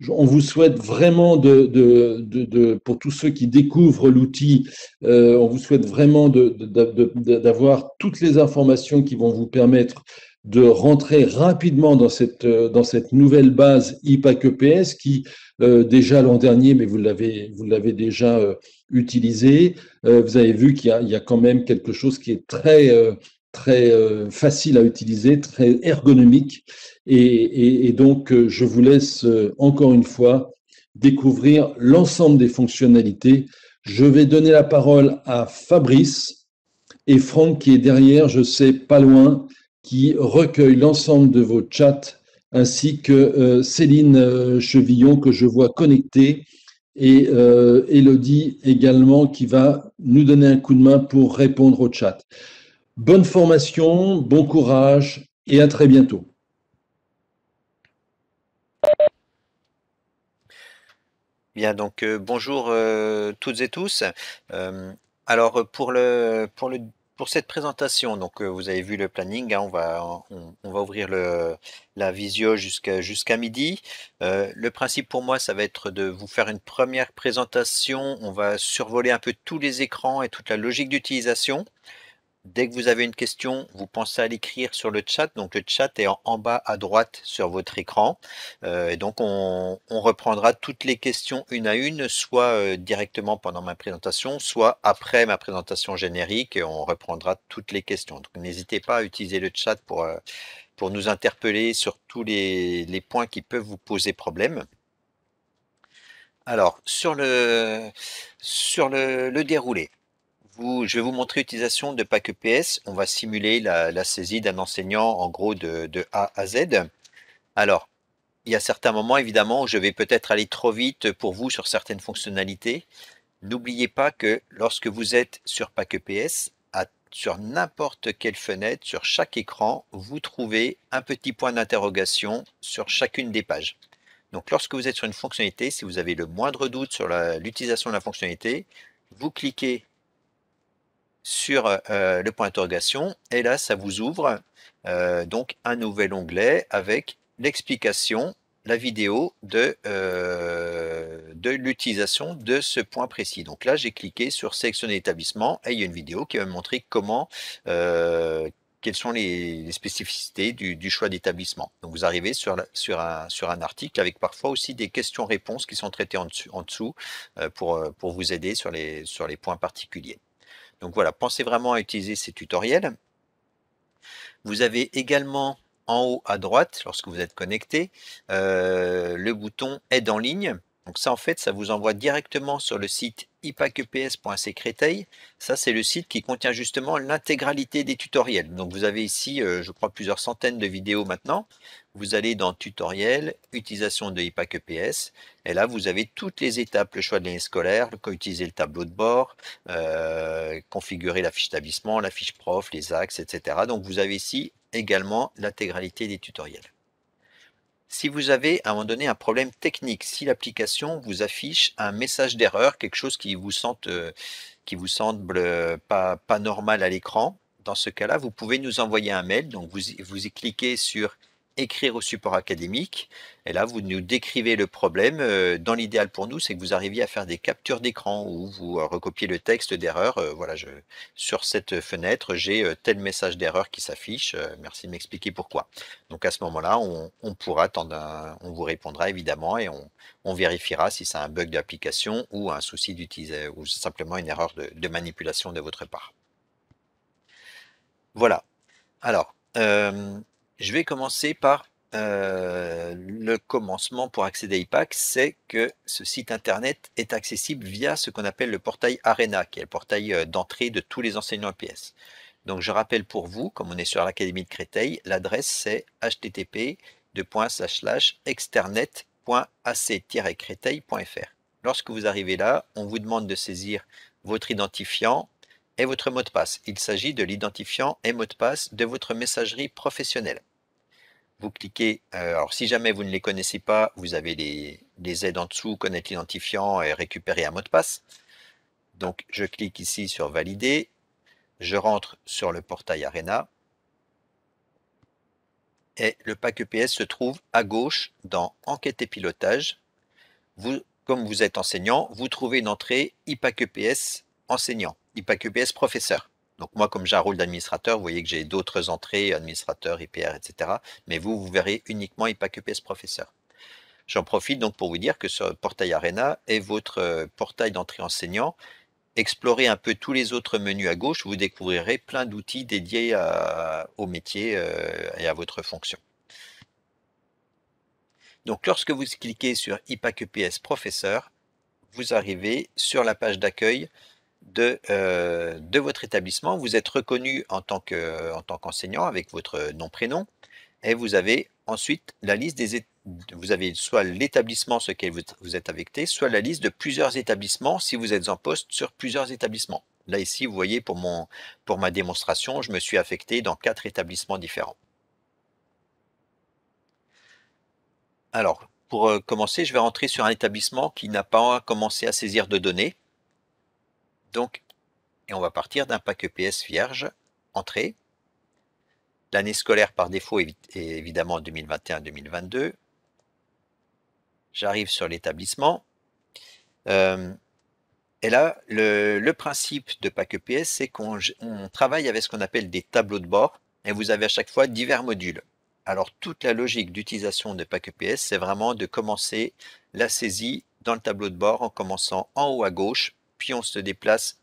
On vous souhaite vraiment pour tous ceux qui découvrent l'outil, on vous souhaite vraiment d'avoir toutes les informations qui vont vous permettre de rentrer rapidement dans cette nouvelle base IPAC-EPS qui, déjà l'an dernier, mais vous l'avez déjà utilisé. Vous avez vu il y a quand même quelque chose qui est très facile à utiliser, très ergonomique. Et donc, je vous laisse encore une fois découvrir l'ensemble des fonctionnalités. Je vais donner la parole à Fabrice et Franck qui est derrière, je sais, pas loin, qui recueille l'ensemble de vos chats, ainsi que Céline Chevillon que je vois connectée et Elodie également qui va nous donner un coup de main pour répondre au chat. Bonne formation, bon courage et à très bientôt. Bien, donc bonjour toutes et tous. Alors pour cette présentation, donc vous avez vu le planning, hein, on va ouvrir la visio jusqu'à midi. Le principe pour moi, ça va être de vous faire une première présentation. On va survoler un peu tous les écrans et toute la logique d'utilisation. Dès que vous avez une question, vous pensez à l'écrire sur le chat. Donc le chat est en bas à droite sur votre écran. Et donc on reprendra toutes les questions une à une, soit directement pendant ma présentation, soit après ma présentation générique. Et on reprendra toutes les questions. Donc n'hésitez pas à utiliser le chat pour nous interpeller sur tous les points qui peuvent vous poser problème. Alors sur le déroulé. Je vais vous montrer l'utilisation de Pack EPS. On va simuler la saisie d'un enseignant en gros de A à Z. Alors, il y a certains moments évidemment où je vais peut-être aller trop vite pour vous sur certaines fonctionnalités. N'oubliez pas que lorsque vous êtes sur Pack EPS, sur n'importe quelle fenêtre, sur chaque écran, vous trouvez un petit point d'interrogation sur chacune des pages. Donc lorsque vous êtes sur une fonctionnalité, si vous avez le moindre doute sur l'utilisation de la fonctionnalité, vous cliquez sur le point d'interrogation et là ça vous ouvre donc un nouvel onglet avec l'explication, la vidéo de l'utilisation de ce point précis. Donc là j'ai cliqué sur sélectionner l'établissement et il y a une vidéo qui va me montrer quelles sont les spécificités du choix d'établissement. Donc vous arrivez sur un article avec parfois aussi des questions-réponses qui sont traitées en dessous pour vous aider sur les points particuliers. Donc voilà, pensez vraiment à utiliser ces tutoriels. Vous avez également en haut à droite, lorsque vous êtes connecté, le bouton Aide en ligne. Donc ça, en fait, ça vous envoie directement sur le site ipaceps.c-créteil. Ça, c'est le site qui contient justement l'intégralité des tutoriels. Donc vous avez ici, je crois, plusieurs centaines de vidéos maintenant. Vous allez dans Tutoriel, Utilisation de IPAC EPS. Et là, vous avez toutes les étapes, le choix de l'année scolaire, utiliser le tableau de bord, configurer la fiche d'établissement, la fiche prof, les axes, etc. Donc vous avez ici également l'intégralité des tutoriels. Si vous avez à un moment donné un problème technique, si l'application vous affiche un message d'erreur, quelque chose qui vous semble pas normal à l'écran, dans ce cas-là, vous pouvez nous envoyer un mail. Donc vous y cliquez sur écrire au support académique et là vous nous décrivez le problème. Dans l'idéal pour nous, c'est que vous arriviez à faire des captures d'écran où vous recopiez le texte d'erreur. Voilà, sur cette fenêtre, j'ai tel message d'erreur qui s'affiche. Merci de m'expliquer pourquoi. Donc à ce moment-là, on pourra on vous répondra évidemment et on vérifiera si c'est un bug d'application ou un souci d'utiliser ou simplement une erreur de manipulation de votre part. Voilà. Alors, je vais commencer par le commencement pour accéder à IPAC, c'est que ce site internet est accessible via ce qu'on appelle le portail Arena, qui est le portail d'entrée de tous les enseignants EPS. Donc je rappelle pour vous, comme on est sur l'Académie de Créteil, l'adresse c'est http://externet.ac-créteil.fr. Lorsque vous arrivez là, on vous demande de saisir votre identifiant et votre mot de passe. Il s'agit de l'identifiant et mot de passe de votre messagerie professionnelle. Vous cliquez, alors si jamais vous ne les connaissez pas, vous avez les aides en dessous, connaître l'identifiant et récupérer un mot de passe. Donc je clique ici sur valider. Je rentre sur le portail Arena et le pack EPS se trouve à gauche dans Enquête et pilotage. comme vous êtes enseignant, vous trouvez une entrée IPAC EPS enseignant, IPAC EPS professeur. Donc moi, comme j'ai un rôle d'administrateur, vous voyez que j'ai d'autres entrées, administrateur, IPR, etc. Mais vous verrez uniquement IPAC EPS professeur. J'en profite donc pour vous dire que ce portail Arena est votre portail d'entrée enseignant. Explorez un peu tous les autres menus à gauche, vous découvrirez plein d'outils dédiés au métier et à votre fonction. Donc lorsque vous cliquez sur IPAC EPS professeur, vous arrivez sur la page d'accueil de votre établissement. Vous êtes reconnu en tant qu'enseignant avec votre nom-prénom et vous avez ensuite la liste vous avez soit l'établissement sur lequel vous êtes affecté, soit la liste de plusieurs établissements si vous êtes en poste sur plusieurs établissements. Là ici, vous voyez pour ma démonstration, je me suis affecté dans 4 établissements différents. Alors, pour commencer, je vais rentrer sur un établissement qui n'a pas commencé à saisir de données. Donc, et on va partir d'un pack EPS vierge, entrée. L'année scolaire par défaut est évidemment 2021-2022. J'arrive sur l'établissement. Et là, le principe de pack EPS, c'est qu'on travaille avec ce qu'on appelle des tableaux de bord et vous avez à chaque fois divers modules. Alors, toute la logique d'utilisation de pack EPS, c'est vraiment de commencer la saisie dans le tableau de bord en commençant en haut à gauche, puis on se déplace,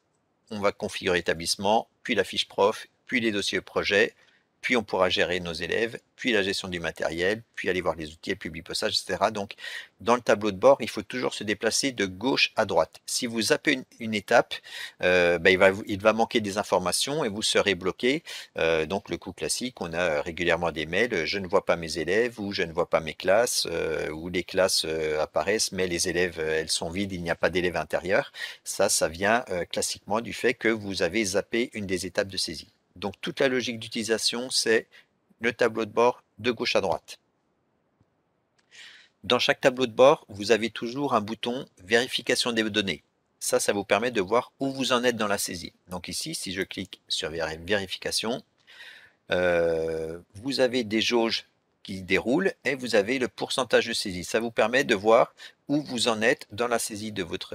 on va configurer l'établissement, puis la fiche prof, puis les dossiers projet, puis on pourra gérer nos élèves, puis la gestion du matériel, puis aller voir les outils, le publipostage, etc. Donc, dans le tableau de bord, il faut toujours se déplacer de gauche à droite. Si vous zappez une étape, il va manquer des informations et vous serez bloqué. Donc, le coup classique, on a régulièrement des mails, je ne vois pas mes élèves ou je ne vois pas mes classes, ou les classes apparaissent, mais les élèves, elles sont vides, il n'y a pas d'élèves intérieurs. Ça vient classiquement du fait que vous avez zappé une des étapes de saisie. Donc, toute la logique d'utilisation, c'est le tableau de bord de gauche à droite. Dans chaque tableau de bord, vous avez toujours un bouton vérification des données. Ça vous permet de voir où vous en êtes dans la saisie. Donc ici, si je clique sur vérification, vous avez des jauges qui déroulent et vous avez le pourcentage de saisie. Ça vous permet de voir où vous en êtes dans la saisie de votre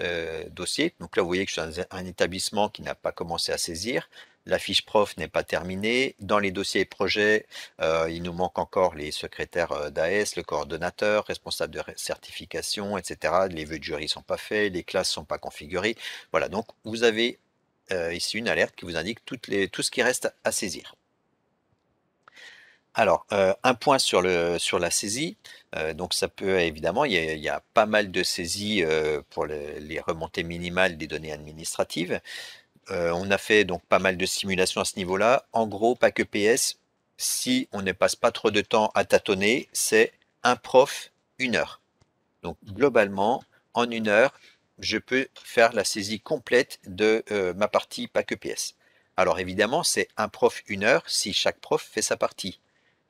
dossier. Donc là, vous voyez que je suis dans un établissement qui n'a pas commencé à saisir. La fiche prof n'est pas terminée. Dans les dossiers et projets, il nous manque encore les secrétaires d'AS, le coordonnateur, responsable de certification, etc. Les vœux de jury ne sont pas faits, les classes ne sont pas configurées. Voilà, donc vous avez ici une alerte qui vous indique tout ce qui reste à saisir. Alors, un point sur la saisie. Donc ça peut évidemment, il y a pas mal de saisies pour les remontées minimales des données administratives. On a fait donc pas mal de simulations à ce niveau-là. En gros, pack EPS, si on ne passe pas trop de temps à tâtonner, c'est un prof, 1 heure. Donc globalement, en 1 heure, je peux faire la saisie complète de ma partie pack EPS. Alors évidemment, c'est un prof, 1 heure si chaque prof fait sa partie.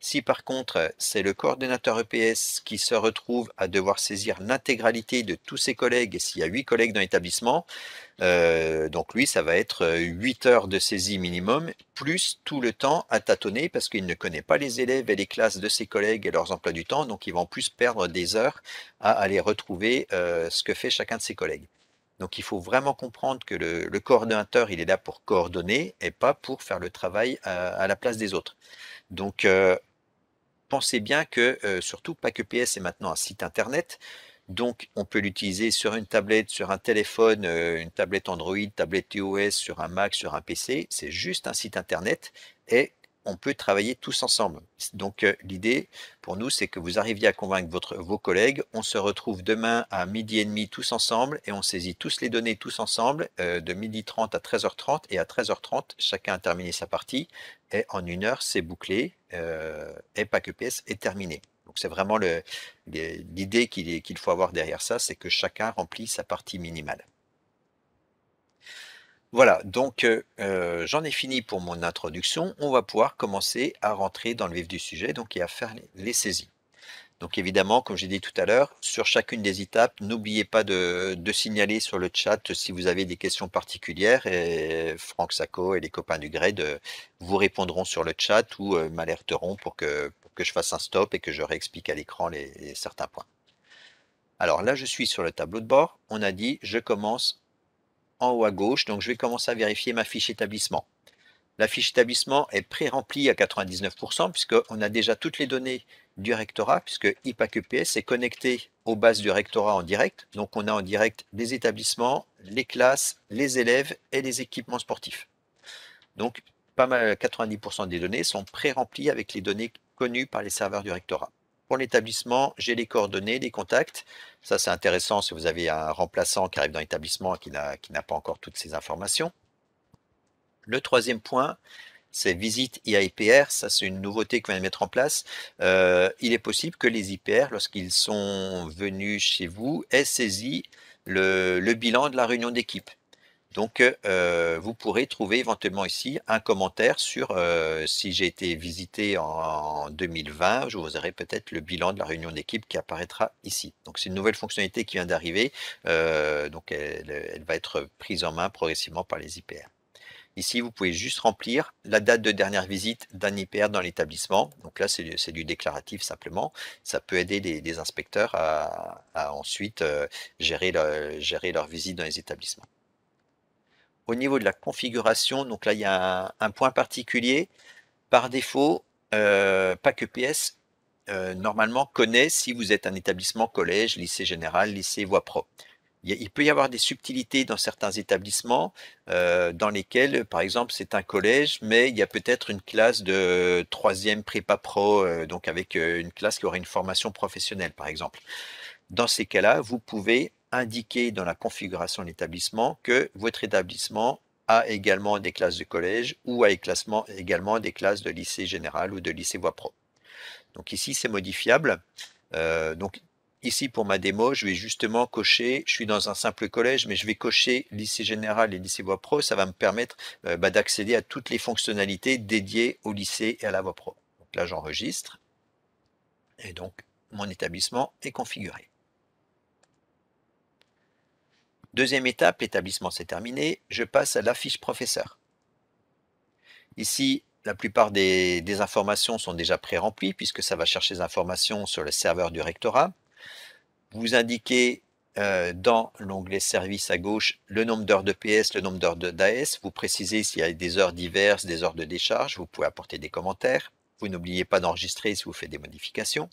Si par contre, c'est le coordonnateur EPS qui se retrouve à devoir saisir l'intégralité de tous ses collègues, et s'il y a 8 collègues dans l'établissement, donc lui, ça va être 8 heures de saisie minimum, plus tout le temps à tâtonner parce qu'il ne connaît pas les élèves et les classes de ses collègues et leurs emplois du temps, donc il va en plus perdre des heures à aller retrouver ce que fait chacun de ses collègues. Donc il faut vraiment comprendre que le coordonnateur, il est là pour coordonner et pas pour faire le travail à la place des autres. Donc pensez bien que surtout pack EPS est maintenant un site internet, donc on peut l'utiliser sur une tablette, sur un téléphone, une tablette Android, tablette iOS, sur un Mac, sur un PC. C'est juste un site internet et on peut travailler tous ensemble. Donc l'idée pour nous, c'est que vous arriviez à convaincre vos collègues. On se retrouve demain à 12h30 tous ensemble et on saisit tous les données tous ensemble de 12h30 à 13h30 et à 13h30, chacun a terminé sa partie et en 1 heure, c'est bouclé et pack EPS est terminé. Donc c'est vraiment l'idée qu'il faut avoir derrière ça, c'est que chacun remplit sa partie minimale. Voilà, donc j'en ai fini pour mon introduction. On va pouvoir commencer à rentrer dans le vif du sujet donc, et à faire les saisies. Donc évidemment, comme j'ai dit tout à l'heure, sur chacune des étapes, n'oubliez pas de signaler sur le chat si vous avez des questions particulières et Franck Sacco et les copains du GRED vous répondront sur le chat ou m'alerteront pour que je fasse un stop et que je réexplique à l'écran certains points. Alors là, je suis sur le tableau de bord. On a dit, je commence en haut à gauche. Donc, je vais commencer à vérifier ma fiche établissement. La fiche établissement est pré-remplie à 99% puisqu'on a déjà toutes les données du rectorat, puisque IPAC-EPS est connecté aux bases du rectorat en direct. Donc, on a en direct les établissements, les classes, les élèves et les équipements sportifs. Donc, pas mal, 90% des données sont pré-remplies avec les données connues par les serveurs du rectorat. Pour l'établissement, j'ai les coordonnées, les contacts. Ça, c'est intéressant si vous avez un remplaçant qui arrive dans l'établissement et qui n'a pas encore toutes ces informations. Le troisième point, c'est visite IAIPR. Ça, c'est une nouveauté qu'on vient de mettre en place. Il est possible que les IPR, lorsqu'ils sont venus chez vous, aient saisi le bilan de la réunion d'équipe. Donc, vous pourrez trouver éventuellement ici un commentaire sur si j'ai été visité en 2020, je vous aurai peut-être le bilan de la réunion d'équipe qui apparaîtra ici. Donc, c'est une nouvelle fonctionnalité qui vient d'arriver. Donc, elle va être prise en main progressivement par les IPR. Ici, vous pouvez juste remplir la date de dernière visite d'un IPR dans l'établissement. Donc là, c'est du déclaratif simplement. Ça peut aider les inspecteurs à ensuite gérer leur visite dans les établissements. Au niveau de la configuration, donc là, il y a un point particulier. Par défaut, PAC-EPS, normalement, connaît si vous êtes un établissement collège, lycée général, lycée voie pro. Il peut y avoir des subtilités dans certains établissements dans lesquels, par exemple, c'est un collège, mais il y a peut-être une classe de 3e prépa pro, donc avec une classe qui aurait une formation professionnelle, par exemple. Dans ces cas-là, vous pouvez indiquer dans la configuration de l'établissement que votre établissement a également des classes de collège ou a également des classes de lycée général ou de lycée voie pro. Donc ici, c'est modifiable. Donc ici, pour ma démo, je vais justement cocher, je suis dans un simple collège, mais je vais cocher lycée général et lycée voie pro. Ça va me permettre d'accéder à toutes les fonctionnalités dédiées au lycée et à la voie pro. Donc là, j'enregistre. Et donc, mon établissement est configuré. Deuxième étape, l'établissement c'est terminé, je passe à la fiche professeur. Ici, la plupart des informations sont déjà pré-remplies puisque ça va chercher des informations sur le serveur du rectorat. Vous indiquez dans l'onglet service à gauche le nombre d'heures de PS, le nombre d'heures d'AS. Vous précisez s'il y a des heures diverses, des heures de décharge. Vous pouvez apporter des commentaires. Vous n'oubliez pas d'enregistrer si vous faites des modifications.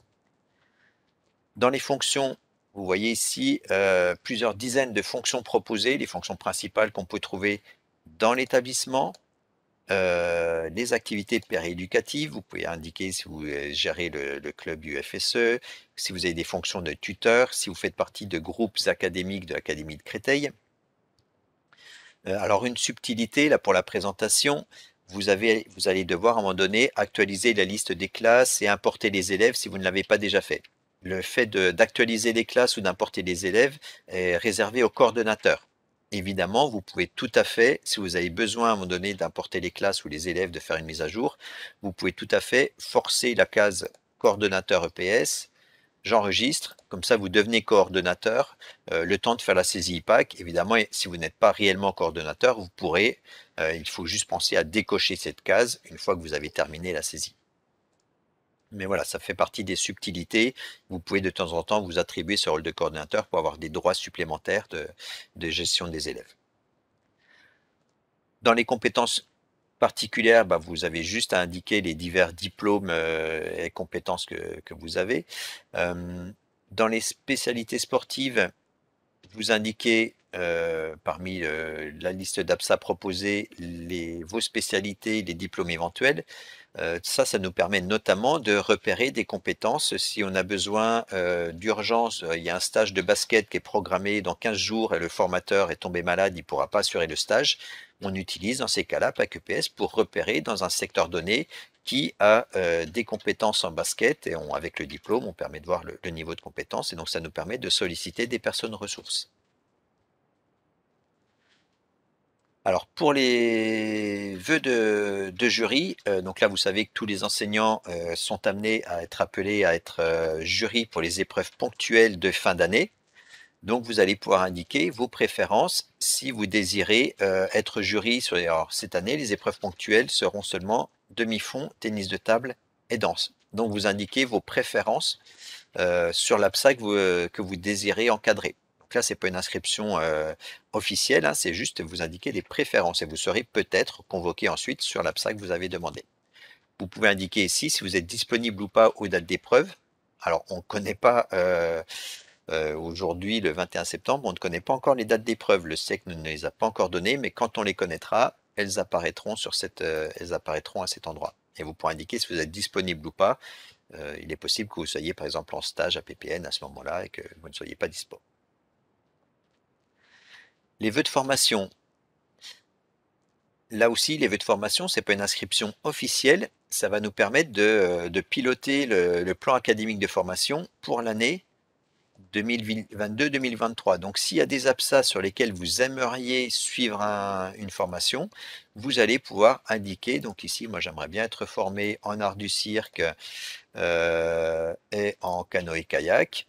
Dans les fonctions, vous voyez ici plusieurs dizaines de fonctions proposées, les fonctions principales qu'on peut trouver dans l'établissement, les activités pérééducatives, vous pouvez indiquer si vous gérez le club UFSE, si vous avez des fonctions de tuteur, si vous faites partie de groupes académiques de l'Académie de Créteil. Alors une subtilité là pour la présentation, vous allez devoir à un moment donné actualiser la liste des classes et importer les élèves si vous ne l'avez pas déjà fait. Le fait d'actualiser les classes ou d'importer les élèves est réservé au coordonnateur. Évidemment, vous pouvez tout à fait, si vous avez besoin à un moment donné d'importer les classes ou les élèves, de faire une mise à jour, vous pouvez tout à fait forcer la case coordonnateur EPS, j'enregistre, comme ça vous devenez coordonnateur, le temps de faire la saisie IPAC. Évidemment, si vous n'êtes pas réellement coordonnateur, vous pourrez, il faut juste penser à décocher cette case une fois que vous avez terminé la saisie. Mais voilà, ça fait partie des subtilités. Vous pouvez de temps en temps vous attribuer ce rôle de coordinateur pour avoir des droits supplémentaires de gestion des élèves. Dans les compétences particulières, vous avez juste à indiquer les divers diplômes et compétences que vous avez. Dans les spécialités sportives, vous indiquez parmi la liste d'APSA proposée vos spécialités, les diplômes éventuels. Ça nous permet notamment de repérer des compétences. Si on a besoin d'urgence, il y a un stage de basket qui est programmé dans 15 jours et le formateur est tombé malade, il ne pourra pas assurer le stage. On utilise dans ces cas-là PAC-EPS pour repérer dans un secteur donné qui a des compétences en basket et avec le diplôme, on permet de voir le niveau de compétence et donc ça nous permet de solliciter des personnes ressources. Alors pour les vœux de jury, donc là vous savez que tous les enseignants sont amenés à être appelés à être jury pour les épreuves ponctuelles de fin d'année. Donc vous allez pouvoir indiquer vos préférences si vous désirez être jury sur alors, cette année, les épreuves ponctuelles seront seulement demi-fond, tennis de table et danse. Donc vous indiquez vos préférences sur l'APSA que vous désirez encadrer. Donc là, c'est pas une inscription officielle, hein, c'est juste vous indiquer des préférences et vous serez peut-être convoqué ensuite sur l'APSA que vous avez demandé. Vous pouvez indiquer ici si vous êtes disponible ou pas aux dates d'épreuve. Alors, on ne connaît pas aujourd'hui, le 21 septembre, on ne connaît pas encore les dates d'épreuve. Le SEC ne les a pas encore données, mais quand on les connaîtra, elles apparaîtront à cet endroit. Et vous pourrez indiquer si vous êtes disponible ou pas. Il est possible que vous soyez par exemple en stage à PPN à ce moment-là et que vous ne soyez pas dispo. Les vœux de formation. Là aussi, les vœux de formation, c'est pas une inscription officielle. Ça va nous permettre de piloter le plan académique de formation pour l'année 2022-2023. Donc, s'il y a des APSA sur lesquels vous aimeriez suivre une formation, vous allez pouvoir indiquer. Donc ici, moi, j'aimerais bien être formé en art du cirque et en canoë-kayak.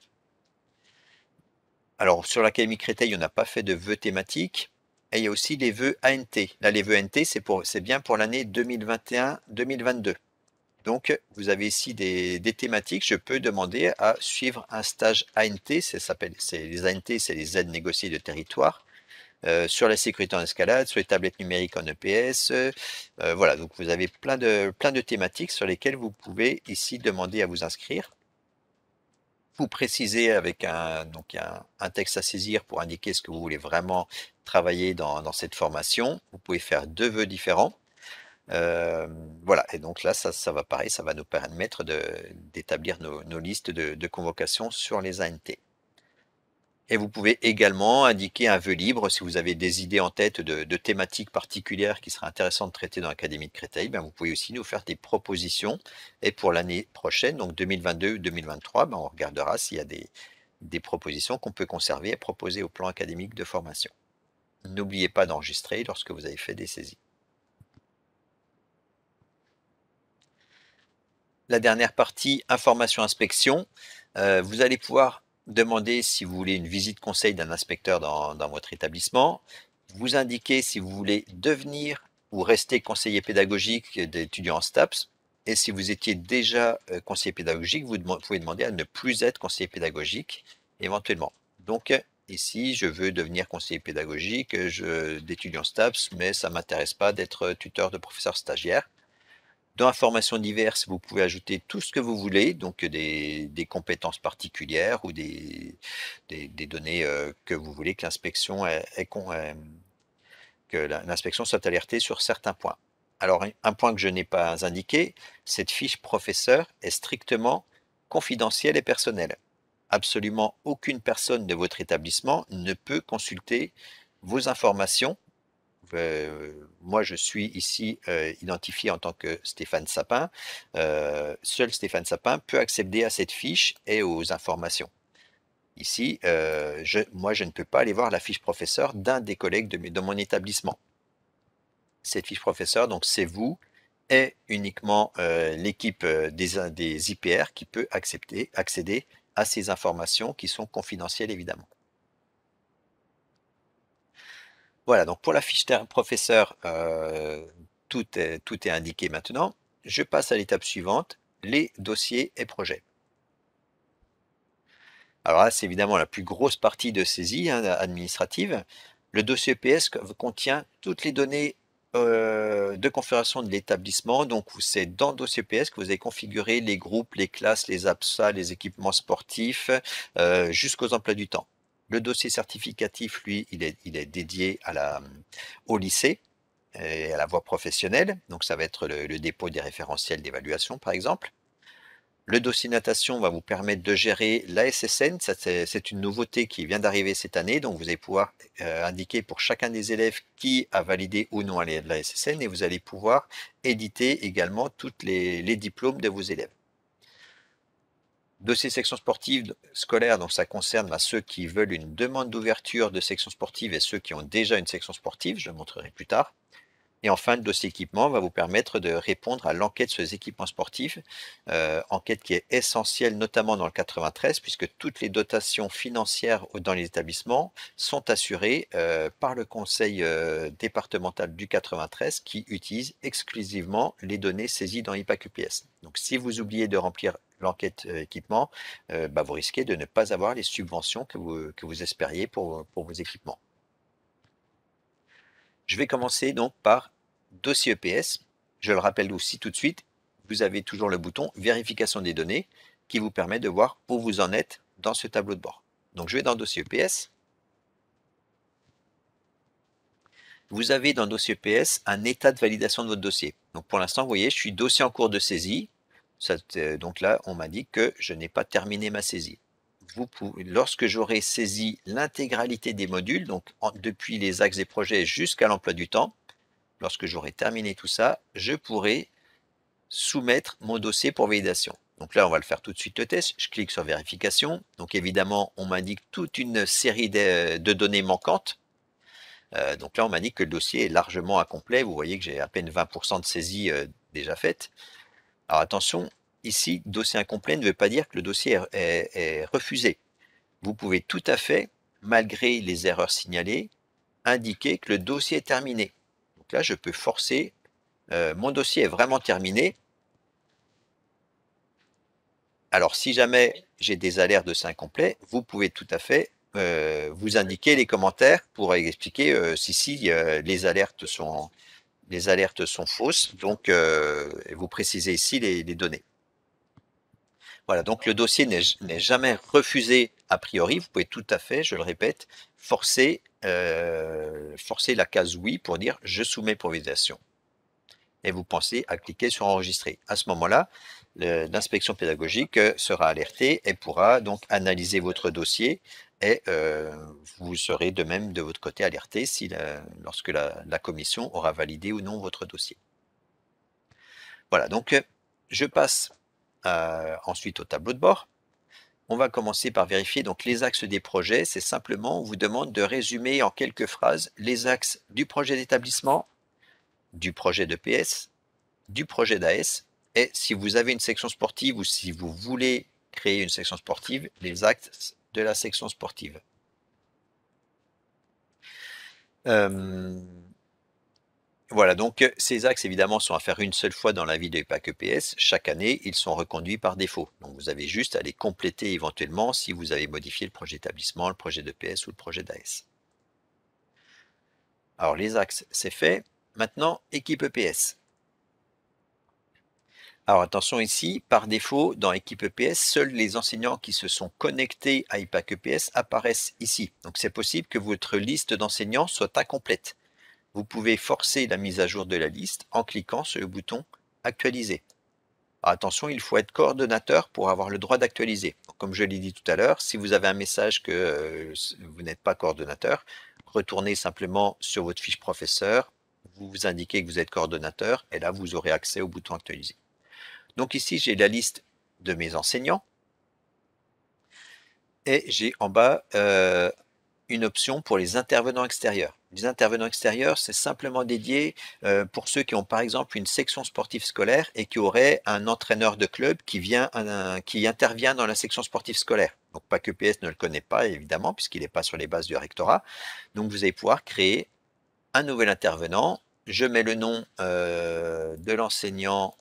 Alors, sur l'Académie Créteil, on n'a pas fait de vœux thématiques. Et il y a aussi les vœux ANT. Là, les vœux ANT, c'est bien pour l'année 2021-2022. Donc, vous avez ici des thématiques. Je peux demander à suivre un stage ANT. Les ANT, c'est les aides négociées de territoire. Sur la sécurité en escalade, sur les tablettes numériques en EPS. Voilà, donc vous avez plein de thématiques sur lesquelles vous pouvez ici demander à vous inscrire. Vous précisez avec un texte à saisir pour indiquer ce que vous voulez vraiment travailler dans cette formation. Vous pouvez faire 2 vœux différents. Voilà, et donc là, ça va pareil, ça va nous permettre d'établir nos listes de convocation sur les ANT. Et vous pouvez également indiquer un vœu libre si vous avez des idées en tête de thématiques particulières qui seraient intéressantes de traiter dans l'Académie de Créteil. Vous pouvez aussi nous faire des propositions. Et pour l'année prochaine, donc 2022 ou 2023, on regardera s'il y a des propositions qu'on peut conserver et proposer au plan académique de formation. N'oubliez pas d'enregistrer lorsque vous avez fait des saisies. La dernière partie, information-inspection, vous allez pouvoir demander si vous voulez une visite conseil d'un inspecteur dans votre établissement. Vous indiquez si vous voulez devenir ou rester conseiller pédagogique d'étudiants en STAPS. Et si vous étiez déjà conseiller pédagogique, vous pouvez demander à ne plus être conseiller pédagogique éventuellement. Donc ici, je veux devenir conseiller pédagogique d'étudiants STAPS, mais ça ne m'intéresse pas d'être tuteur de professeur stagiaire. Dans informations diverses, vous pouvez ajouter tout ce que vous voulez, donc des compétences particulières ou des données que vous voulez que l'inspection soit alertée sur certains points. Alors, un point que je n'ai pas indiqué, cette fiche professeur est strictement confidentielle et personnelle. Absolument aucune personne de votre établissement ne peut consulter vos informations. Moi, je suis ici identifié en tant que Stéphane Sapin. Seul Stéphane Sapin peut accéder à cette fiche et aux informations. Ici, moi, je ne peux pas aller voir la fiche professeur d'un des collègues de mon établissement. Cette fiche professeur, donc c'est vous et uniquement l'équipe des IPR qui peut accéder à ces informations qui sont confidentielles, évidemment. Voilà, donc pour la fiche professeur, tout est indiqué maintenant. Je passe à l'étape suivante, les dossiers et projets. Alors là, c'est évidemment la plus grosse partie de saisie administrative. Le dossier EPS contient toutes les données de configuration de l'établissement. Donc, c'est dans le dossier EPS que vous avez configuré les groupes, les classes, les APSA, les équipements sportifs, jusqu'aux emplois du temps. Le dossier certificatif, lui, il est dédié au lycée et à la voie professionnelle. Donc, ça va être le dépôt des référentiels d'évaluation, par exemple. Le dossier natation va vous permettre de gérer la SSN. C'est une nouveauté qui vient d'arriver cette année. Donc, vous allez pouvoir indiquer pour chacun des élèves qui a validé ou non la SSN et vous allez pouvoir éditer également tous les diplômes de vos élèves. Dossier section sportive scolaire, donc ça concerne ceux qui veulent une demande d'ouverture de section sportive et ceux qui ont déjà une section sportive, je le montrerai plus tard. Et enfin, le dossier équipement va vous permettre de répondre à l'enquête sur les équipements sportifs, enquête qui est essentielle notamment dans le 93, puisque toutes les dotations financières dans les établissements sont assurées par le conseil départemental du 93 qui utilise exclusivement les données saisies dans IPAC-UPS. Donc si vous oubliez de remplir l'enquête équipement, vous risquez de ne pas avoir les subventions que vous espériez pour vos équipements. Je vais commencer donc par dossier EPS. Je le rappelle aussi tout de suite, vous avez toujours le bouton vérification des données qui vous permet de voir où vous en êtes dans ce tableau de bord. Donc je vais dans dossier EPS. Vous avez dans dossier EPS un état de validation de votre dossier. Donc pour l'instant, vous voyez, je suis dossier en cours de saisie. Donc là, on m'indique que je n'ai pas terminé ma saisie. Lorsque j'aurai saisi l'intégralité des modules, donc depuis les axes des projets jusqu'à l'emploi du temps, lorsque j'aurai terminé tout ça, je pourrai soumettre mon dossier pour validation. Donc là, on va le faire tout de suite le test. Je clique sur vérification. Donc évidemment, on m'indique toute une série de données manquantes. Donc là, on m'indique que le dossier est largement incomplet. Vous voyez que j'ai à peine 20% de saisie déjà faite. Alors attention, ici, dossier incomplet ne veut pas dire que le dossier est refusé. Vous pouvez tout à fait, malgré les erreurs signalées, indiquer que le dossier est terminé. Donc là, je peux forcer, mon dossier est vraiment terminé. Alors, si jamais j'ai des alertes de c'est incomplet, vous pouvez tout à fait vous indiquer les commentaires pour expliquer si les alertes sont fausses. Donc, vous précisez ici les données. Voilà, donc le dossier n'est jamais refusé a priori. Vous pouvez tout à fait, je le répète, forcer la case oui pour dire je soumets pour validation. Et vous pensez à cliquer sur enregistrer. À ce moment-là, l'inspection pédagogique sera alertée et pourra donc analyser votre dossier et vous serez de même de votre côté alerté lorsque la commission aura validé ou non votre dossier. Voilà, donc je passe ensuite au tableau de bord. On va commencer par vérifier donc les axes des projets. C'est simplement, on vous demande de résumer en quelques phrases les axes du projet d'établissement, du projet d'EPS, du projet d'AS, et si vous avez une section sportive ou si vous voulez créer une section sportive, les axes de la section sportive. Voilà, donc ces axes évidemment sont à faire une seule fois dans la vie de EPAC EPS. Chaque année, ils sont reconduits par défaut. Donc vous avez juste à les compléter éventuellement si vous avez modifié le projet d'établissement, le projet d'EPS ou le projet d'AS. Alors les axes, c'est fait. Maintenant, équipe EPS. Alors attention ici, par défaut, dans équipe EPS, seuls les enseignants qui se sont connectés à EPAC EPS apparaissent ici. Donc c'est possible que votre liste d'enseignants soit incomplète. Vous pouvez forcer la mise à jour de la liste en cliquant sur le bouton « Actualiser ». Attention, il faut être coordonnateur pour avoir le droit d'actualiser. Comme je l'ai dit tout à l'heure, si vous avez un message que vous n'êtes pas coordonnateur, retournez simplement sur votre fiche professeur, vous indiquez que vous êtes coordonnateur et là, vous aurez accès au bouton « Actualiser ». Donc ici, j'ai la liste de mes enseignants et j'ai en bas une option pour les intervenants extérieurs. Les intervenants extérieurs, c'est simplement dédié pour ceux qui ont par exemple une section sportive scolaire et qui auraient un entraîneur de club qui intervient dans la section sportive scolaire. Donc pas que PS ne le connaît pas évidemment puisqu'il n'est pas sur les bases du rectorat. Donc vous allez pouvoir créer un nouvel intervenant. Je mets le nom de l'enseignant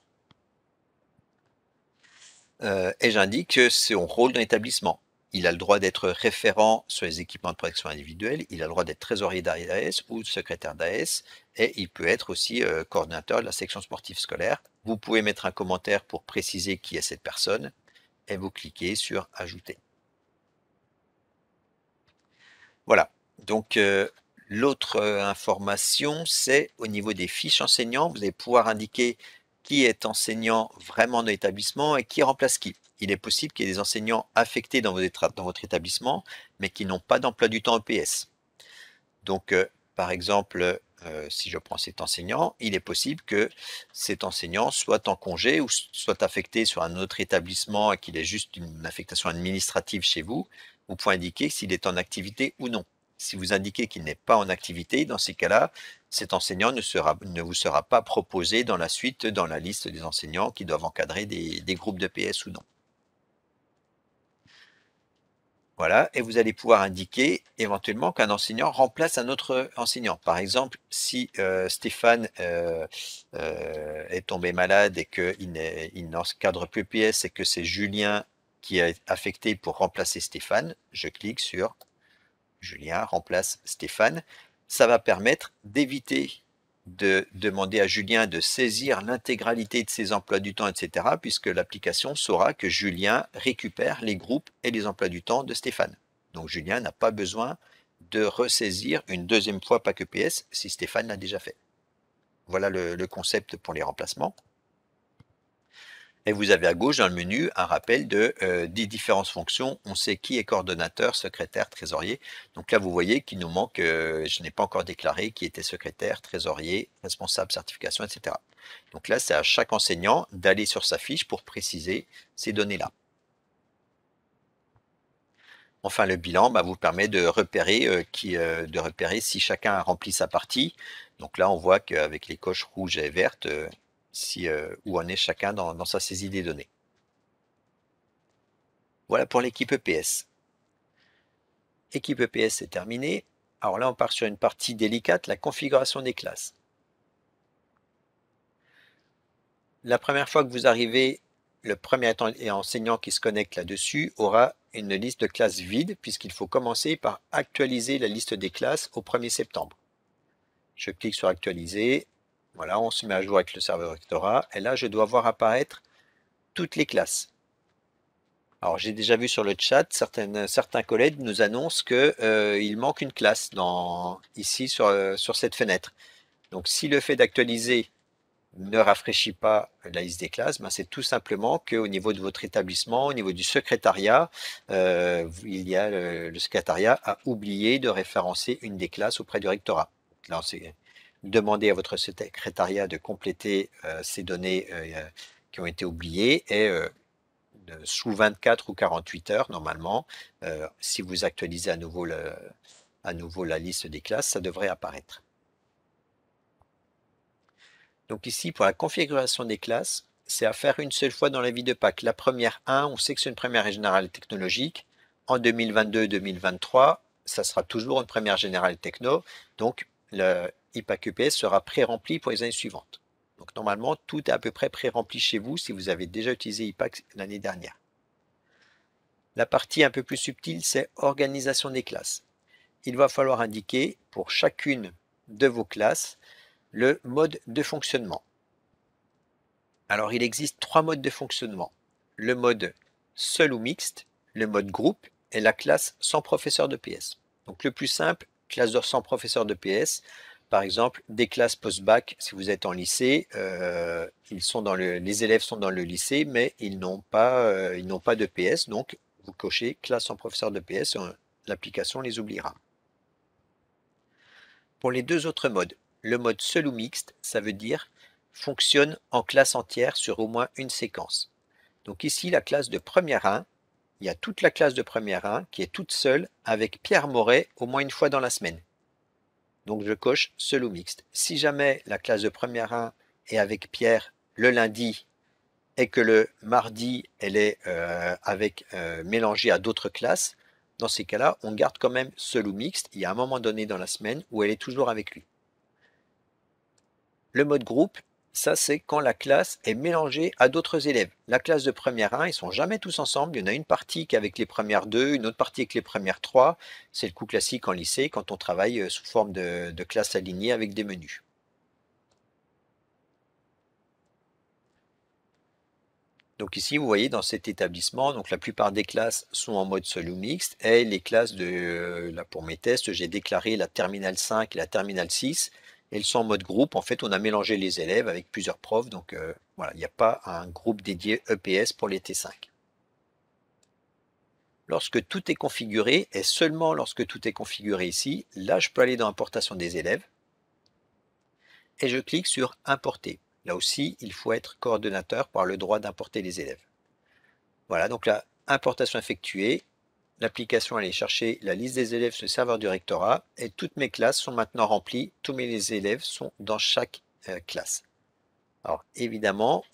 et j'indique son rôle dans l'établissement. Il a le droit d'être référent sur les équipements de protection individuelle, il a le droit d'être trésorier d'AS ou secrétaire d'AS, et il peut être aussi coordinateur de la section sportive scolaire. Vous pouvez mettre un commentaire pour préciser qui est cette personne, et vous cliquez sur « Ajouter ». Voilà, donc l'autre information, c'est au niveau des fiches enseignants, vous allez pouvoir indiquer qui est enseignant vraiment dans l'établissement et qui remplace qui. Il est possible qu'il y ait des enseignants affectés dans votre établissement, mais qui n'ont pas d'emploi du temps EPS. Donc, par exemple, si je prends cet enseignant, il est possible que cet enseignant soit en congé ou soit affecté sur un autre établissement et qu'il ait juste une affectation administrative chez vous. Vous pouvez indiquer s'il est en activité ou non. Si vous indiquez qu'il n'est pas en activité, dans ces cas-là, cet enseignant ne vous sera pas proposé dans la suite dans la liste des enseignants qui doivent encadrer des groupes de PS ou non. Voilà, et vous allez pouvoir indiquer éventuellement qu'un enseignant remplace un autre enseignant. Par exemple, si Stéphane est tombé malade et qu'il n'encadre plus PS et que c'est Julien qui est affecté pour remplacer Stéphane, je clique sur Julien remplace Stéphane. Ça va permettre d'éviter de demander à Julien de saisir l'intégralité de ses emplois du temps, etc., puisque l'application saura que Julien récupère les groupes et les emplois du temps de Stéphane. Donc Julien n'a pas besoin de ressaisir une deuxième fois PAC EPS si Stéphane l'a déjà fait. Voilà le concept pour les remplacements. Et vous avez à gauche dans le menu un rappel des différentes fonctions. On sait qui est coordonnateur, secrétaire, trésorier. Donc là, vous voyez qu'il nous manque, je n'ai pas encore déclaré qui était secrétaire, trésorier, responsable, certification, etc. Donc là, c'est à chaque enseignant d'aller sur sa fiche pour préciser ces données-là. Enfin, le bilan vous permet de repérer si chacun a rempli sa partie. Donc là, on voit qu'avec les coches rouges et vertes, où en est chacun dans sa saisie des données. Voilà pour l'équipe EPS. Équipe EPS, c'est terminé. Alors là, on part sur une partie délicate, la configuration des classes. La première fois que vous arrivez, le premier enseignant qui se connecte là-dessus aura une liste de classes vide, puisqu'il faut commencer par actualiser la liste des classes au 1er septembre. Je clique sur actualiser. Voilà, on se met à jour avec le serveur rectorat. Et là, je dois voir apparaître toutes les classes. Alors, j'ai déjà vu sur le chat, certains collègues nous annoncent qu'il manque une classe ici sur cette fenêtre. Donc, si le fait d'actualiser ne rafraîchit pas la liste des classes, c'est tout simplement qu'au niveau de votre établissement, au niveau du secrétariat, le secrétariat a oublié de référencer une des classes auprès du rectorat. Là, c'est demander à votre secrétariat de compléter ces données qui ont été oubliées et sous 24 ou 48 heures, normalement, si vous actualisez à nouveau la liste des classes, ça devrait apparaître. Donc ici, pour la configuration des classes, c'est à faire une seule fois dans la vie de Pâques. La première 1, on sait que c'est une première générale technologique. En 2022-2023, ça sera toujours une première générale techno. Donc, le IPAC EPS sera pré-rempli pour les années suivantes. Donc normalement, tout est à peu près pré-rempli chez vous si vous avez déjà utilisé IPAC l'année dernière. La partie un peu plus subtile, c'est organisation des classes. Il va falloir indiquer pour chacune de vos classes le mode de fonctionnement. Alors, il existe 3 modes de fonctionnement. Le mode seul ou mixte, le mode groupe et la classe sans professeur de PS. Donc, le plus simple, classe sans professeur de PS. Par exemple, des classes post-bac, si vous êtes en lycée, les élèves sont dans le lycée, mais ils n'ont pas de PS. Donc, vous cochez classe sans professeur de PS, l'application les oubliera. Pour les deux autres modes, le mode seul ou mixte, ça veut dire fonctionne en classe entière sur au moins une séquence. Donc ici, la classe de première 1, il y a toute la classe de première 1 qui est toute seule avec Pierre Moret au moins une fois dans la semaine. Donc je coche seul ou mixte. Si jamais la classe de première 1 est avec Pierre le lundi et que le mardi elle est mélangée à d'autres classes, dans ces cas-là, on garde quand même seul ou mixte. Il y a un moment donné dans la semaine où elle est toujours avec lui. Le mode groupe, ça c'est quand la classe est mélangée à d'autres élèves. La classe de première 1, ils ne sont jamais tous ensemble. Il y en a une partie qui est avec les premières 2, une autre partie avec les premières 3. C'est le coup classique en lycée quand on travaille sous forme de classe alignée avec des menus. Donc ici, vous voyez, dans cet établissement, donc la plupart des classes sont en mode seul ou mixte. Et les classes là pour mes tests, j'ai déclaré la terminale 5 et la terminale 6. Elles sont en mode groupe. En fait, on a mélangé les élèves avec plusieurs profs. Donc voilà, il n'y a pas un groupe dédié EPS pour les T5. Lorsque tout est configuré, et seulement lorsque tout est configuré ici, là, je peux aller dans Importation des élèves. Et je clique sur Importer. Là aussi, il faut être coordonnateur pour avoir le droit d'importer les élèves. Voilà, donc la importation effectuée, l'application allait chercher la liste des élèves sur le serveur du rectorat et toutes mes classes sont maintenant remplies. Tous mes élèves sont dans chaque classe. Alors évidemment,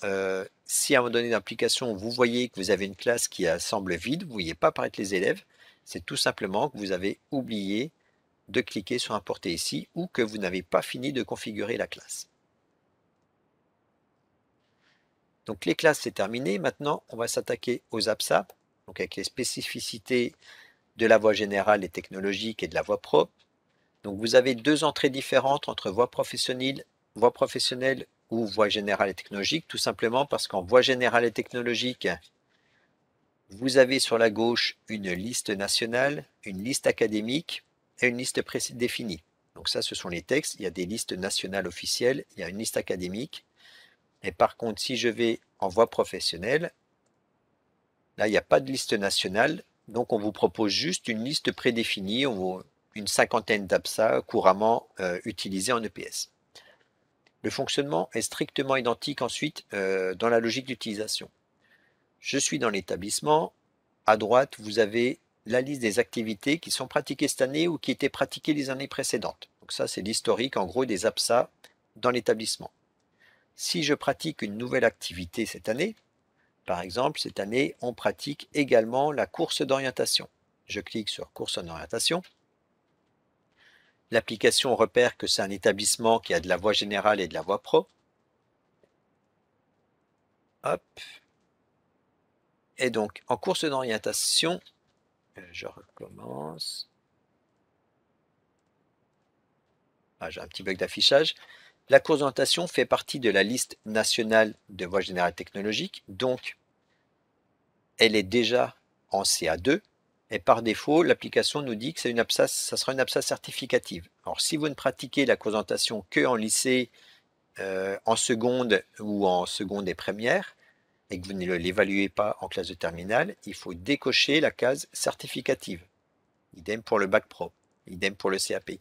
si à un moment donné d'application, vous voyez que vous avez une classe qui semble vide, vous ne voyez pas apparaître les élèves, C'est tout simplement que vous avez oublié de cliquer sur importer ici ou que vous n'avez pas fini de configurer la classe. Donc les classes, c'est terminé. Maintenant, on va s'attaquer aux APSA, donc avec les spécificités de la voie générale et technologique et de la voie pro. Donc vous avez deux entrées différentes entre voie professionnelle ou voie générale et technologique, tout simplement parce qu'en voie générale et technologique, vous avez sur la gauche une liste nationale, une liste académique et une liste prédéfinie. Donc ça, ce sont les textes. Il y a des listes nationales officielles, il y a une liste académique. Et par contre, si je vais en voie professionnelle, là, il n'y a pas de liste nationale. Donc, on vous propose juste une liste prédéfinie, une cinquantaine d'APSA couramment utilisés en EPS. Le fonctionnement est strictement identique ensuite dans la logique d'utilisation. Je suis dans l'établissement. À droite, vous avez la liste des activités qui sont pratiquées cette année ou qui étaient pratiquées les années précédentes. Donc ça, c'est l'historique en gros des APSA dans l'établissement. Si je pratique une nouvelle activité cette année, par exemple, cette année, on pratique également la course d'orientation. Je clique sur course en orientation. L'application repère que c'est un établissement qui a de la voie générale et de la voie pro. Hop. Et donc, en course d'orientation, je recommence. Ah, j'ai un petit bug d'affichage. La course d'orientation fait partie de la liste nationale de voie générale technologique, donc elle est déjà en CA2, et par défaut, l'application nous dit que c'est une APSA, ça sera une APSA certificative. Alors, si vous ne pratiquez la course d'orientation que en lycée, en seconde ou en seconde et première, et que vous ne l'évaluez pas en classe de terminale, il faut décocher la case certificative. Idem pour le bac pro, idem pour le CAP.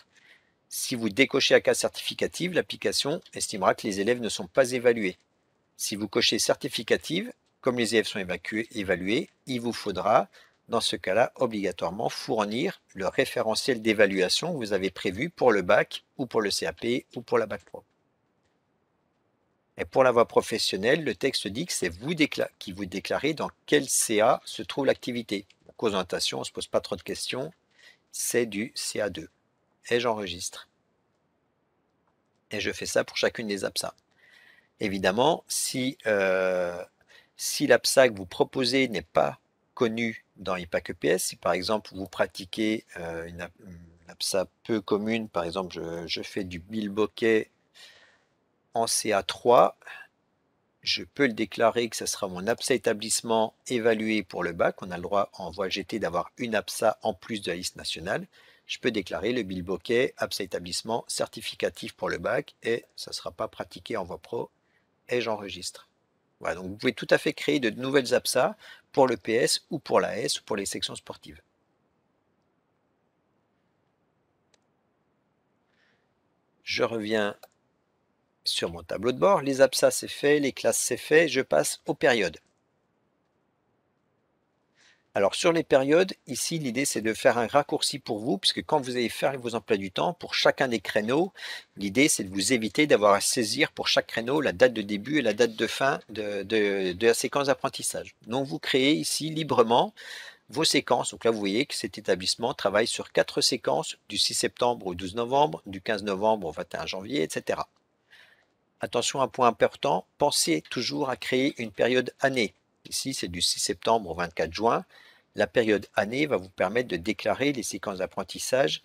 Si vous décochez la case certificative, l'application estimera que les élèves ne sont pas évalués. Si vous cochez certificative, comme les élèves sont évalués, il vous faudra, dans ce cas-là, obligatoirement fournir le référentiel d'évaluation que vous avez prévu pour le bac ou pour le CAP ou pour la bac pro. Et pour la voie professionnelle, le texte dit que c'est vous qui vous déclarez dans quel CA se trouve l'activité. Cause d'orientation, on ne se pose pas trop de questions, c'est du CA2. Et j'enregistre. Et je fais ça pour chacune des APSA. Évidemment, si l'APSA que vous proposez n'est pas connue dans IPAC EPS, si par exemple vous pratiquez une APSA peu commune, par exemple je fais du bilboquet en CA3, je peux le déclarer que ce sera mon APSA établissement évalué pour le bac. On a le droit en voie GT d'avoir une APSA en plus de la liste nationale. Je peux déclarer le bilboquet APSA établissement certificatif pour le bac et ça ne sera pas pratiqué en voie pro et j'enregistre. Voilà, donc vous pouvez tout à fait créer de nouvelles APSA pour le PS ou pour la S ou pour les sections sportives. Je reviens sur mon tableau de bord. Les APSA, c'est fait. Les classes, c'est fait. Je passe aux périodes. Alors, sur les périodes, ici, l'idée, c'est de faire un raccourci pour vous, puisque quand vous allez faire vos emplois du temps, pour chacun des créneaux, l'idée, c'est de vous éviter d'avoir à saisir pour chaque créneau la date de début et la date de fin de la séquence d'apprentissage. Donc, vous créez ici librement vos séquences. Donc là, vous voyez que cet établissement travaille sur 4 séquences du 6 septembre au 12 novembre, du 15 novembre au 21 janvier, etc. Attention, un point important, pensez toujours à créer une période année. Ici, c'est du 6 septembre au 24 juin. La période année va vous permettre de déclarer les séquences d'apprentissage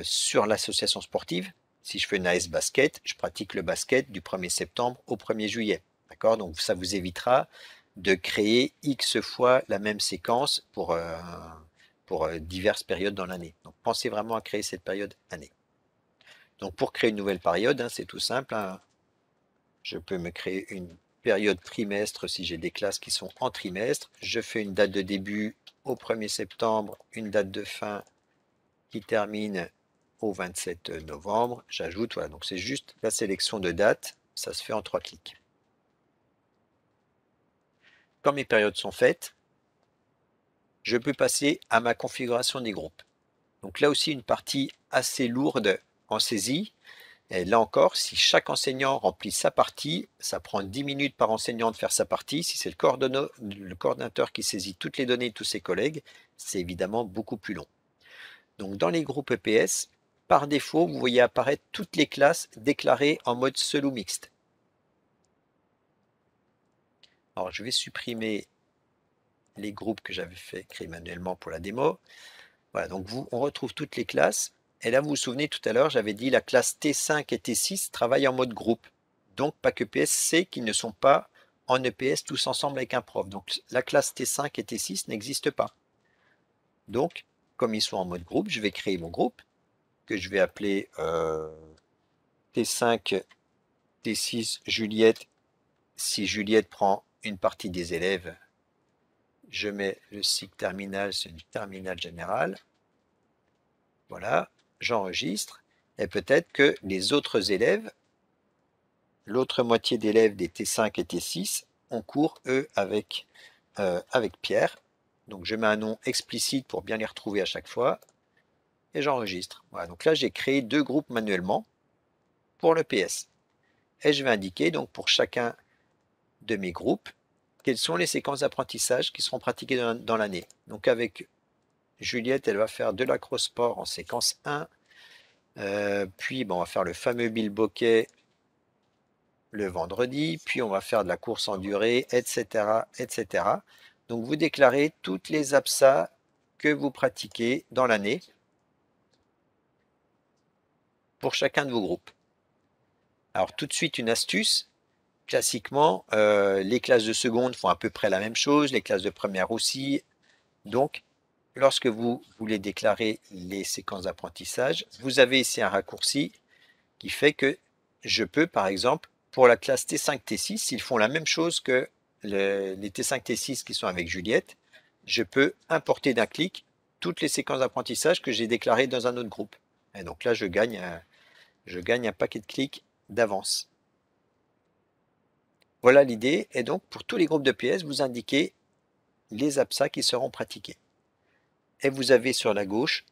sur l'association sportive. Si je fais une AS basket, je pratique le basket du 1er septembre au 1er juillet. D'accord? Donc ça vous évitera de créer X fois la même séquence pour diverses périodes dans l'année. Donc pensez vraiment à créer cette période année. Donc pour créer une nouvelle période, c'est tout simple. Je peux me créer une période trimestre si j'ai des classes qui sont en trimestre. Je fais une date de début au 1er septembre, une date de fin qui termine au 27 novembre. J'ajoute, voilà, donc c'est juste la sélection de dates. Ça se fait en 3 clics. Quand mes périodes sont faites, je peux passer à ma configuration des groupes. Donc là aussi, une partie assez lourde en saisie. Et là encore, si chaque enseignant remplit sa partie, ça prend 10 minutes par enseignant de faire sa partie. Si c'est le coordinateur qui saisit toutes les données de tous ses collègues, c'est évidemment beaucoup plus long. Donc dans les groupes EPS, par défaut, vous voyez apparaître toutes les classes déclarées en mode seul ou mixte. Alors je vais supprimer les groupes que j'avais fait créer manuellement pour la démo. Voilà, donc on retrouve toutes les classes. Et là, vous vous souvenez, tout à l'heure, j'avais dit la classe T5 et T6 travaillent en mode groupe. Donc, PAC EPS sait qu'ils ne sont pas en EPS tous ensemble avec un prof. Donc, la classe T5 et T6 n'existe pas. Donc, comme ils sont en mode groupe, je vais créer mon groupe que je vais appeler T5, T6, Juliette. Si Juliette prend une partie des élèves, je mets le cycle terminal, c'est du terminal général. Voilà, j'enregistre. Et peut-être que les autres élèves, l'autre moitié d'élèves des T5 et T6, ont cours, eux, avec Pierre. Donc je mets un nom explicite pour bien les retrouver à chaque fois. Et j'enregistre. Voilà, donc là, j'ai créé 2 groupes manuellement pour le PS. Et je vais indiquer donc pour chacun de mes groupes quelles sont les séquences d'apprentissage qui seront pratiquées dans l'année. Donc avec Juliette, elle va faire de l'acrosport en séquence 1. Puis on va faire le fameux bilboquet le vendredi. Puis on va faire de la course en durée, etc., etc. Donc vous déclarez toutes les APSA que vous pratiquez dans l'année pour chacun de vos groupes. Alors tout de suite une astuce. Classiquement, les classes de seconde font à peu près la même chose, les classes de première aussi. Donc, lorsque vous voulez déclarer les séquences d'apprentissage, vous avez ici un raccourci qui fait que je peux, par exemple, pour la classe T5, T6, s'ils font la même chose que les T5, T6 qui sont avec Juliette, je peux importer d'un clic toutes les séquences d'apprentissage que j'ai déclarées dans un autre groupe. Et donc là, je gagne un paquet de clics d'avance. Voilà l'idée. Et donc, pour tous les groupes de PS, vous indiquez les APSA qui seront pratiqués. Et vous avez sur la gauche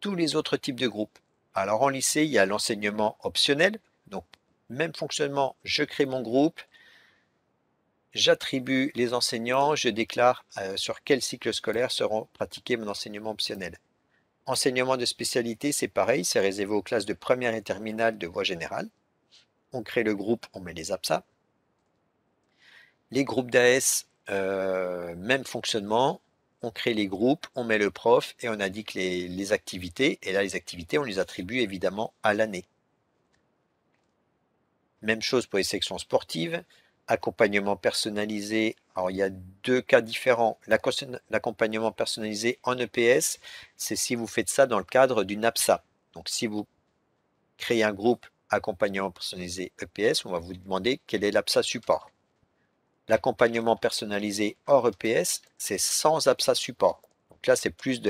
tous les autres types de groupes. Alors en lycée, il y a l'enseignement optionnel. Donc, même fonctionnement, je crée mon groupe, j'attribue les enseignants, je déclare sur quel cycle scolaire seront pratiqués mon enseignement optionnel. Enseignement de spécialité, c'est pareil, c'est réservé aux classes de première et terminale de voie générale. On crée le groupe, on met les APSA. Les groupes d'AS, même fonctionnement. On crée les groupes, on met le prof et on indique les activités. Et là, les activités, on les attribue évidemment à l'année. Même chose pour les sections sportives. Accompagnement personnalisé. Alors, il y a 2 cas différents. L'accompagnement personnalisé en EPS, c'est si vous faites ça dans le cadre d'une APSA. Donc, si vous créez un groupe accompagnement personnalisé EPS, on va vous demander quel est l'APSA support. L'accompagnement personnalisé hors EPS, c'est sans APSA support. Donc là, c'est plus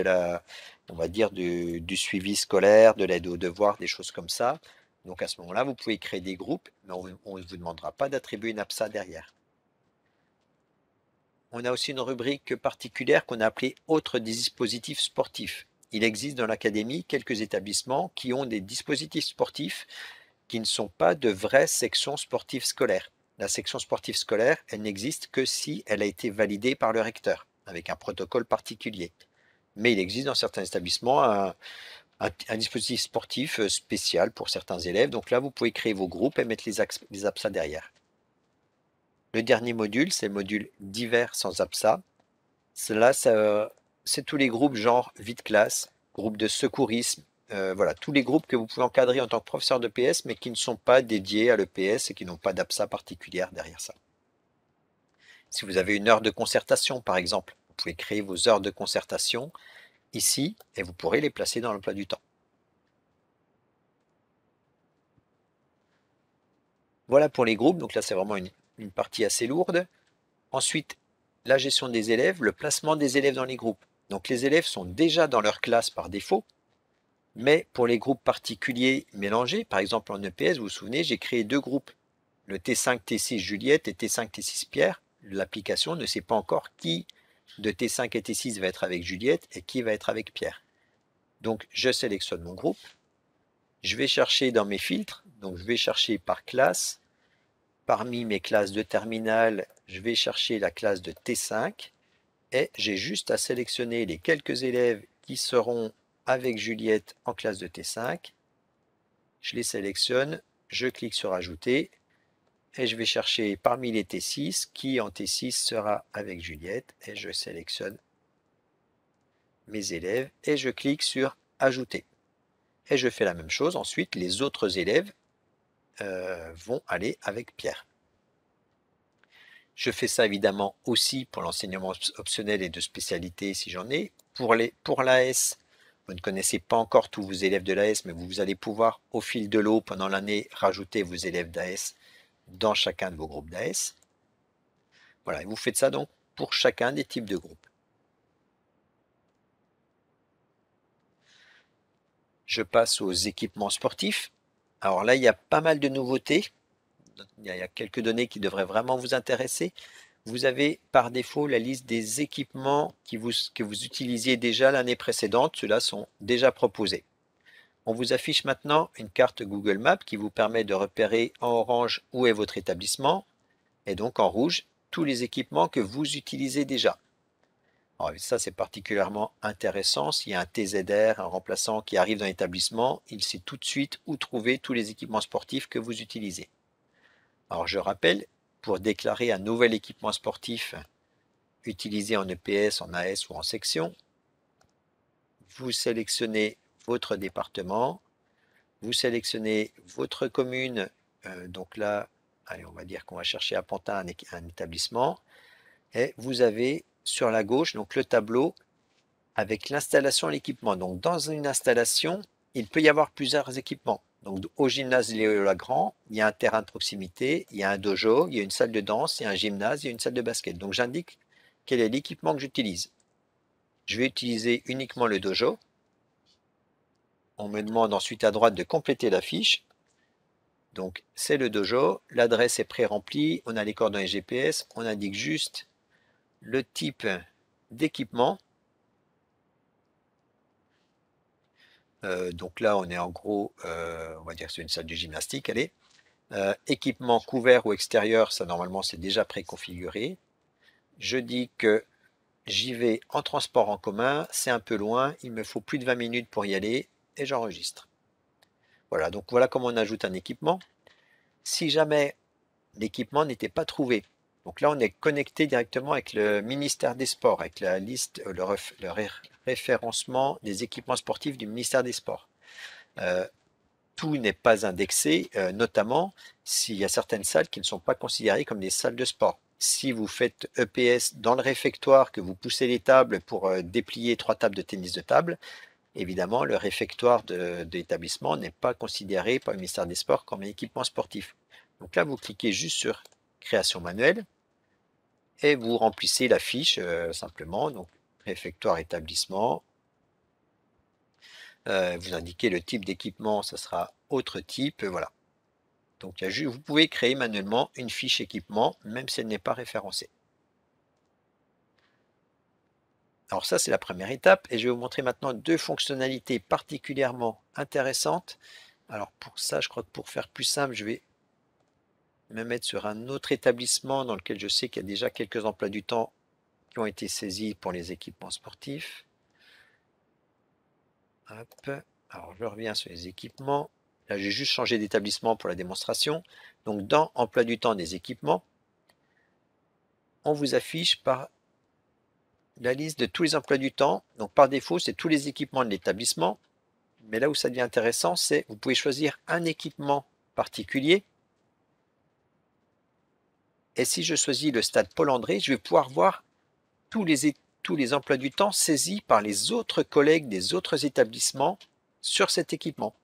on va dire du suivi scolaire, de l'aide aux devoirs, des choses comme ça. Donc à ce moment-là, vous pouvez créer des groupes, mais on ne vous demandera pas d'attribuer une APSA derrière. On a aussi une rubrique particulière qu'on a appelée « Autres dispositifs sportifs ». Il existe dans l'académie quelques établissements qui ont des dispositifs sportifs qui ne sont pas de vraies sections sportives scolaires. La section sportive scolaire, elle n'existe que si elle a été validée par le recteur, avec un protocole particulier. Mais il existe dans certains établissements un dispositif sportif spécial pour certains élèves. Donc là, vous pouvez créer vos groupes et mettre les APSA derrière. Le dernier module, c'est le module divers sans APSA. Cela, c'est tous les groupes genre vie de classe, groupe de secourisme, voilà, tous les groupes que vous pouvet encadrer en tant que professeur d'EPS, mais qui ne sont pas dédiés à l'EPS et qui n'ont pas d'APSA particulière derrière ça. Si vous avez une heure de concertation, par exemple, vous pouvez créer vos heures de concertation ici et vous pourrez les placer dans l'emploi du temps. Voilà pour les groupes, donc là c'est vraiment une partie assez lourde. Ensuite, la gestion des élèves, le placement des élèves dans les groupes. Donc les élèves sont déjà dans leur classe par défaut, mais pour les groupes particuliers mélangés, par exemple en EPS, vous vous souvenez, j'ai créé 2 groupes, le T5, T6 Juliette et T5, T6 Pierre. L'application ne sait pas encore qui de T5 et T6 va être avec Juliette et qui va être avec Pierre. Donc je sélectionne mon groupe, je vais chercher dans mes filtres, Donc je vais chercher par classe. Parmi mes classes de terminale, je vais chercher la classe de T5 et j'ai juste à sélectionner les quelques élèves qui seront avec Juliette en classe de T5. Je les sélectionne, je clique sur Ajouter et je vais chercher parmi les T6 qui en T6 sera avec Juliette et je sélectionne mes élèves et je clique sur Ajouter. Et je fais la même chose. Ensuite, les autres élèves vont aller avec Pierre. Je fais ça évidemment aussi pour l'enseignement optionnel et de spécialité si j'en ai. Pour l'AS, vous ne connaissez pas encore tous vos élèves de l'AS, mais vous allez pouvoir au fil de l'eau pendant l'année rajouter vos élèves d'AS dans chacun de vos groupes d'AS. Voilà, et vous faites ça donc pour chacun des types de groupes. Je passe aux équipements sportifs. Alors là, il y a pas mal de nouveautés. Il y a quelques données qui devraient vraiment vous intéresser. Vous avez par défaut la liste des équipements que vous utilisiez déjà l'année précédente. Ceux-là sont déjà proposés. On vous affiche maintenant une carte Google Maps qui vous permet de repérer en orange où est votre établissement et donc en rouge tous les équipements que vous utilisez déjà. Alors ça, c'est particulièrement intéressant. S'il y a un TZR, un remplaçant qui arrive dans l'établissement, il sait tout de suite où trouver tous les équipements sportifs que vous utilisez. Alors je rappelle, pour déclarer un nouvel équipement sportif utilisé en EPS, en AS ou en section, vous sélectionnez votre département, vous sélectionnez votre commune, donc là, allez, on va dire qu'on va chercher à Pantin un établissement, et vous avez sur la gauche donc le tableau avec l'installation et l'équipement. Donc dans une installation, il peut y avoir plusieurs équipements. Donc au gymnase Léo Lagrand, il y a un terrain de proximité, il y a un dojo, il y a une salle de danse, il y a un gymnase, il y a une salle de basket. Donc j'indique quel est l'équipement que j'utilise. Je vais utiliser uniquement le dojo. On me demande ensuite à droite de compléter la fiche. Donc c'est le dojo, l'adresse est pré-remplie, on a les coordonnées GPS, on indique juste le type d'équipement. Donc là, on est en gros, on va dire que c'est une salle de gymnastique, allez. Équipement couvert ou extérieur, ça normalement c'est déjà préconfiguré. Je dis que j'y vais en transport en commun, c'est un peu loin, il me faut plus de 20 minutes pour y aller et j'enregistre. Voilà, donc voilà comment on ajoute un équipement. Si jamais l'équipement n'était pas trouvé, donc là on est connecté directement avec le ministère des Sports, avec la liste, le référencement des équipements sportifs du ministère des Sports. Tout n'est pas indexé, notamment s'il y a certaines salles qui ne sont pas considérées comme des salles de sport. Si vous faites EPS dans le réfectoire, que vous poussez les tables pour déplier 3 tables de tennis de table, évidemment, le réfectoire de l'établissement n'est pas considéré par le ministère des Sports comme un équipement sportif. Donc là, vous cliquez juste sur Création manuelle et vous remplissez la fiche simplement. Donc, réfectoire établissement. Vous indiquez le type d'équipement, ça sera autre type, voilà. Donc vous pouvez créer manuellement une fiche équipement, même si elle n'est pas référencée. Alors ça, c'est la première étape, et je vais vous montrer maintenant 2 fonctionnalités particulièrement intéressantes. Alors pour ça, je crois que pour faire plus simple, je vais me mettre sur un autre établissement dans lequel je sais qu'il y a déjà quelques emplois du temps qui ont été saisis pour les équipements sportifs. Hop. Alors je reviens sur les équipements. Là, j'ai juste changé d'établissement pour la démonstration. Donc dans emploi du temps des équipements, on vous affiche par la liste de tous les emplois du temps. Donc par défaut, c'est tous les équipements de l'établissement. Mais là où ça devient intéressant, c'est vous pouvez choisir un équipement particulier. Et si je choisis le stade Paul-André, je vais pouvoir voir tous les emplois du temps saisis par les autres collègues des autres établissements sur cet équipement.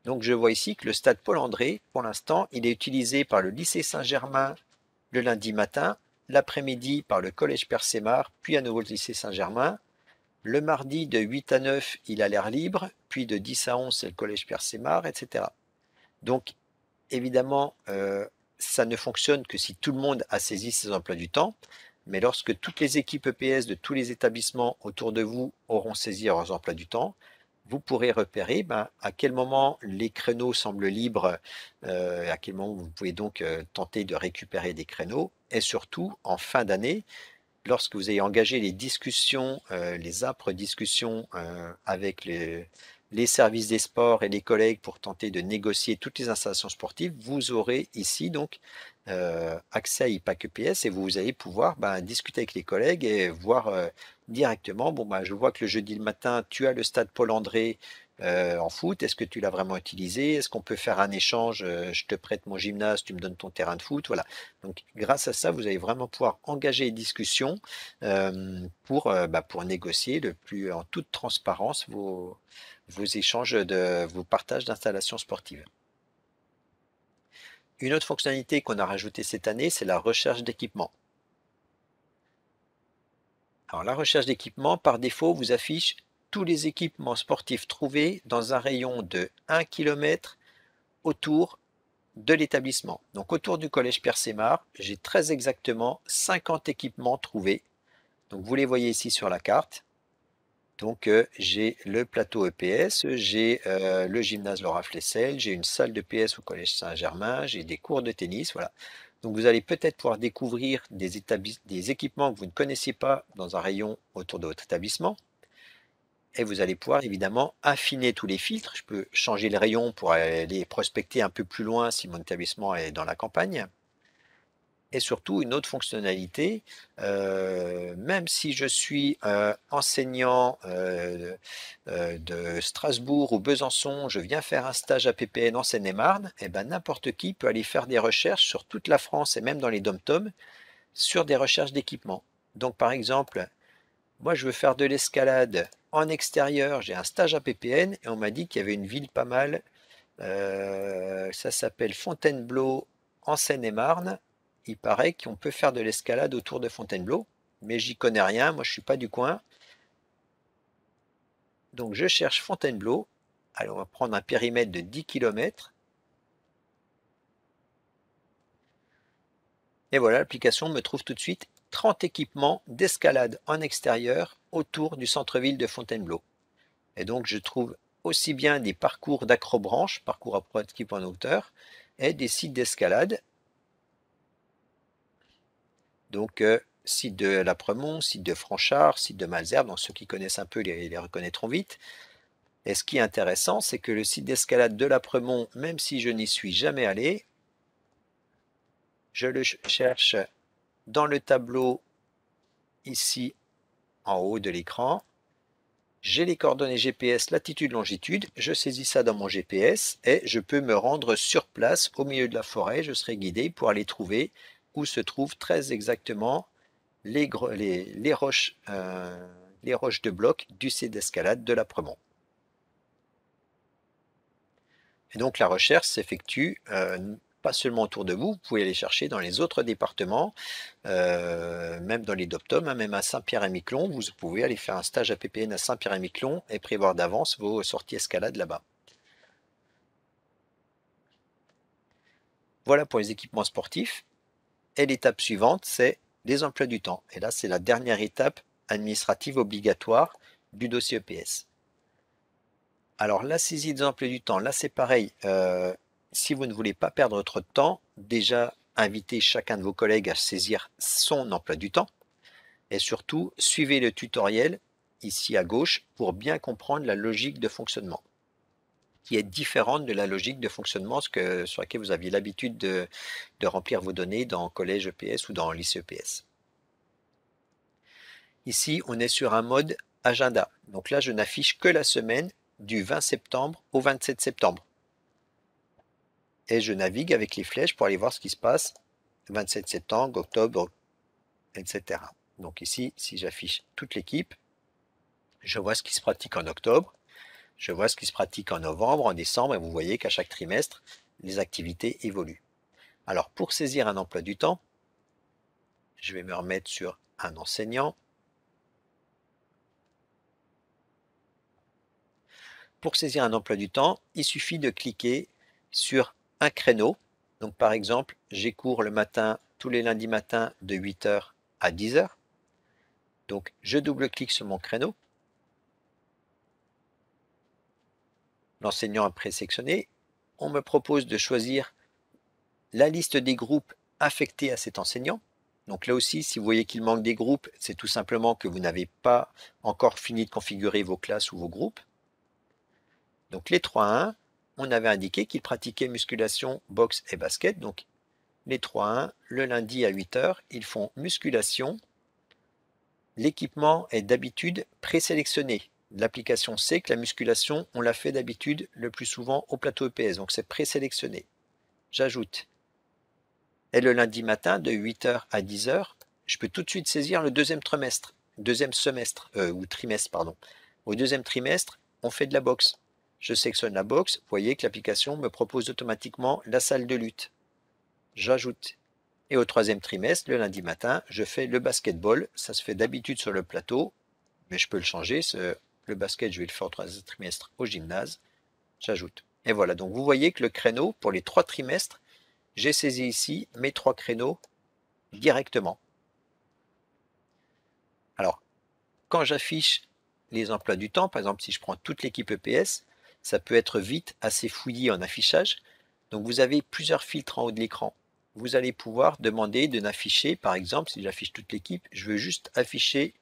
Donc je vois ici que le stade Paul-André, pour l'instant, il est utilisé par le lycée Saint-Germain le lundi matin, l'après-midi par le collège Persémar, puis à nouveau le lycée Saint-Germain. Le mardi de 8 à 9, il a l'air libre, puis de 10 à 11, c'est le collège Persémar, etc. Donc évidemment, ça ne fonctionne que si tout le monde a saisi ses emplois du temps, mais lorsque toutes les équipes EPS de tous les établissements autour de vous auront saisi leurs emplois du temps, vous pourrez repérer à quel moment les créneaux semblent libres, à quel moment vous pouvez donc tenter de récupérer des créneaux, et surtout en fin d'année, lorsque vous avez engagé les discussions, les âpres discussions avec les services des sports et les collègues pour tenter de négocier toutes les installations sportives, vous aurez ici donc accès à IPAC EPS et vous allez pouvoir discuter avec les collègues et voir directement, bon je vois que le jeudi le matin, tu as le stade Paul-André en foot, est-ce que tu l'as vraiment utilisé? Est-ce qu'on peut faire un échange? Je te prête mon gymnase, tu me donnes ton terrain de foot, voilà. Donc, grâce à ça, vous allez vraiment pouvoir engager les discussions pour négocier en toute transparence vos échanges vos partages d'installations sportives. Une autre fonctionnalité qu'on a rajoutée cette année, c'est la recherche d'équipement. Alors, la recherche d'équipement, par défaut, vous affiche tous les équipements sportifs trouvés dans un rayon de 1 km autour de l'établissement. Donc autour du collège Pierre-Sémard, j'ai très exactement 50 équipements trouvés. Donc vous les voyez ici sur la carte. Donc j'ai le plateau EPS, j'ai le gymnase Laura Flessel, j'ai une salle de PS au collège Saint-Germain, j'ai des cours de tennis, voilà. Donc vous allez peut-être pouvoir découvrir des équipements que vous ne connaissiez pas dans un rayon autour de votre établissement. Et vous allez pouvoir évidemment affiner tous les filtres. Je peux changer le rayon pour aller prospecter un peu plus loin si mon établissement est dans la campagne. Et surtout, une autre fonctionnalité, même si je suis enseignant de Strasbourg ou Besançon, je viens faire un stage à PPN en Seine-et-Marne, et n'importe qui peut aller faire des recherches sur toute la France et même dans les dom-toms sur des recherches d'équipement. Donc par exemple, moi je veux faire de l'escalade en extérieur, j'ai un stage à PPN et on m'a dit qu'il y avait une ville pas mal, ça s'appelle Fontainebleau en Seine-et-Marne. Il paraît qu'on peut faire de l'escalade autour de Fontainebleau, mais j'y connais rien, moi je suis pas du coin. Donc je cherche Fontainebleau. Allez, on va prendre un périmètre de 10 km. Et voilà, l'application me trouve tout de suite 30 équipements d'escalade en extérieur autour du centre-ville de Fontainebleau. Et donc je trouve aussi bien des parcours d'acrobranche, parcours à prototype en hauteur, et des sites d'escalade. Donc site de l'Apremont, site de Franchard, site de Malesherbes, donc ceux qui connaissent un peu les reconnaîtront vite. Et ce qui est intéressant, c'est que le site d'escalade de l'Apremont, même si je n'y suis jamais allé, je le cherche dans le tableau ici en haut de l'écran. J'ai les coordonnées GPS latitude longitude, je saisis ça dans mon GPS et je peux me rendre sur place au milieu de la forêt, je serai guidé pour aller trouver où se trouvent très exactement les roches de bloc du site d'escalade de l'Apremont. Et donc la recherche s'effectue pas seulement autour de vous, vous pouvez aller chercher dans les autres départements, même dans les dom-toms, même à Saint-Pierre-et-Miquelon, vous pouvez aller faire un stage à PPN à Saint-Pierre-et-Miquelon et prévoir d'avance vos sorties escalade là-bas. Voilà pour les équipements sportifs. Et l'étape suivante, c'est les emplois du temps. Et là, c'est la dernière étape administrative obligatoire du dossier EPS. Alors, la saisie des emplois du temps, là, c'est pareil. Si vous ne voulez pas perdre trop de temps, déjà, invitez chacun de vos collègues à saisir son emploi du temps. Et surtout, suivez le tutoriel ici à gauche pour bien comprendre la logique de fonctionnement, qui est différente de la logique de fonctionnement sur laquelle vous aviez l'habitude de remplir vos données dans collège EPS ou dans lycée EPS. Ici, on est sur un mode agenda. Donc là, je n'affiche que la semaine du 20 septembre au 27 septembre. Et je navigue avec les flèches pour aller voir ce qui se passe 27 septembre, octobre, etc. Donc ici, si j'affiche toute l'équipe, je vois ce qui se pratique en octobre, je vois ce qui se pratique en novembre, en décembre, et vous voyez qu'à chaque trimestre, les activités évoluent. Alors, pour saisir un emploi du temps, je vais me remettre sur un enseignant. Pour saisir un emploi du temps, il suffit de cliquer sur un créneau. Donc, par exemple, j'ai cours le matin, tous les lundis matins, de 8h à 10h. Donc, je double-clique sur mon créneau. l'enseignant est présélectionné, on me propose de choisir la liste des groupes affectés à cet enseignant. Donc là aussi, si vous voyez qu'il manque des groupes, c'est tout simplement que vous n'avez pas encore fini de configurer vos classes ou vos groupes. Donc les 3-1, on avait indiqué qu'ils pratiquaient musculation, boxe et basket. Donc les 3-1, le lundi à 8 h, ils font musculation. L'équipement est d'habitude présélectionné. L'application sait que la musculation, on l'a fait d'habitude le plus souvent au plateau EPS, donc c'est présélectionné. J'ajoute. Et le lundi matin, de 8 h à 10 h, je peux tout de suite saisir le deuxième semestre, ou trimestre, pardon. Au deuxième trimestre, on fait de la boxe. Je sélectionne la boxe, vous voyez que l'application me propose automatiquement la salle de lutte. J'ajoute. Et au troisième trimestre, le lundi matin, je fais le basketball. Ça se fait d'habitude sur le plateau, mais je peux le changer. Le basket, je vais le faire au troisième trimestre au gymnase. J'ajoute. Et voilà, donc vous voyez que le créneau, pour les 3 trimestres, j'ai saisi ici mes 3 créneaux directement. Alors, quand j'affiche les emplois du temps, par exemple, si je prends toute l'équipe EPS, ça peut être vite assez fouillis en affichage. Donc, vous avez plusieurs filtres en haut de l'écran. Vous allez pouvoir demander de n'afficher, par exemple, si j'affiche toute l'équipe, je veux juste afficher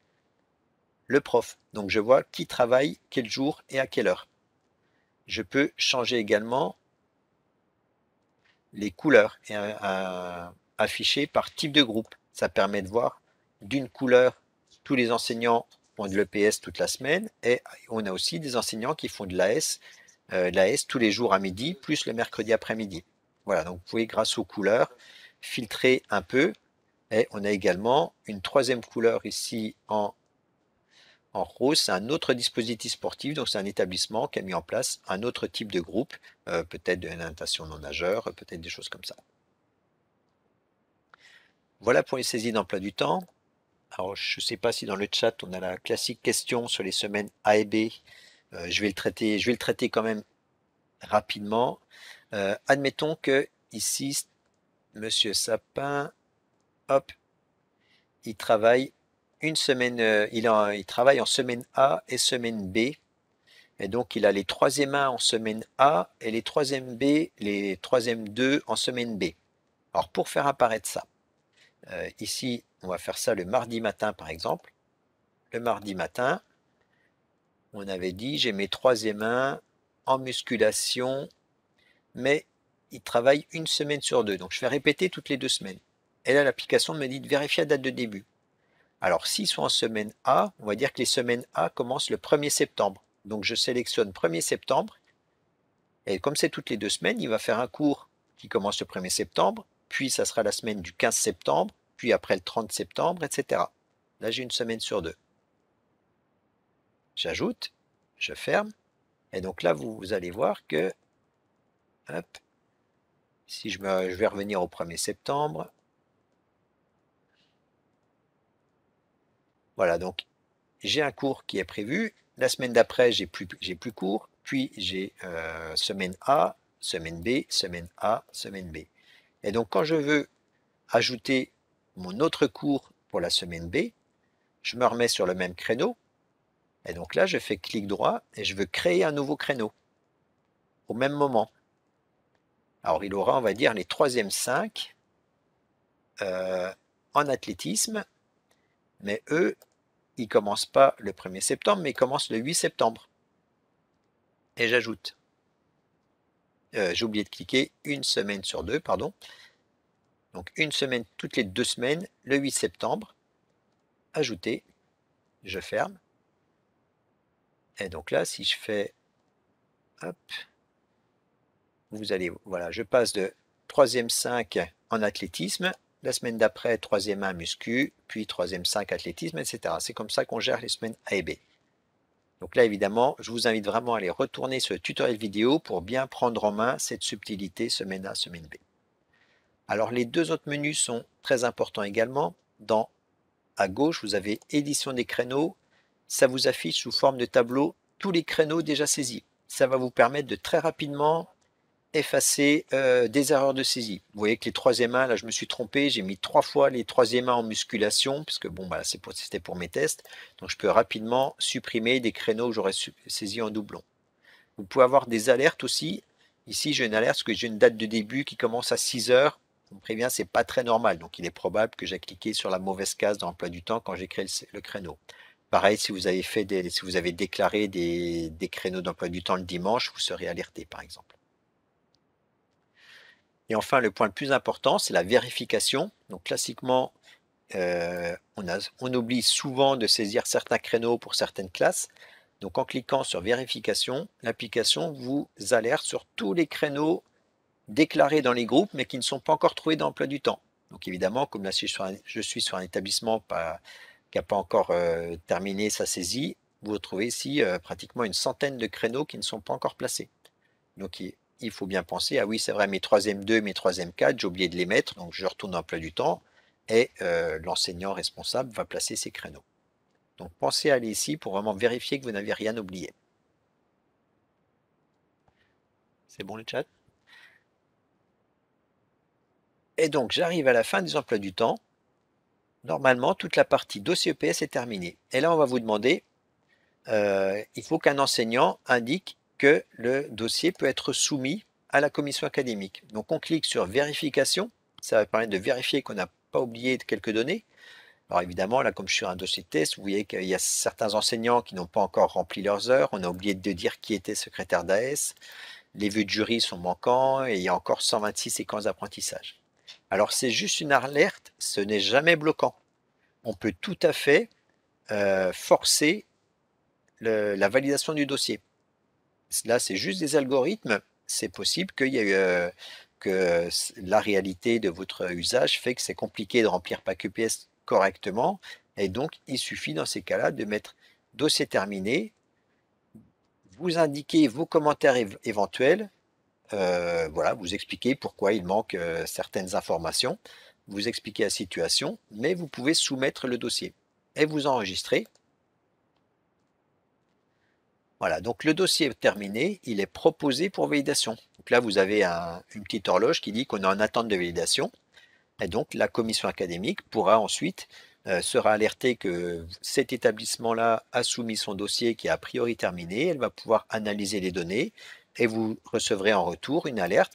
le prof. Donc, je vois qui travaille, quel jour et à quelle heure. Je peux changer également les couleurs et afficher par type de groupe. Ça permet de voir d'une couleur tous les enseignants font de l'EPS toute la semaine et on a aussi des enseignants qui font de l'AS tous les jours à midi plus le mercredi après-midi. Voilà, donc vous pouvez grâce aux couleurs filtrer un peu et on a également une troisième couleur ici en rose, c'est un autre dispositif sportif, donc c'est un établissement qui a mis en place un autre type de groupe, peut-être de la natation non-nageur, peut-être des choses comme ça. Voilà pour les saisies d'emploi du temps. Alors, je ne sais pas si dans le chat, on a la classique question sur les semaines A et B. Je vais le traiter quand même rapidement. Admettons que ici, Monsieur Sapin, hop, il travaille une semaine, il travaille en semaine A et semaine B. Et donc, il a les 3e 1 en semaine A et les 3e B, les 3e 2 en semaine B. Alors, pour faire apparaître ça, ici, on va faire ça le mardi matin, par exemple. Le mardi matin, on avait dit, j'ai mes 3e 1 en musculation, mais il travaille une semaine sur 2. Donc, je fais répéter toutes les 2 semaines. Et là, l'application me dit de vérifier la date de début. Alors, s'ils sont en semaine A, on va dire que les semaines A commencent le 1er septembre. Donc, je sélectionne 1er septembre. Et comme c'est toutes les 2 semaines, il va faire un cours qui commence le 1er septembre, puis ça sera la semaine du 15 septembre, puis après le 30 septembre, etc. Là, j'ai une semaine sur 2. J'ajoute, je ferme, et donc là, vous allez voir que, hop, si je vais revenir au 1er septembre, voilà, donc j'ai un cours qui est prévu, la semaine d'après, j'ai plus cours, puis j'ai semaine A, semaine B, semaine A, semaine B. Et donc, quand je veux ajouter mon autre cours pour la semaine B, je me remets sur le même créneau. Et donc là, je fais clic droit et je veux créer un nouveau créneau au même moment. Alors, il aura, on va dire, les 3e 5 en athlétisme, mais eux, ils ne commencent pas le 1er septembre, mais ils commencent le 8 septembre. Et j'ajoute. J'ai oublié de cliquer une semaine sur 2, pardon. Donc, une semaine toutes les 2 semaines, le 8 septembre. Ajouter. Je ferme. Et donc là, si je fais, hop, vous allez, voilà, je passe de 3e 5 en athlétisme, la semaine d'après 3e 1 muscu, puis 3e 5 athlétisme, etc. C'est comme ça qu'on gère les semaines A et B. Donc là, évidemment, je vous invite vraiment à aller retourner sur le tutoriel vidéo pour bien prendre en main cette subtilité semaine A, semaine B. Alors, les 2 autres menus sont très importants également. À gauche, vous avez édition des créneaux. Ça vous affiche sous forme de tableau tous les créneaux déjà saisis. Ça va vous permettre de très rapidement effacer des erreurs de saisie. Vous voyez que les 3e 1, là je me suis trompé, j'ai mis 3 fois les 3e 1 en musculation, parce que bon, bah, c'était pour mes tests. Donc je peux rapidement supprimer des créneaux que j'aurais saisi en doublon. Vous pouvez avoir des alertes aussi. Ici, j'ai une alerte parce que j'ai une date de début qui commence à 6 heures. On me prévient, c'est pas très normal. Donc, il est probable que j'ai cliqué sur la mauvaise case dans l'emploi du temps quand j'ai créé le créneau. Pareil, si vous avez déclaré des créneaux d'emploi du temps le dimanche, vous serez alerté, par exemple. Et enfin, le point le plus important, c'est la vérification. Donc, classiquement, on oublie souvent de saisir certains créneaux pour certaines classes. Donc, en cliquant sur vérification, l'application vous alerte sur tous les créneaux déclarés dans les groupes, mais qui ne sont pas encore trouvés dans l'emploi du temps. Donc, évidemment, comme là, je suis sur un établissement qui n'a pas encore terminé sa saisie, vous retrouvez ici pratiquement une centaine de créneaux qui ne sont pas encore placés. Donc, il faut bien penser, ah oui, c'est vrai, mes troisième 2, mes troisième 4, j'ai oublié de les mettre, donc je retourne dans l'emploi du temps et l'enseignant responsable va placer ces créneaux. Donc, pensez à aller ici pour vraiment vérifier que vous n'avez rien oublié. C'est bon le chat? Et donc, j'arrive à la fin des emplois du temps. Normalement, toute la partie dossier EPS est terminée. Et là, on va vous demander, il faut qu'un enseignant indique que le dossier peut être soumis à la commission académique. Donc, on clique sur vérification. Ça va permettre de vérifier qu'on n'a pas oublié quelques données. Alors évidemment, là, comme je suis sur un dossier de test, vous voyez qu'il y a certains enseignants qui n'ont pas encore rempli leurs heures. On a oublié de dire qui était secrétaire d'AS. Les vœux de jury sont manquants et il y a encore 126 séquences d'apprentissage. Alors, c'est juste une alerte, ce n'est jamais bloquant. On peut tout à fait forcer la validation du dossier. Là, c'est juste des algorithmes. C'est possible qu'il y ait que la réalité de votre usage fait que c'est compliqué de remplir PAC EPS correctement. Et donc, il suffit dans ces cas-là de mettre dossier terminé, vous indiquez vos commentaires éventuels, voilà, vous expliquez pourquoi il manque certaines informations, vous expliquez la situation, mais vous pouvez soumettre le dossier et vous enregistrez. Voilà, donc le dossier est terminé, il est proposé pour validation. Donc là, vous avez une petite horloge qui dit qu'on est en attente de validation. Et donc, la commission académique pourra ensuite sera alertée que cet établissement-là a soumis son dossier qui est a priori terminé. Elle va pouvoir analyser les données et vous recevrez en retour une alerte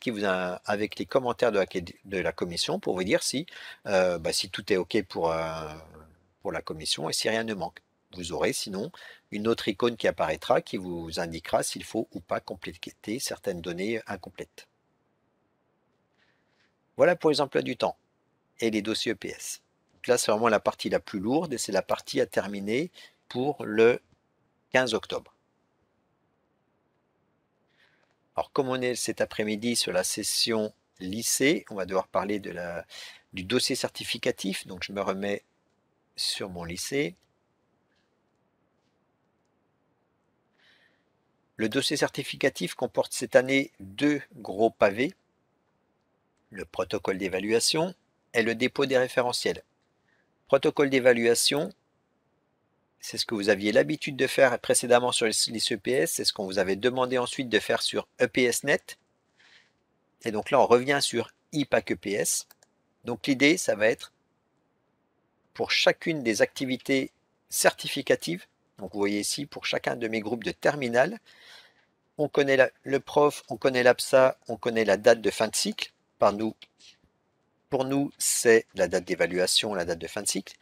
avec les commentaires de la commission pour vous dire si tout est OK pour la commission et si rien ne manque. Vous aurez sinon une autre icône qui apparaîtra qui vous indiquera s'il faut ou pas compléter certaines données incomplètes. Voilà pour les emplois du temps et les dossiers EPS. Donc là, c'est vraiment la partie la plus lourde et c'est la partie à terminer pour le 15 octobre. Alors, comme on est cet après-midi sur la session lycée, on va devoir parler du dossier certificatif. Donc, je me remets sur mon lycée. Le dossier certificatif comporte cette année 2 gros pavés, le protocole d'évaluation et le dépôt des référentiels. Protocole d'évaluation, c'est ce que vous aviez l'habitude de faire précédemment sur les EPS, c'est ce qu'on vous avait demandé ensuite de faire sur EPSnet. Et donc là, on revient sur IPAC EPS. Donc l'idée, ça va être pour chacune des activités certificatives. Donc vous voyez ici, pour chacun de mes groupes de terminale, on connaît le prof, on connaît l'APSA, on connaît la date de fin de cycle. Pour nous, c'est la date d'évaluation, la date de fin de cycle.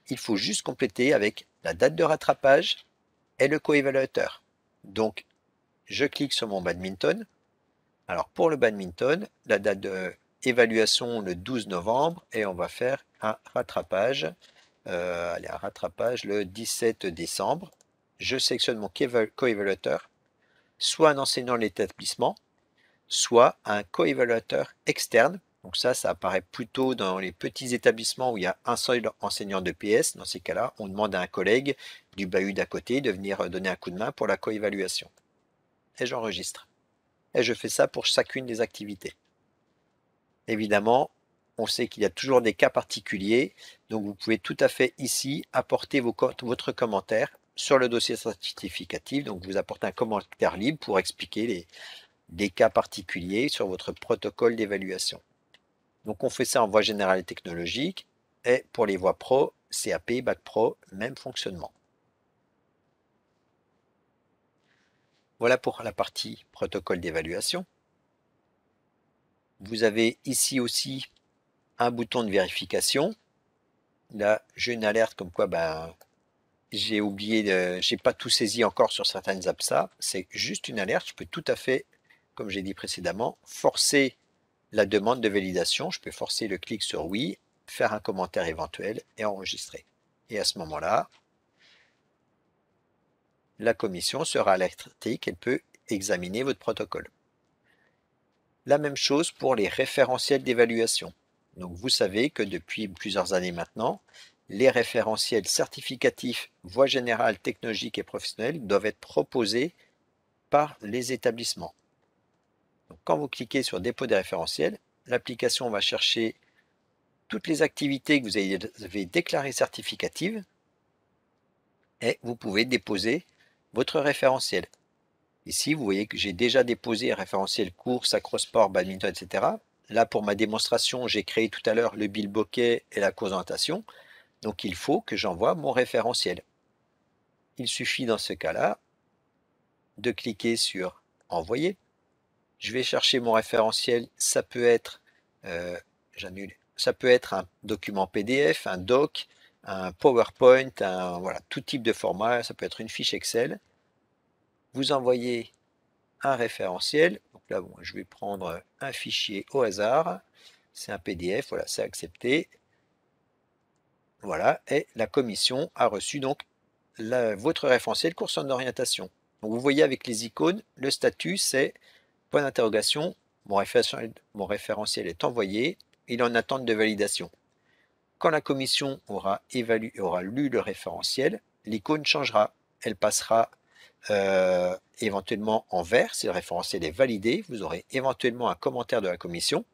Il faut juste compléter avec la date de rattrapage et le coévaluateur. Donc, je clique sur mon badminton. Alors, pour le badminton, la date d'évaluation le 12 novembre et on va faire un rattrapage. Un rattrapage le 17 décembre. Je sélectionne mon coévaluateur, soit un enseignant de l'établissement, soit un coévaluateur externe. Donc ça apparaît plutôt dans les petits établissements où il y a un seul enseignant d'EPS. Dans ces cas-là, on demande à un collègue du bahut d'à côté de venir donner un coup de main pour la coévaluation. Et j'enregistre. Et je fais ça pour chacune des activités. Évidemment, on sait qu'il y a toujours des cas particuliers, donc vous pouvez tout à fait ici apporter votre commentaire sur le dossier certificatif. Donc vous apportez un commentaire libre pour expliquer des cas particuliers sur votre protocole d'évaluation. Donc on fait ça en voie générale et technologique, et pour les voies pro, CAP, Bac Pro, même fonctionnement. Voilà pour la partie protocole d'évaluation. Vous avez ici aussi un bouton de vérification. Là, j'ai une alerte comme quoi j'ai oublié, j'ai pas tout saisi encore sur certaines APSA. C'est juste une alerte. Je peux tout à fait, comme j'ai dit précédemment, forcer la demande de validation. Je peux forcer le clic sur oui, faire un commentaire éventuel et enregistrer. Et à ce moment-là, la commission sera alertée qu'elle peut examiner votre protocole. La même chose pour les référentiels d'évaluation. Donc vous savez que depuis plusieurs années maintenant, les référentiels certificatifs, voie générale, technologique et professionnelle doivent être proposés par les établissements. Donc quand vous cliquez sur dépôt des référentiels, l'application va chercher toutes les activités que vous avez déclarées certificatives et vous pouvez déposer votre référentiel. Ici, vous voyez que j'ai déjà déposé un référentiel course, acrosport, badminton, etc. Là, pour ma démonstration, j'ai créé tout à l'heure le bilboquet et la course d'orientation. Donc, il faut que j'envoie mon référentiel. Il suffit dans ce cas-là de cliquer sur Envoyer. Je vais chercher mon référentiel. Ça peut être, j'annule, ça peut être un document PDF, un doc, un PowerPoint, voilà, tout type de format. Ça peut être une fiche Excel. Vous envoyez un référentiel. Donc là, bon, je vais prendre un fichier au hasard. C'est un PDF, voilà, c'est accepté. Voilà, et la commission a reçu donc votre référentiel course en orientation. Donc vous voyez avec les icônes, le statut c'est point d'interrogation, mon référentiel est envoyé, il est en attente de validation. Quand la commission aura lu le référentiel, l'icône changera. Elle passera éventuellement en vert si le référentiel est validé. Vous aurez éventuellement un commentaire de la commission.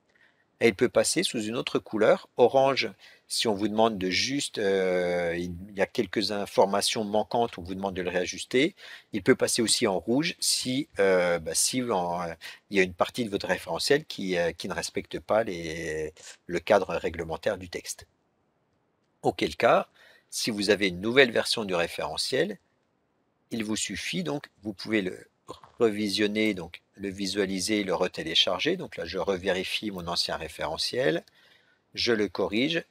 Et il peut passer sous une autre couleur, orange, si on vous demande de juste, il y a quelques informations manquantes, on vous demande de le réajuster. Il peut passer aussi en rouge si, il y a une partie de votre référentiel qui ne respecte pas le cadre réglementaire du texte. Auquel cas, si vous avez une nouvelle version du référentiel, il vous suffit donc, vous pouvez le revisionner, donc le visualiser, le retélécharger. Donc là, je revérifie mon ancien référentiel, je le corrige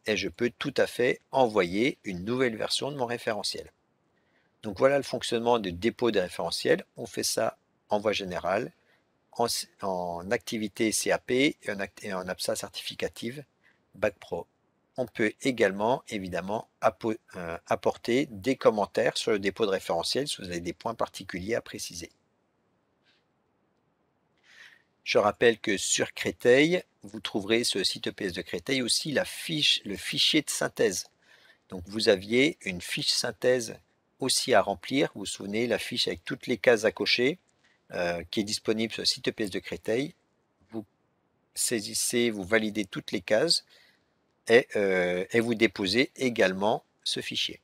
et je peux tout à fait envoyer une nouvelle version de mon référentiel. Donc voilà le fonctionnement de dépôt des référentiels. On fait ça en voie générale, en activité CAP et en APSA certificative Bac Pro. On peut également, évidemment, apporter des commentaires sur le dépôt de référentiel si vous avez des points particuliers à préciser. Je rappelle que sur Créteil, vous trouverez sur le site EPS de Créteil aussi le fichier de synthèse. Donc vous aviez une fiche synthèse aussi à remplir. Vous vous souvenez, la fiche avec toutes les cases à cocher qui est disponible sur le site EPS de Créteil. Vous saisissez, vous validez toutes les cases et vous déposez également ce fichier.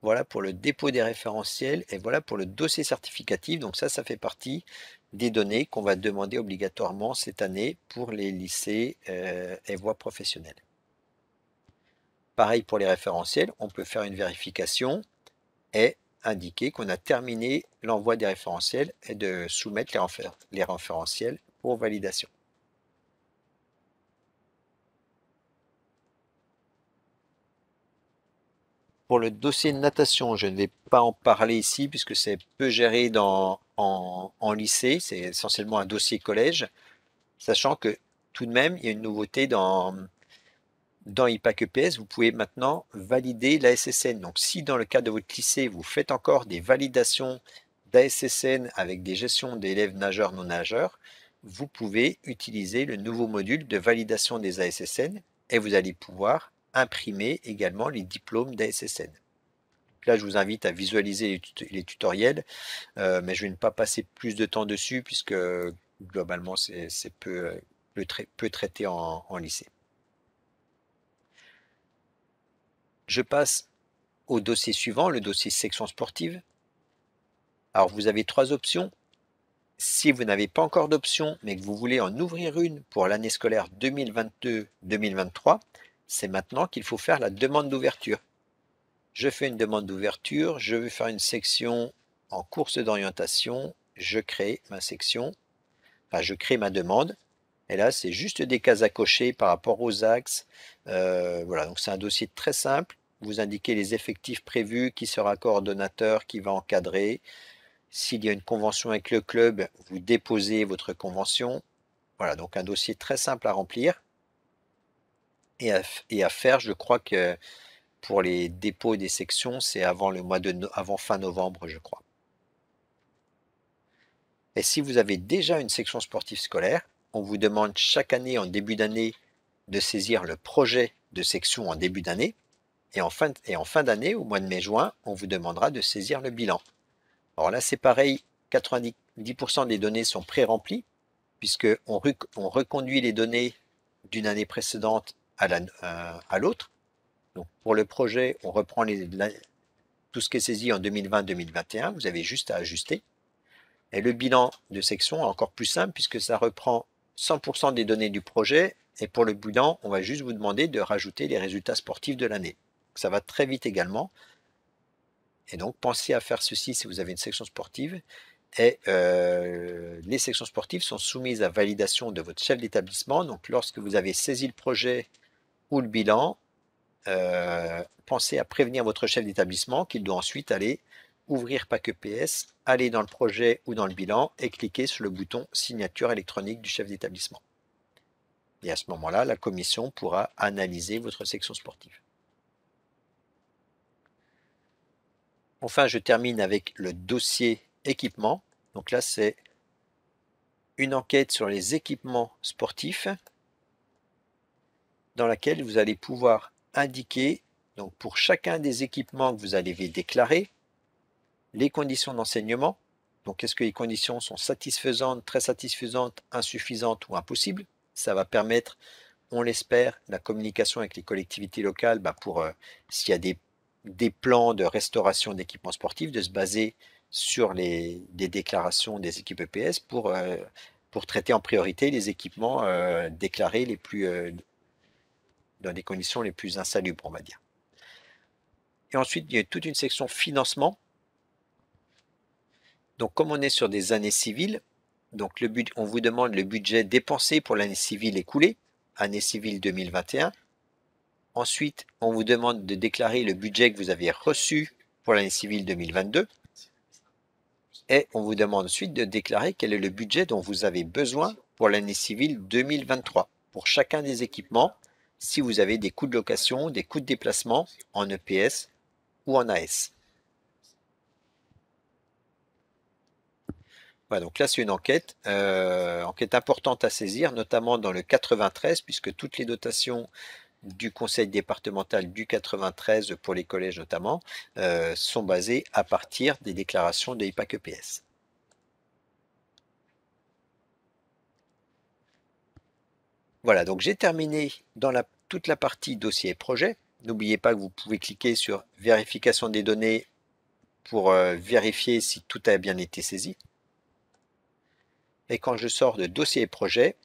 Voilà pour le dépôt des référentiels et voilà pour le dossier certificatif. Donc ça fait partie des données qu'on va demander obligatoirement cette année pour les lycées et voies professionnelles. Pareil pour les référentiels, on peut faire une vérification et indiquer qu'on a terminé l'envoi des référentiels et de soumettre les référentiels pour validation. Pour le dossier de natation, je ne vais pas en parler ici puisque c'est peu géré en lycée, c'est essentiellement un dossier collège, sachant que tout de même, il y a une nouveauté dans IPAC EPS, vous pouvez maintenant valider l'ASSN. Donc si dans le cadre de votre lycée, vous faites encore des validations d'ASSN avec des gestions d'élèves nageurs non nageurs, vous pouvez utiliser le nouveau module de validation des ASSN et vous allez pouvoir imprimer également les diplômes d'ASSN. Là, je vous invite à visualiser les tutoriels, mais je ne vais pas passer plus de temps dessus puisque globalement, c'est peu traité en lycée. Je passe au dossier suivant, le dossier section sportive. Alors, vous avez trois options. Si vous n'avez pas encore d'option, mais que vous voulez en ouvrir une pour l'année scolaire 2022-2023, c'est maintenant qu'il faut faire la demande d'ouverture. Je fais une demande d'ouverture, je veux faire une section en course d'orientation, je crée ma section, enfin je crée ma demande, et là c'est juste des cases à cocher par rapport aux axes. Voilà, donc c'est un dossier très simple, vous indiquez les effectifs prévus, qui sera coordonnateur, qui va encadrer. S'il y a une convention avec le club, vous déposez votre convention. Voilà, donc un dossier très simple à remplir et à faire. Je crois que pour les dépôts des sections, c'est avant avant fin novembre, je crois. Et si vous avez déjà une section sportive scolaire, on vous demande chaque année, en début d'année, de saisir le projet de section en début d'année. Et en fin d'année, au mois de mai-juin, on vous demandera de saisir le bilan. Alors là, c'est pareil, 90% des données sont pré-remplies, puisqu'on reconduit les données d'une année précédente à l'autre. Donc pour le projet, on reprend tout ce qui est saisi en 2020-2021, vous avez juste à ajuster. Et le bilan de section est encore plus simple, puisque ça reprend 100% des données du projet, et pour le bilan, on va juste vous demander de rajouter les résultats sportifs de l'année. Ça va très vite également. Et donc, pensez à faire ceci si vous avez une section sportive. Et les sections sportives sont soumises à validation de votre chef d'établissement. Donc, lorsque vous avez saisi le projet ou le bilan, pensez à prévenir votre chef d'établissement qu'il doit ensuite aller ouvrir PAC EPS, aller dans le projet ou dans le bilan et cliquer sur le bouton signature électronique du chef d'établissement. Et à ce moment-là, la commission pourra analyser votre section sportive. Enfin, je termine avec le dossier équipement. Donc là, c'est une enquête sur les équipements sportifs dans laquelle vous allez pouvoir indiquer, donc pour chacun des équipements que vous allez déclarer, les conditions d'enseignement. Donc, est-ce que les conditions sont satisfaisantes, très satisfaisantes, insuffisantes ou impossibles? Ça va permettre, on l'espère, la communication avec les collectivités locales pour, s'il y a des plans de restauration d'équipements sportifs, de se baser sur des déclarations des équipes EPS pour traiter en priorité les équipements déclarés dans des conditions les plus insalubres, on va dire. Et ensuite, il y a toute une section financement. Donc, comme on est sur des années civiles, donc on vous demande le budget dépensé pour l'année civile écoulée, année civile 2021. Ensuite, on vous demande de déclarer le budget que vous avez reçu pour l'année civile 2022. Et on vous demande ensuite de déclarer quel est le budget dont vous avez besoin pour l'année civile 2023, pour chacun des équipements, si vous avez des coûts de location, des coûts de déplacement en EPS ou en AS. Voilà, donc là, c'est une enquête importante à saisir, notamment dans le 93, puisque toutes les dotations du conseil départemental du 93, pour les collèges notamment, sont basées à partir des déclarations de IPAC EPS. Voilà, donc j'ai terminé dans toute la partie dossier et projet. N'oubliez pas que vous pouvez cliquer sur vérification des données pour vérifier si tout a bien été saisi. Et quand je sors de dossier et projet,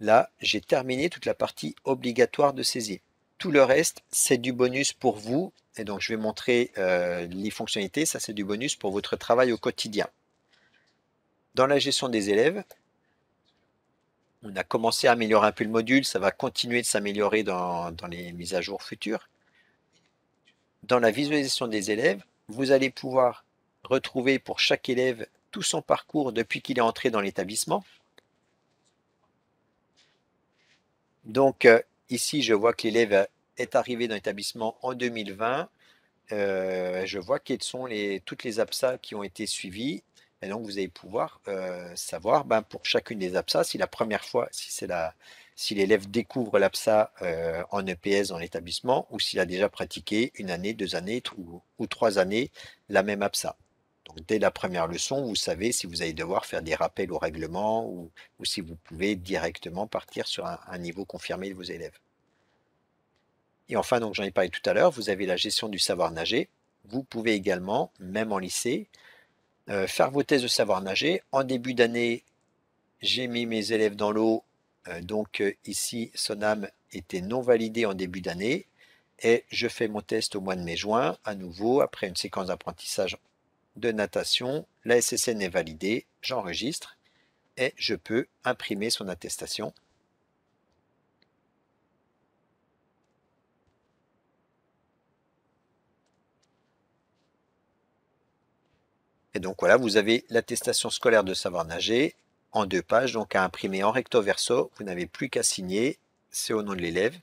là, j'ai terminé toute la partie obligatoire de saisie. Tout le reste, c'est du bonus pour vous. Et donc, je vais montrer les fonctionnalités. Ça, c'est du bonus pour votre travail au quotidien. Dans la gestion des élèves, on a commencé à améliorer un peu le module. Ça va continuer de s'améliorer dans les mises à jour futures. Dans la visualisation des élèves, vous allez pouvoir retrouver pour chaque élève tout son parcours depuis qu'il est entré dans l'établissement. Donc, ici, je vois que l'élève est arrivé dans l'établissement en 2020. Je vois quelles sont toutes les APSA qui ont été suivies. Et donc, vous allez pouvoir savoir pour chacune des APSA, si la première fois, si l'élève découvre l'APSA en EPS dans l'établissement, ou s'il a déjà pratiqué une année, 2 années ou 3 années la même APSA. Donc, dès la première leçon, vous savez si vous allez devoir faire des rappels au règlement ou si vous pouvez directement partir sur un niveau confirmé de vos élèves. Et enfin, donc j'en ai parlé tout à l'heure, vous avez la gestion du savoir nager. Vous pouvez également, même en lycée, faire vos tests de savoir nager. En début d'année, j'ai mis mes élèves dans l'eau. Donc ici, Sonam était non validé en début d'année. et je fais mon test au mois de mai-juin, à nouveau, après une séquence d'apprentissage de natation. La SSN est validée, j'enregistre et je peux imprimer son attestation. Et donc voilà, vous avez l'attestation scolaire de savoir nager en 2 pages, donc à imprimer en recto verso. Vous n'avez plus qu'à signer, c'est au nom de l'élève.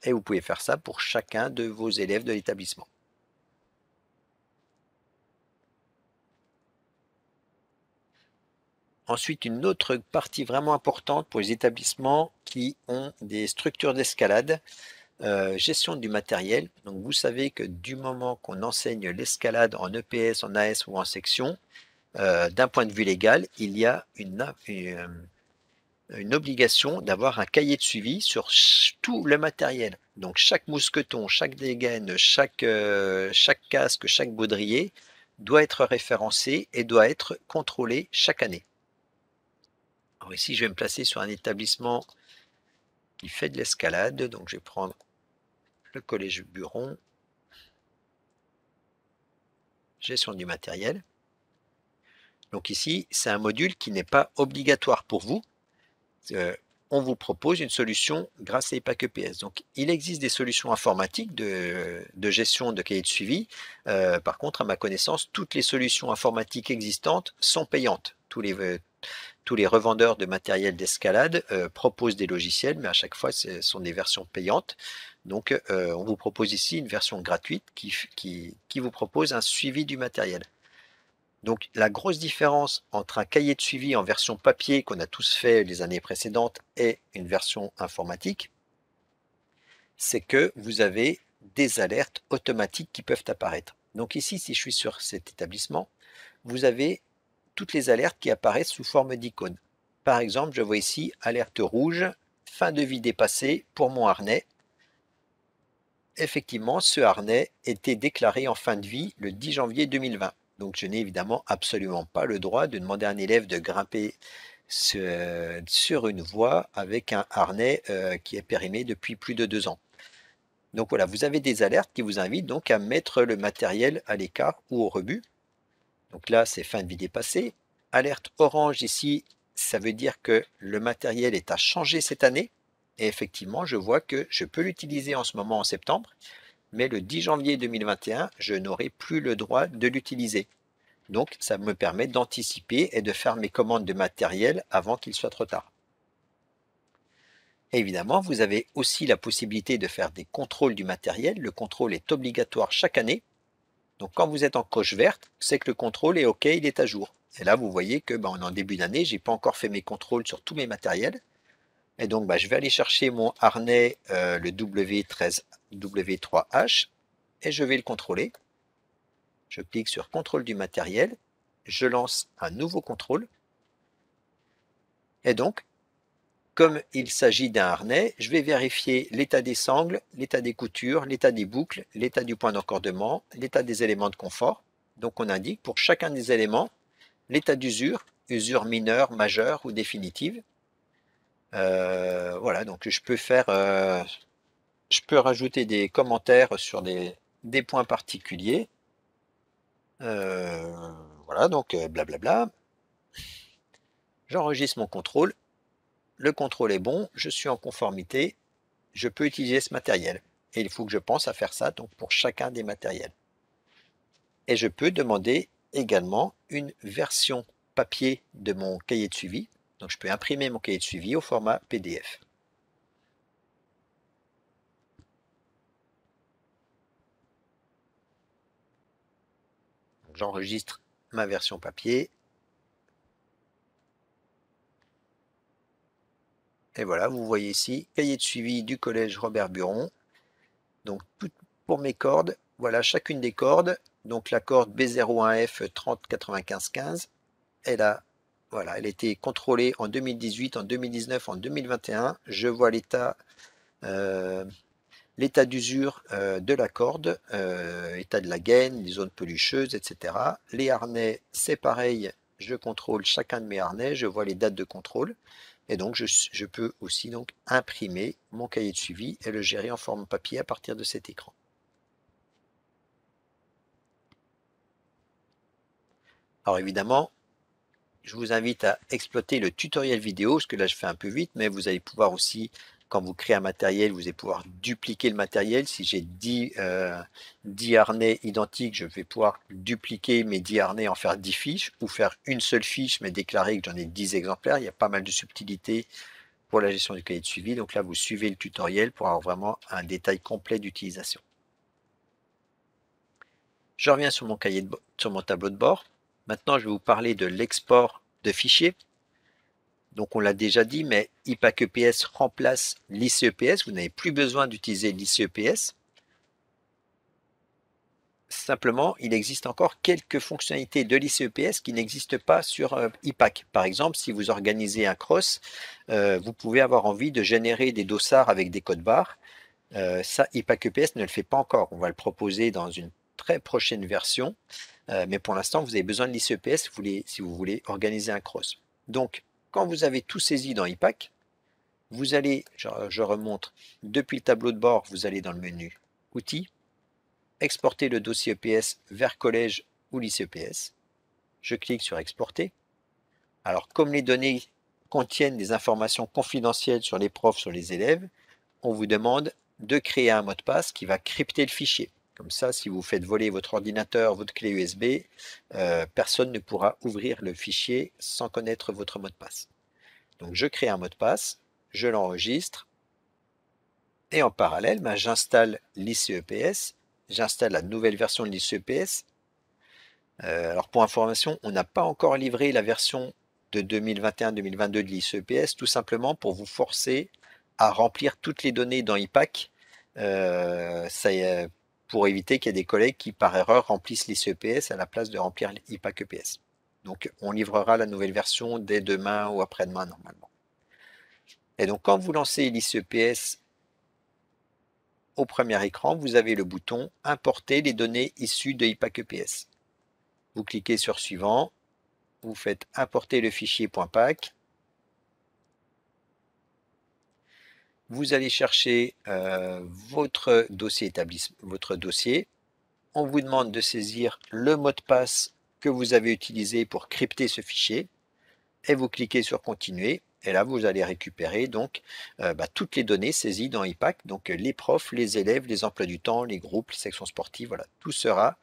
Et vous pouvez faire ça pour chacun de vos élèves de l'établissement. Ensuite, une autre partie vraiment importante pour les établissements qui ont des structures d'escalade, gestion du matériel. Donc vous savez que du moment qu'on enseigne l'escalade en EPS, en AS ou en section, d'un point de vue légal, il y a une obligation d'avoir un cahier de suivi sur tout le matériel. Donc chaque mousqueton, chaque dégaine, chaque casque, chaque baudrier doit être référencé et doit être contrôlé chaque année. Alors ici, je vais me placer sur un établissement qui fait de l'escalade. Donc je vais prendre le collège Buron, gestion du matériel. Donc ici, c'est un module qui n'est pas obligatoire pour vous. On vous propose une solution grâce à EPAC EPS. Donc, il existe des solutions informatiques de gestion de cahier de suivi. Par contre, à ma connaissance, toutes les solutions informatiques existantes sont payantes. Tous les revendeurs de matériel d'escalade proposent des logiciels, mais à chaque fois, ce sont des versions payantes. Donc, on vous propose ici une version gratuite qui vous propose un suivi du matériel. Donc la grosse différence entre un cahier de suivi en version papier qu'on a tous fait les années précédentes et une version informatique, c'est que vous avez des alertes automatiques qui peuvent apparaître. Donc ici, si je suis sur cet établissement, vous avez toutes les alertes qui apparaissent sous forme d'icônes. Par exemple, je vois ici alerte rouge, fin de vie dépassée pour mon harnais. Effectivement, ce harnais était déclaré en fin de vie le 10 janvier 2020. Donc, je n'ai évidemment absolument pas le droit de demander à un élève de grimper sur une voie avec un harnais qui est périmé depuis plus de 2 ans. Donc voilà, vous avez des alertes qui vous invitent donc à mettre le matériel à l'écart ou au rebut. Donc là, c'est fin de vie dépassée. Alerte orange ici, ça veut dire que le matériel est à changer cette année. Et effectivement, je vois que je peux l'utiliser en ce moment en septembre, mais le 10 janvier 2021, je n'aurai plus le droit de l'utiliser. Donc, ça me permet d'anticiper et de faire mes commandes de matériel avant qu'il soit trop tard. Et évidemment, vous avez aussi la possibilité de faire des contrôles du matériel. Le contrôle est obligatoire chaque année. Donc, quand vous êtes en coche verte, c'est que le contrôle est OK, il est à jour. Et là, vous voyez que on est en début d'année, je n'ai pas encore fait mes contrôles sur tous mes matériels. Et donc, je vais aller chercher mon harnais, le W13, W3H, et je vais le contrôler. Je clique sur contrôle du matériel, je lance un nouveau contrôle. Et donc, comme il s'agit d'un harnais, je vais vérifier l'état des sangles, l'état des coutures, l'état des boucles, l'état du point d'encordement, l'état des éléments de confort. Donc, on indique pour chacun des éléments l'état d'usure, usure mineure, majeure ou définitive. Voilà, donc je peux rajouter des commentaires sur des points particuliers. Voilà, donc blablabla. J'enregistre mon contrôle. Le contrôle est bon, je suis en conformité, je peux utiliser ce matériel. Et il faut que je pense à faire ça donc pour chacun des matériels. Et je peux demander également une version papier de mon cahier de suivi. Donc je peux imprimer mon cahier de suivi au format PDF. J'enregistre ma version papier. Et voilà, vous voyez ici, cahier de suivi du collège Robert Buron. Donc pour mes cordes, voilà chacune des cordes. Donc la corde B01F 30 95 15, elle a été contrôlée en 2018, en 2019, en 2021. Je vois l'état d'usure de la corde, état de la gaine, les zones pelucheuses, etc. Les harnais, c'est pareil, je contrôle chacun de mes harnais, je vois les dates de contrôle. Et donc, je peux aussi donc imprimer mon cahier de suivi et le gérer en format papier à partir de cet écran. Alors évidemment, je vous invite à exploiter le tutoriel vidéo, parce que là je fais un peu vite, mais vous allez pouvoir aussi, quand vous créez un matériel, vous allez pouvoir dupliquer le matériel. Si j'ai 10 harnais identiques, je vais pouvoir dupliquer mes 10 harnais, en faire 10 fiches, ou faire une seule fiche, mais déclarer que j'en ai 10 exemplaires. Il y a pas mal de subtilités pour la gestion du cahier de suivi. Donc là, vous suivez le tutoriel pour avoir vraiment un détail complet d'utilisation. Je reviens sur mon sur mon tableau de bord. Maintenant, je vais vous parler de l'export de fichiers. Donc on l'a déjà dit, mais IPAC-EPS remplace l'ICEPS. Vous n'avez plus besoin d'utiliser l'ICEPS. Simplement, il existe encore quelques fonctionnalités de l'ICEPS qui n'existent pas sur IPAC. Par exemple, si vous organisez un cross, vous pouvez avoir envie de générer des dossards avec des codes barres. Ça, IPAC-EPS ne le fait pas encore. On va le proposer dans une très prochaine version. Mais pour l'instant, vous avez besoin de l'ICEPS si vous voulez organiser un cross. Donc, quand vous avez tout saisi dans IPAC, vous allez, je remonte, depuis le tableau de bord, vous allez dans le menu Outils, exporter le dossier EPS vers collège ou lycée EPS. Je clique sur Exporter. Alors, comme les données contiennent des informations confidentielles sur les profs, sur les élèves, on vous demande de créer un mot de passe qui va crypter le fichier. Comme ça, si vous faites voler votre ordinateur, votre clé USB, personne ne pourra ouvrir le fichier sans connaître votre mot de passe. Donc, je crée un mot de passe, je l'enregistre, et en parallèle, j'installe l'ICEPS, j'installe la nouvelle version de l'ICEPS. Alors, pour information, on n'a pas encore livré la version de 2021-2022 de l'ICEPS, tout simplement pour vous forcer à remplir toutes les données dans IPAC, pour éviter qu'il y ait des collègues qui, par erreur, remplissent l'ICEPS à la place de remplir l'IPAC-EPS. Donc, on livrera la nouvelle version dès demain ou après-demain, normalement. Et donc, quand vous lancez l'ICEPS au premier écran, vous avez le bouton « Importer les données issues de IPAC-EPS ». Vous cliquez sur « Suivant », vous faites « Importer le fichier .pac ». Vous allez chercher votre dossier établissement, votre dossier. On vous demande de saisir le mot de passe que vous avez utilisé pour crypter ce fichier et vous cliquez sur Continuer. Et là, vous allez récupérer donc toutes les données saisies dans IPAC, donc les profs, les élèves, les emplois du temps, les groupes, les sections sportives, voilà, tout sera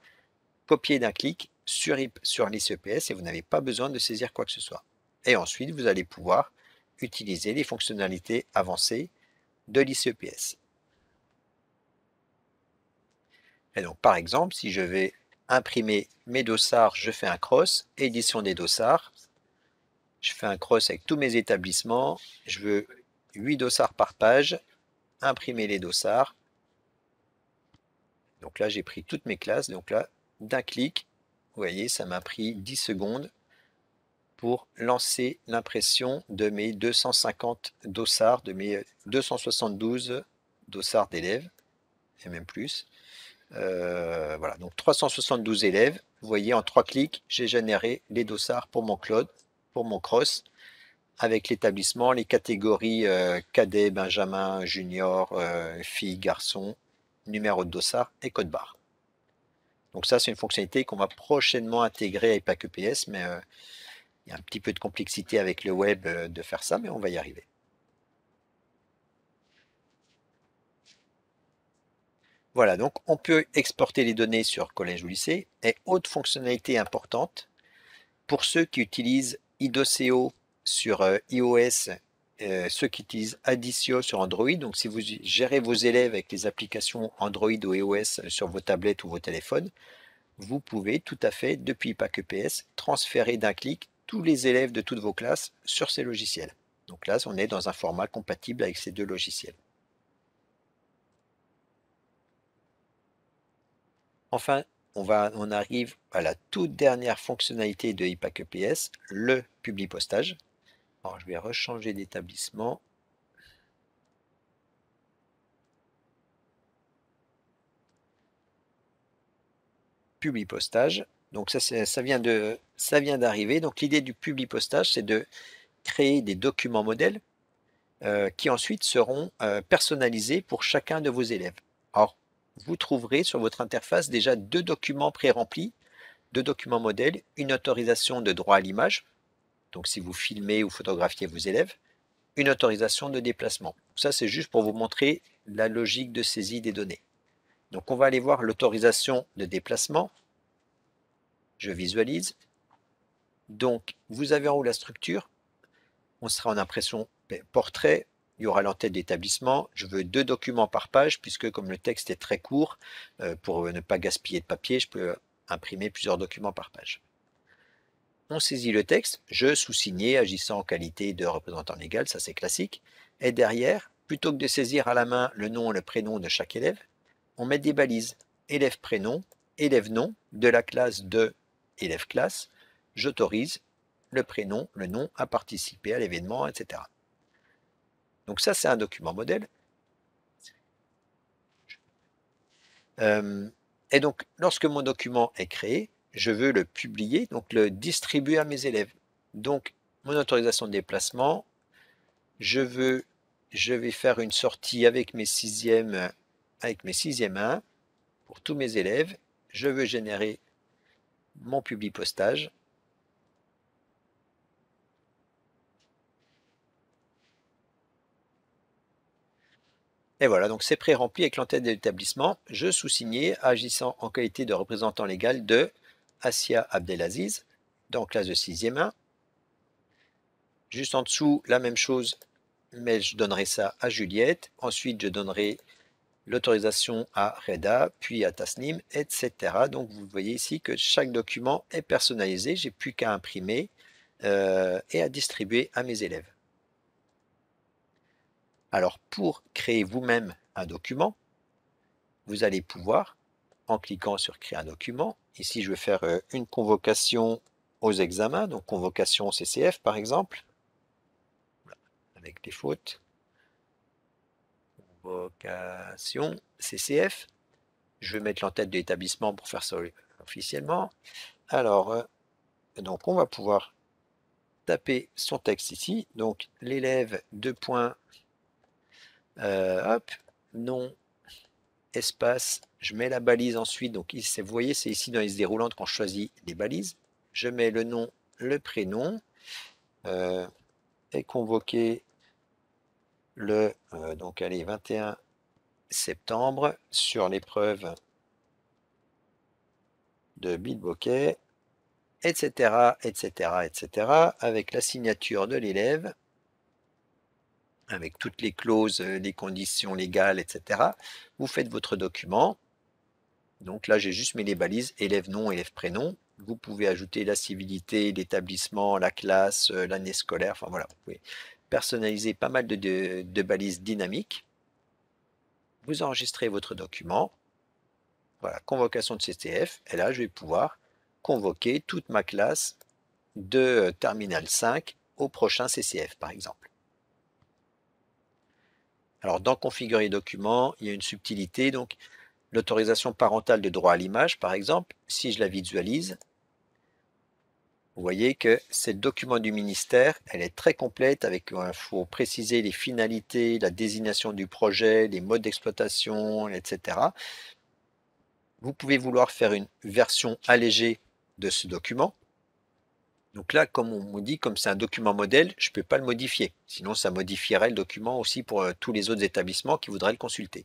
copié d'un clic sur l'ICEPS et vous n'avez pas besoin de saisir quoi que ce soit. Et ensuite, vous allez pouvoir utiliser les fonctionnalités avancées de l'ICEPS. Et donc, par exemple, si je vais imprimer mes dossards, je fais un cross, édition des dossards. Je fais un cross avec tous mes établissements. Je veux 8 dossards par page. Imprimer les dossards. Donc là, j'ai pris toutes mes classes. Donc là, d'un clic, vous voyez, ça m'a pris 10 secondes pour lancer l'impression de mes 250 dossards, de mes 272 dossards d'élèves, et même plus. Voilà, donc 372 élèves. Vous voyez, en 3 clics, j'ai généré les dossards pour mon cross, avec l'établissement, les catégories cadet, benjamin, junior, filles, garçons, numéro de dossard et code barre. Donc ça, c'est une fonctionnalité qu'on va prochainement intégrer à IPAC-EPS, mais il y a un petit peu de complexité avec le web de faire ça, mais on va y arriver. Voilà, donc on peut exporter les données sur collège ou lycée. Et autre fonctionnalité importante, pour ceux qui utilisent IDOCO sur iOS, ceux qui utilisent Aditio sur Android, donc si vous gérez vos élèves avec les applications Android ou iOS sur vos tablettes ou vos téléphones, vous pouvez tout à fait, depuis IPAC-EPS, transférer d'un clic tous les élèves de toutes vos classes sur ces logiciels. Donc là, on est dans un format compatible avec ces deux logiciels. Enfin, on arrive à la toute dernière fonctionnalité de IPAC-EPS, le publipostage. Alors, je vais rechanger d'établissement. Publipostage. Donc ça vient d'arriver. Donc l'idée du publipostage, c'est de créer des documents modèles qui ensuite seront personnalisés pour chacun de vos élèves. Alors, vous trouverez sur votre interface déjà 2 documents pré-remplis, 2 documents modèles, une autorisation de droit à l'image, donc si vous filmez ou photographiez vos élèves, une autorisation de déplacement. Ça, c'est juste pour vous montrer la logique de saisie des données. Donc, on va aller voir l'autorisation de déplacement. Je visualise. Donc, vous avez en haut la structure. On sera en impression portrait. Il y aura l'entête d'établissement. Je veux 2 documents par page, puisque comme le texte est très court, pour ne pas gaspiller de papier, je peux imprimer plusieurs documents par page. On saisit le texte, je sous-signé agissant en qualité de représentant légal, ça c'est classique. Et derrière, plutôt que de saisir à la main le nom et le prénom de chaque élève, on met des balises. Élève prénom, élève nom, de la classe de élève classe. J'autorise le prénom, le nom à participer à l'événement, etc. Donc ça, c'est un document modèle. Et donc, lorsque mon document est créé, je veux le publier, donc le distribuer à mes élèves. Donc, mon autorisation de déplacement, je vais faire une sortie avec mes sixièmes 1 pour tous mes élèves. Je veux générer mon public postage. Et voilà, donc c'est pré-rempli avec l'entête de l'établissement. Je sous-signé agissant en qualité de représentant légal de Assia Abdelaziz, dans classe de 6e 1. Juste en dessous, la même chose, mais je donnerai ça à Juliette. Ensuite, je donnerai l'autorisation à Reda, puis à Tasnim, etc. Donc, vous voyez ici que chaque document est personnalisé. J'ai plus qu'à imprimer et à distribuer à mes élèves. Alors, pour créer vous-même un document, vous allez pouvoir, en cliquant sur Créer un document, ici, je vais faire une convocation aux examens, donc convocation CCF par exemple, avec les fautes. Convocation CCF. Je vais mettre l'entête de l'établissement pour faire ça officiellement. Alors, donc on va pouvoir taper son texte ici. Donc l'élève, 2 points, hop, nom, espace, je mets la balise ensuite. Donc vous voyez, c'est ici dans les idées roulantes qu'on choisit les balises. Je mets le nom, le prénom, et convoqué le donc allez, 21 septembre sur l'épreuve de Bilboquet, etc., etc., etc., avec la signature de l'élève, avec toutes les clauses, les conditions légales, etc. Vous faites votre document. Donc là, j'ai juste mis les balises, élève nom, élève prénom. Vous pouvez ajouter la civilité, l'établissement, la classe, l'année scolaire. Enfin voilà, vous pouvez personnaliser pas mal de balises dynamiques. Vous enregistrez votre document. Voilà, convocation de CCF. Et là, je vais pouvoir convoquer toute ma classe de terminale 5 au prochain CCF, par exemple. Alors, dans configurer documents, il y a une subtilité. Donc, l'autorisation parentale de droit à l'image, par exemple, si je la visualise, vous voyez que c'est le document du ministère, elle est très complète, avec il faut préciser les finalités, la désignation du projet, les modes d'exploitation, etc. Vous pouvez vouloir faire une version allégée de ce document. Donc là, comme on me dit, comme c'est un document modèle, je ne peux pas le modifier. Sinon, ça modifierait le document aussi pour tous les autres établissements qui voudraient le consulter.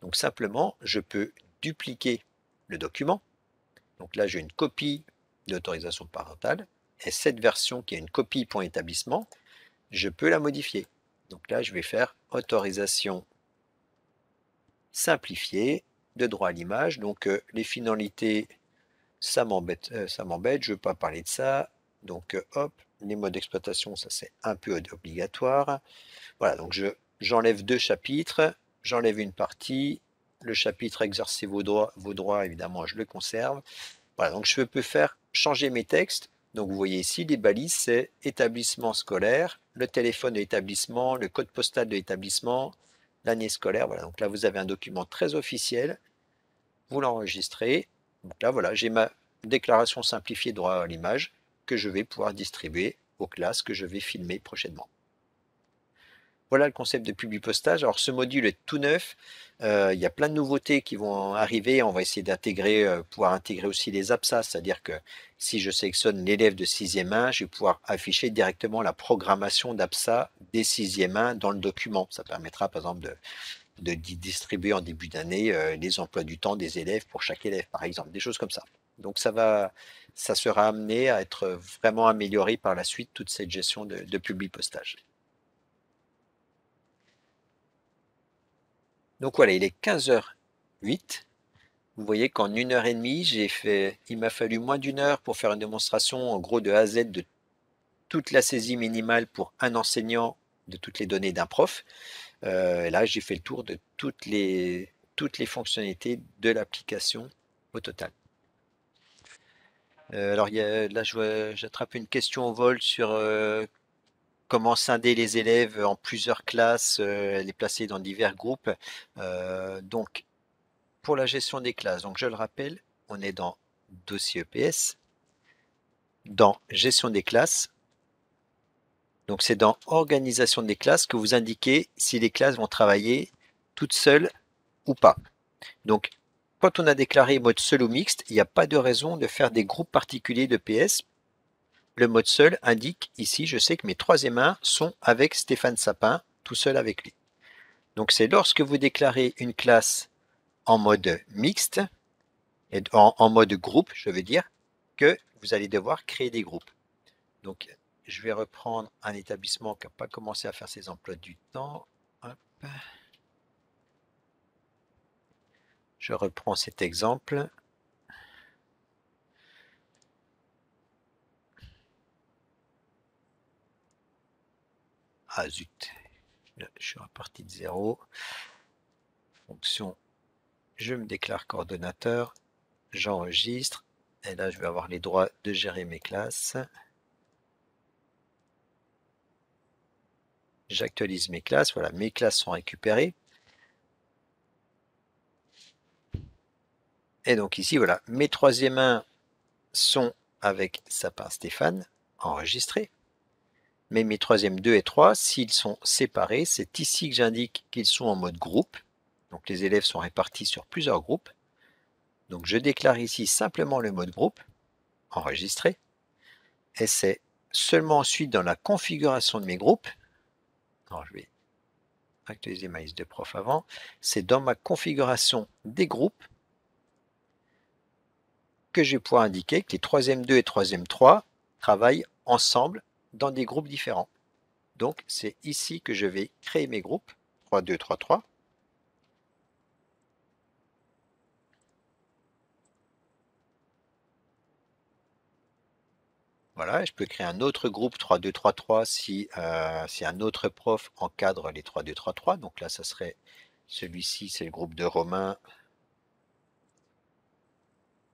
Donc simplement, je peux dupliquer le document. Donc là, j'ai une copie d'autorisation parentale. Et cette version qui est une copie pour établissement, je peux la modifier. Donc là, je vais faire autorisation simplifiée de droit à l'image. Donc les finalités, ça m'embête, je ne veux pas parler de ça. Donc hop, les modes d'exploitation, ça c'est un peu obligatoire. Voilà, donc j'enlève 2 chapitres, j'enlève une partie. Le chapitre exercer vos droits, évidemment, je le conserve. Voilà, donc je peux faire changer mes textes. Donc vous voyez ici, les balises, c'est établissement scolaire, le téléphone de l'établissement, le code postal de l'établissement, l'année scolaire. Voilà, donc là, vous avez un document très officiel. Vous l'enregistrez. Donc là, voilà, j'ai ma déclaration simplifiée de droit à l'image que je vais pouvoir distribuer aux classes que je vais filmer prochainement. Voilà le concept de Publipostage. Alors ce module est tout neuf, il y a plein de nouveautés qui vont arriver. On va essayer d'intégrer, pouvoir intégrer aussi les absas, c'est-à-dire que si je sélectionne l'élève de 6e 1, je vais pouvoir afficher directement la programmation d'absas des 6e 1 dans le document. Ça permettra par exemple de distribuer en début d'année les emplois du temps des élèves pour chaque élève, par exemple, des choses comme ça. Donc ça sera amené à être vraiment amélioré par la suite, toute cette gestion de Publipostage. Donc voilà, il est 15h08. Vous voyez qu'en 1h30, il m'a fallu moins d'une heure pour faire une démonstration en gros de A à Z de toute la saisie minimale pour un enseignant de toutes les données d'un prof. Là, j'ai fait le tour de toutes les fonctionnalités de l'application au total. Alors là, j'attrape une question au vol sur comment scinder les élèves en plusieurs classes, les placer dans divers groupes. Donc, pour la gestion des classes, donc je le rappelle, on est dans dossier EPS, dans gestion des classes. Donc, c'est dans organisation des classes que vous indiquez si les classes vont travailler toutes seules ou pas. Donc, quand on a déclaré mode seul ou mixte, il n'y a pas de raison de faire des groupes particuliers de PS. Le mode seul indique ici, je sais que mes 3e 1 sont avec Stéphane Sapin, tout seul avec lui. Donc c'est lorsque vous déclarez une classe en mode mixte, et en mode groupe, je veux dire, que vous allez devoir créer des groupes. Donc je vais reprendre un établissement qui n'a pas commencé à faire ses emplois du temps. Hop. Je reprends cet exemple. Ah zut, là, je suis reparti de 0. Fonction, je me déclare coordonnateur, j'enregistre, et là je vais avoir les droits de gérer mes classes. J'actualise mes classes, voilà, mes classes sont récupérées. Et donc ici, voilà, mes 3e 1 sont avec Sapin Stéphane, enregistrés. Mais mes 3e 2 et 3, s'ils sont séparés, c'est ici que j'indique qu'ils sont en mode groupe. Donc les élèves sont répartis sur plusieurs groupes. Donc je déclare ici simplement le mode groupe, enregistré. Et c'est seulement ensuite dans la configuration de mes groupes, alors je vais actualiser ma liste de profs avant, c'est dans ma configuration des groupes que je vais pouvoir indiquer que les 3e 2 et 3e 3 travaillent ensemble dans des groupes différents. Donc c'est ici que je vais créer mes groupes, 3, 2, 3, 3. Voilà, je peux créer un autre groupe 3, 2, 3, 3 si un autre prof encadre les 3, 2, 3, 3. Donc là, ça serait celui-ci, c'est le groupe de Romain.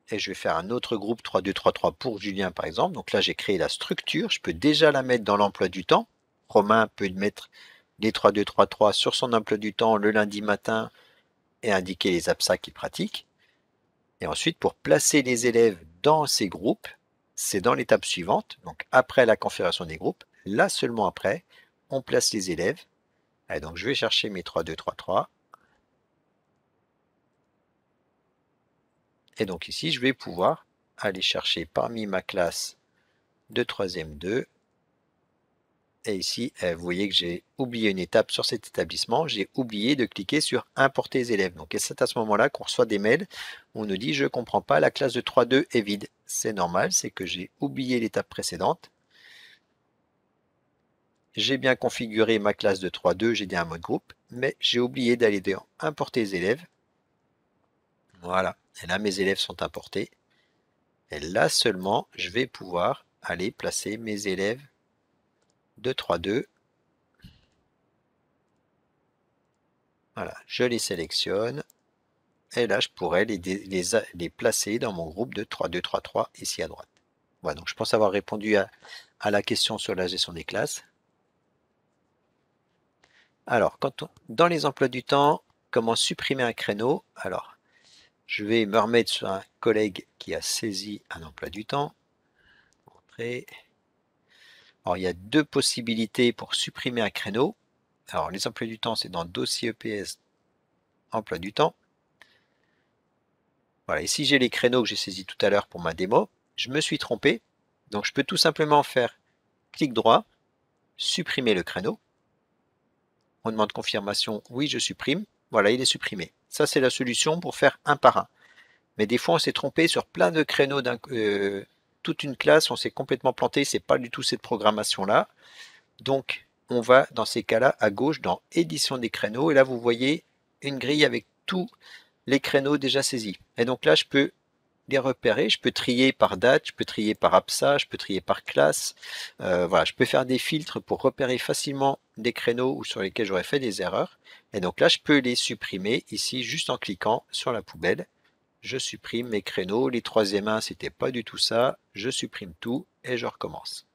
Et je vais faire un autre groupe 3, 2, 3, 3 pour Julien, par exemple. Donc là, j'ai créé la structure. Je peux déjà la mettre dans l'emploi du temps. Romain peut mettre les 3, 2, 3, 3 sur son emploi du temps le lundi matin et indiquer les absas qu'il pratique. Et ensuite, pour placer les élèves dans ces groupes, c'est dans l'étape suivante. Donc après la configuration des groupes, là seulement après, on place les élèves. Et donc je vais chercher mes 3, 2, 3, 3. Et donc ici, je vais pouvoir aller chercher parmi ma classe de 3e 2. Et ici, vous voyez que j'ai oublié une étape sur cet établissement. J'ai oublié de cliquer sur importer les élèves. Donc c'est à ce moment-là qu'on reçoit des mails où on nous dit je ne comprends pas, la classe de 3.2 est vide. C'est normal, c'est que j'ai oublié l'étape précédente. J'ai bien configuré ma classe de 3.2, j'ai dit un mode groupe, mais j'ai oublié d'aller dans importer les élèves. Voilà, et là mes élèves sont importés. Et là seulement, je vais pouvoir aller placer mes élèves de 3.2. Voilà, je les sélectionne. Et là, je pourrais les placer dans mon groupe de 3, 2, 3, 3 ici à droite. Voilà, donc je pense avoir répondu à la question sur la gestion des classes. Alors, dans les emplois du temps, comment supprimer un créneau? Alors, je vais me remettre sur un collègue qui a saisi un emploi du temps. Entrée. Alors, il y a deux possibilités pour supprimer un créneau. Alors, les emplois du temps, c'est dans Dossier EPS, Emploi du temps. Voilà, ici j'ai les créneaux que j'ai saisis tout à l'heure pour ma démo. Je me suis trompé, donc je peux tout simplement faire clic droit, supprimer le créneau. On demande confirmation, oui je supprime. Voilà, il est supprimé. Ça c'est la solution pour faire un par un. Mais des fois on s'est trompé sur plein de créneaux toute une classe, on s'est complètement planté, c'est pas du tout cette programmation-là. Donc on va dans ces cas-là à gauche dans édition des créneaux et là vous voyez une grille avec tous les créneaux déjà saisis. Et donc là je peux les repérer, je peux trier par date, je peux trier par absat, je peux trier par classe. Voilà, je peux faire des filtres pour repérer facilement des créneaux sur lesquels j'aurais fait des erreurs. Et donc là, je peux les supprimer ici juste en cliquant sur la poubelle. Je supprime mes créneaux. Les 3e 1, c'était pas du tout ça. Je supprime tout et je recommence.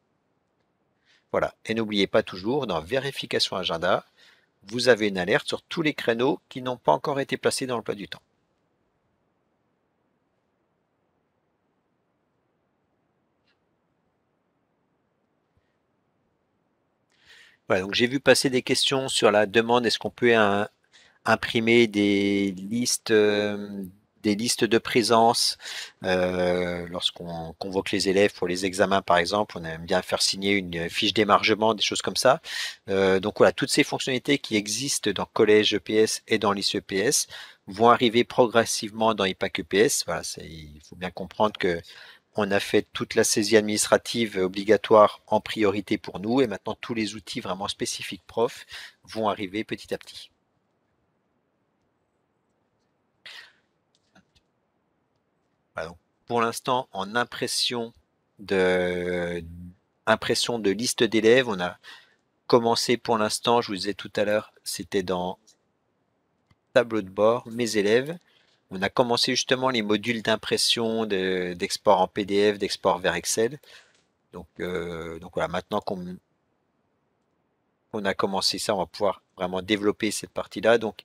Voilà. Et n'oubliez pas toujours, dans vérification agenda, vous avez une alerte sur tous les créneaux qui n'ont pas encore été placés dans l'emploi du temps. Voilà, donc j'ai vu passer des questions sur la demande, est-ce qu'on peut imprimer des listes de présence lorsqu'on convoque les élèves pour les examens par exemple, on aime bien faire signer une fiche d'émargement, des choses comme ça. Donc voilà, toutes ces fonctionnalités qui existent dans Collège EPS et dans lycée EPS vont arriver progressivement dans IPAC EPS. Voilà, il faut bien comprendre que on a fait toute la saisie administrative obligatoire en priorité pour nous et maintenant tous les outils vraiment spécifiques prof vont arriver petit à petit. Voilà, donc pour l'instant, en impression de liste d'élèves, on a commencé pour l'instant, je vous disais tout à l'heure, c'était dans tableau de bord, mes élèves. On a commencé justement les modules d'impression, d'export en PDF, d'export vers Excel. Donc voilà, maintenant qu'on a commencé ça, on va pouvoir vraiment développer cette partie-là. Donc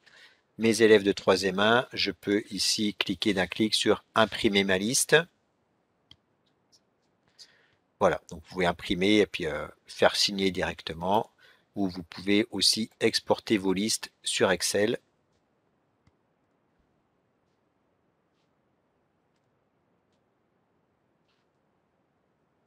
mes élèves de 3e 1, je peux ici cliquer d'un clic sur imprimer ma liste. Voilà, donc vous pouvez imprimer et puis faire signer directement, ou vous pouvez aussi exporter vos listes sur Excel.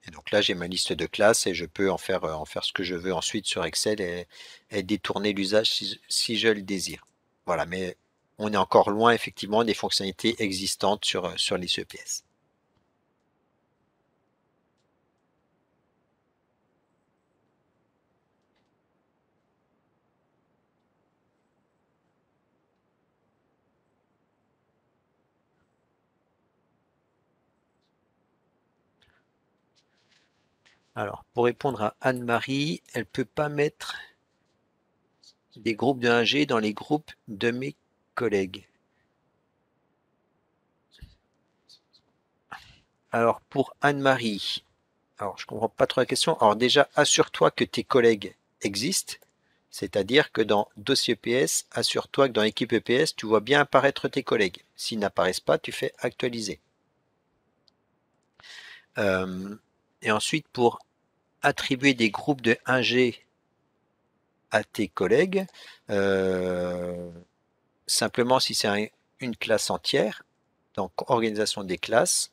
Et donc là, j'ai ma liste de classes et je peux en faire ce que je veux ensuite sur Excel et détourner l'usage si je le désire. Voilà, mais on est encore loin effectivement des fonctionnalités existantes sur les EPS. Alors, pour répondre à Anne-Marie, elle ne peut pas mettre des groupes de 1G dans les groupes de mes collègues. Alors, pour Anne-Marie, alors je ne comprends pas trop la question. Alors déjà, assure-toi que tes collègues existent, c'est-à-dire que dans Dossier EPS, assure-toi que dans Équipe EPS, tu vois bien apparaître tes collègues. S'ils n'apparaissent pas, tu fais Actualiser. Et ensuite, pour attribuer des groupes de 1G à tes collègues, simplement si c'est une classe entière, donc organisation des classes,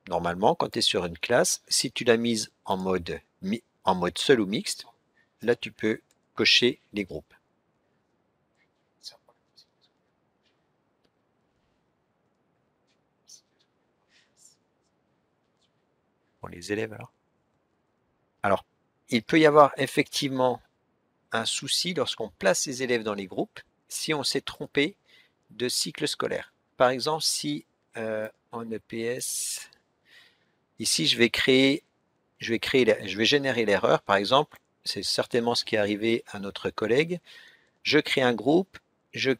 normalement, quand tu es sur une classe, si tu l'as mise en mode seul ou mixte, là tu peux cocher les groupes. Pour les élèves alors. Alors, il peut y avoir effectivement un souci lorsqu'on place les élèves dans les groupes si on s'est trompé de cycle scolaire. Par exemple, si en EPS, ici je vais générer l'erreur, par exemple, c'est certainement ce qui est arrivé à notre collègue. Je crée un groupe, je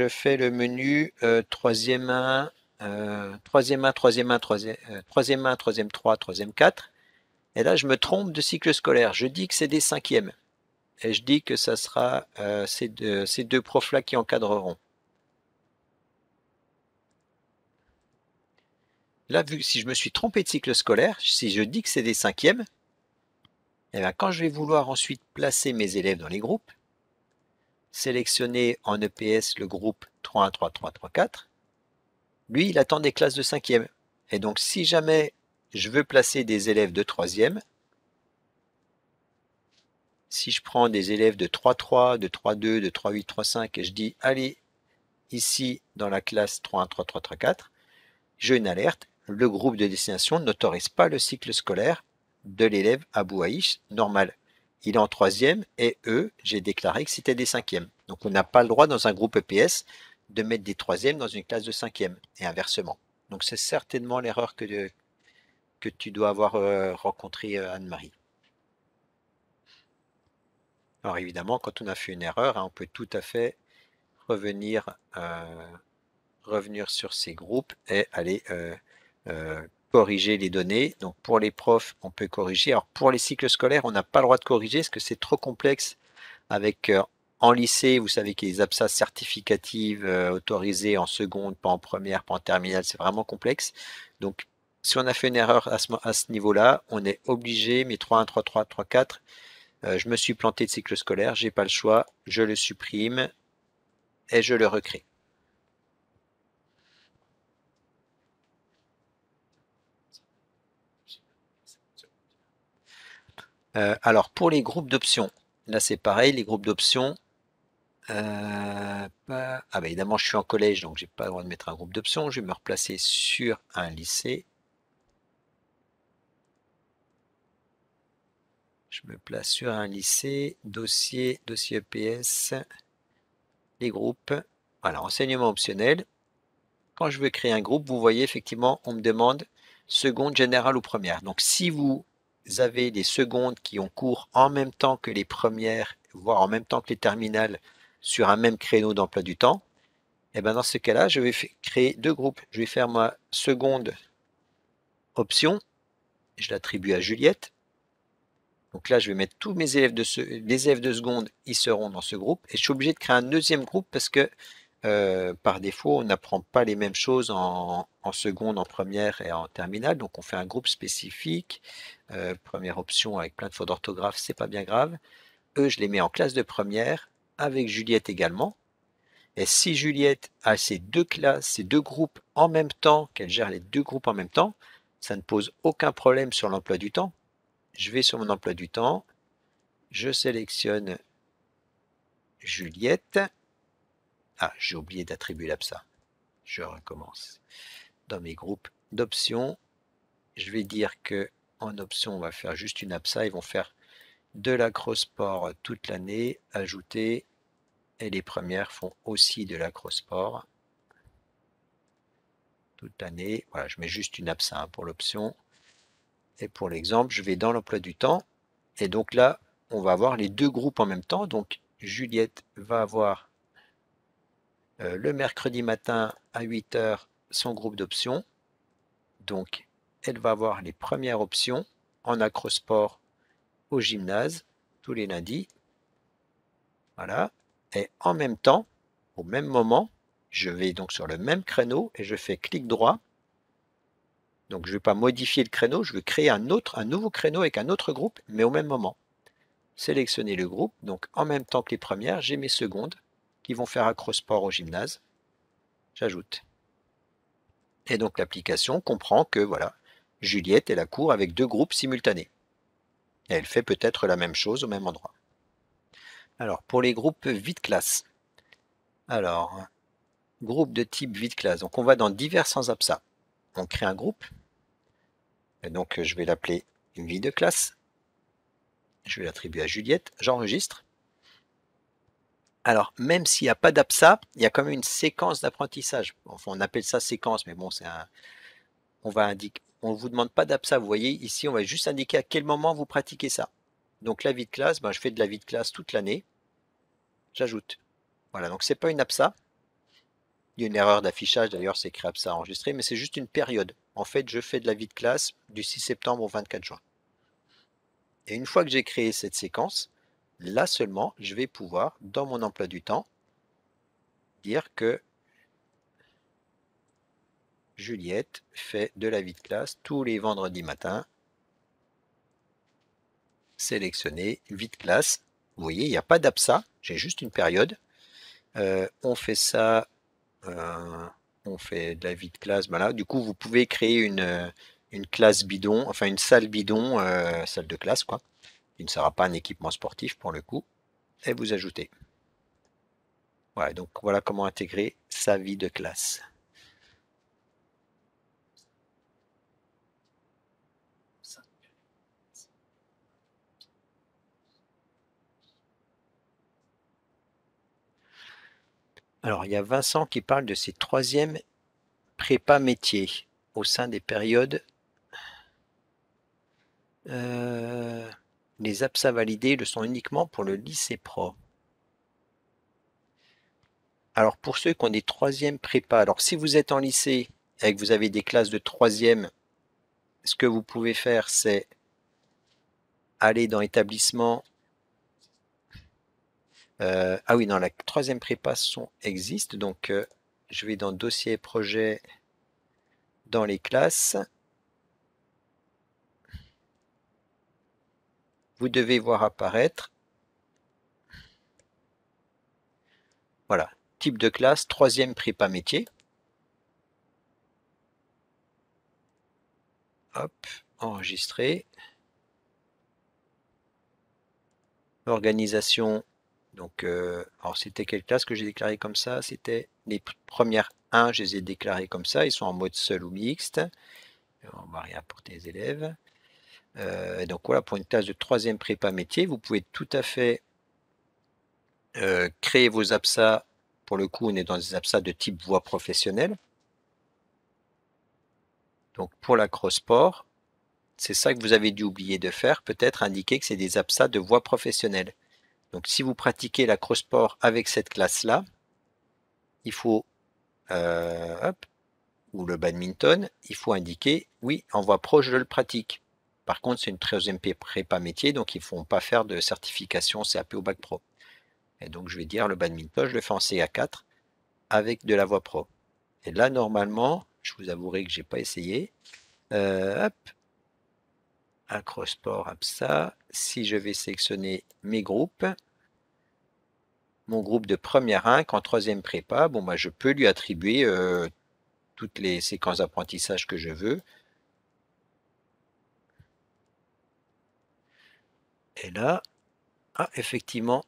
fais le menu 3e 1, 3e 1, 3e 1, 3e 1, 3e 3, 3e 4. Et là, je me trompe de cycle scolaire. Je dis que c'est des 5e. Et je dis que ça sera ces deux profs-là qui encadreront. Là, vu si je me suis trompé de cycle scolaire, si je dis que c'est des 5e, Et bien, quand je vais vouloir ensuite placer mes élèves dans les groupes, sélectionner en EPS le groupe 3-1-3-3-3-4, lui, il attend des classes de 5e. Et donc, si jamais je veux placer des élèves de 3e, si je prends des élèves de 3-3, de 3-2, de 3-8, 3-5 et je dis, allez, ici, dans la classe 3-1-3-3-3-4, j'ai une alerte, le groupe de destination n'autorise pas le cycle scolaire de l'élève Abou Aïch normal. Il est en 3e et eux, j'ai déclaré que c'était des 5e. Donc on n'a pas le droit dans un groupe EPS de mettre des 3e dans une classe de 5e et inversement. Donc c'est certainement l'erreur que tu dois avoir rencontrée, Anne-Marie. Alors évidemment, quand on a fait une erreur, on peut tout à fait revenir sur ces groupes et aller corriger les données. Donc pour les profs, on peut corriger. Alors pour les cycles scolaires, on n'a pas le droit de corriger parce que c'est trop complexe. Avec en lycée, vous savez qu'il y a les absas certificatives autorisées en seconde, pas en première, pas en terminale, c'est vraiment complexe. Donc si on a fait une erreur à ce niveau-là, on est obligé, mais 3-1, 3-3, 3-4, je me suis planté de cycle scolaire, j'ai pas le choix, je le supprime et je le recrée. Alors pour les groupes d'options, là c'est pareil, les groupes d'options, ah bah évidemment je suis en collège donc j'ai pas le droit de mettre un groupe d'options, je vais me replacer sur un lycée. Je me place sur un lycée, dossier EPS, les groupes, voilà, enseignement optionnel. Quand je veux créer un groupe, vous voyez effectivement, on me demande seconde, générale ou première. Donc si vous avez des secondes qui ont cours en même temps que les premières, voire en même temps que les terminales, sur un même créneau d'emploi du temps, et bien dans ce cas-là, je vais créer deux groupes. Je vais faire ma seconde option, je l'attribue à Juliette. Donc là, je vais mettre tous mes élèves les élèves de seconde, ils seront dans ce groupe. Et je suis obligé de créer un deuxième groupe parce que par défaut, on n'apprend pas les mêmes choses en seconde, en première et en terminale. Donc on fait un groupe spécifique. Première option avec plein de fautes d'orthographe, c'est pas bien grave. Eux, je les mets en classe de première avec Juliette également. Et si Juliette a ces deux classes, ces deux groupes en même temps, qu'elle gère les deux groupes en même temps, ça ne pose aucun problème sur l'emploi du temps. Je vais sur mon emploi du temps, je sélectionne Juliette. Ah, j'ai oublié d'attribuer l'absa. Je recommence. Dans mes groupes d'options, je vais dire que en option, on va faire juste une absa. Ils vont faire de l'acrosport toute l'année, ajouter, et les premières font aussi de l'acrosport toute l'année. Voilà, je mets juste une absa pour l'option. Et pour l'exemple, je vais dans l'emploi du temps. Et donc là, on va avoir les deux groupes en même temps. Donc Juliette va avoir le mercredi matin à 8 h son groupe d'options. Donc, elle va avoir les premières options en acrosport au gymnase tous les lundis. Voilà. Et en même temps, au même moment, je vais donc sur le même créneau et je fais clic droit. Donc, je ne vais pas modifier le créneau, je vais créer un nouveau créneau avec un autre groupe, mais au même moment. Sélectionner le groupe. Donc, en même temps que les premières, j'ai mes secondes qui vont faire acrosport au gymnase. J'ajoute. Et donc, l'application comprend que, voilà, Juliette, elle a cours avec deux groupes simultanés. Et elle fait peut-être la même chose au même endroit. Alors, pour les groupes vide classe. Alors, groupe de type vide classe. Donc, on va dans divers sans absa. On crée un groupe. Et donc, je vais l'appeler vide classe. Je vais l'attribuer à Juliette. J'enregistre. Alors, même s'il n'y a pas d'absa, il y a quand même une séquence d'apprentissage. Enfin, on appelle ça séquence, mais bon, c'est un. On ne vous demande pas d'absa. Vous voyez, ici, on va juste indiquer à quel moment vous pratiquez ça. Donc, la vide classe, je fais de la vide classe toute l'année. J'ajoute. Voilà, donc c'est pas une absa. Il y a une erreur d'affichage, d'ailleurs, c'est écrit absa enregistré, mais c'est juste une période. En fait, je fais de la vie de classe du 6 septembre au 24 juin. Et une fois que j'ai créé cette séquence, là seulement, je vais pouvoir, dans mon emploi du temps, dire que Juliette fait de la vie de classe tous les vendredis matins sélectionner vide classe. Vous voyez, il n'y a pas d'absa, j'ai juste une période. On fait ça, on fait de la vide classe. Voilà. Du coup, vous pouvez créer une classe bidon, enfin une salle bidon, salle de classe, quoi. Il ne sera pas un équipement sportif pour le coup. Et vous ajoutez. Voilà, donc voilà comment intégrer sa vie de classe. Alors, il y a Vincent qui parle de ses troisièmes prépa métiers au sein des périodes. Les APSA validés le sont uniquement pour le lycée pro. Alors, pour ceux qui ont des troisièmes prépa, alors si vous êtes en lycée et que vous avez des classes de troisième, ce que vous pouvez faire, c'est aller dans établissement. Ah oui, non, la troisième prépa existe, donc je vais dans dossier projet, dans les classes. Vous devez voir apparaître, voilà, type de classe, troisième prépa métier. Hop, enregistrer. Organisation, donc, alors c'était quelle classe que j'ai déclaré comme ça? C'était les premières 1, je les ai déclarées comme ça, ils sont en mode seul ou mixte. On va rien pour tes élèves. Donc voilà, pour une classe de troisième prépa métier, vous pouvez tout à fait créer vos APSA. Pour le coup, on est dans des APSA de type voie professionnelle. Donc pour la cross-sport, c'est ça que vous avez dû oublier de faire, peut-être indiquer que c'est des APSA de voie professionnelle. Donc si vous pratiquez la cross-sport avec cette classe-là, il faut, hop, ou le badminton, il faut indiquer, oui, en voie pro, je le pratique. Par contre, c'est une troisième prépa métier, donc ils ne font pas faire de certification CAP au bac pro. Et donc, je vais dire le badminton, je le fais en CA4 avec de la voie pro. Et là, normalement, je vous avouerai que je n'ai pas essayé. Hop, Acrosport, APSA. Si je vais sélectionner mes groupes, mon groupe de première 1 en troisième prépa, bon, bah, je peux lui attribuer toutes les séquences d'apprentissage que je veux. Et là, ah, effectivement,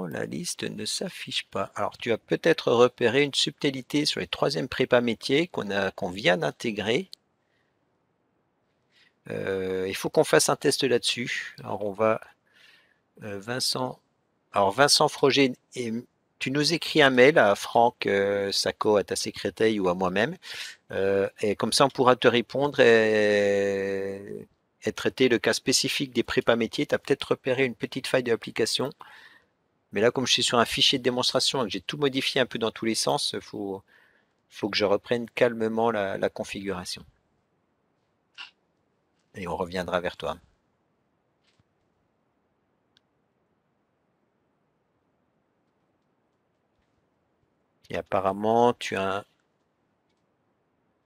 la liste ne s'affiche pas. Alors, tu as peut-être repéré une subtilité sur les troisièmes prépa métiers qu'on vient d'intégrer. Il faut qu'on fasse un test là-dessus. Alors, on va... Vincent... Alors, Vincent Froger, tu nous écris un mail à Franck Sacco, à ta secrétaire ou à moi-même. Et comme ça, on pourra te répondre et traiter le cas spécifique des prépa métiers. Tu as peut-être repéré une petite faille de l'application. Mais là, comme je suis sur un fichier de démonstration et que j'ai tout modifié un peu dans tous les sens, il faut que je reprenne calmement la configuration. Et on reviendra vers toi. Et apparemment, tu as un...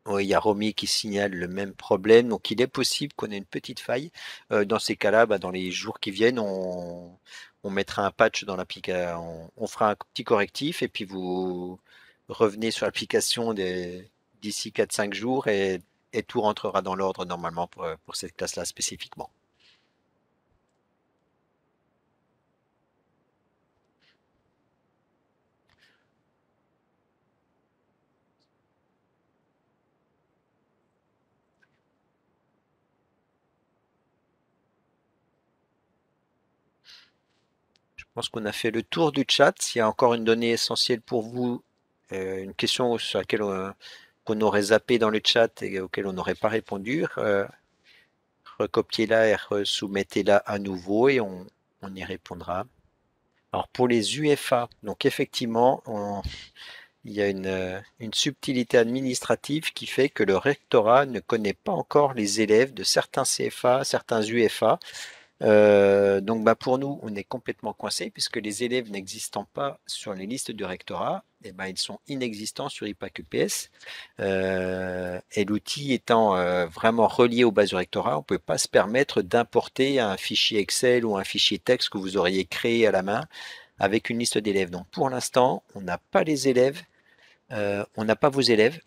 Oui, il y a Romy qui signale le même problème. Donc, il est possible qu'on ait une petite faille. Dans ces cas-là, dans les jours qui viennent, on mettra un patch dans l'application. On fera un petit correctif et puis vous revenez sur l'application d'ici 4-5 jours et tout rentrera dans l'ordre normalement pour cette classe-là spécifiquement. Je pense qu'on a fait le tour du chat. S'il y a encore une donnée essentielle pour vous, une question sur laquelle qu'on aurait zappé dans le chat et auquel on n'aurait pas répondu, recopiez-la et soumettez-la à nouveau et on y répondra. Alors pour les UFA, donc effectivement, il y a une subtilité administrative qui fait que le rectorat ne connaît pas encore les élèves de certains CFA, certains UFA. Donc pour nous, on est complètement coincé puisque les élèves n'existant pas sur les listes du rectorat, ils sont inexistants sur IPAC EPS. Et l'outil étant vraiment relié aux bases du rectorat, on ne peut pas se permettre d'importer un fichier Excel ou un fichier texte que vous auriez créé à la main avec une liste d'élèves. Donc pour l'instant, on n'a pas les élèves, on n'a pas vos élèves.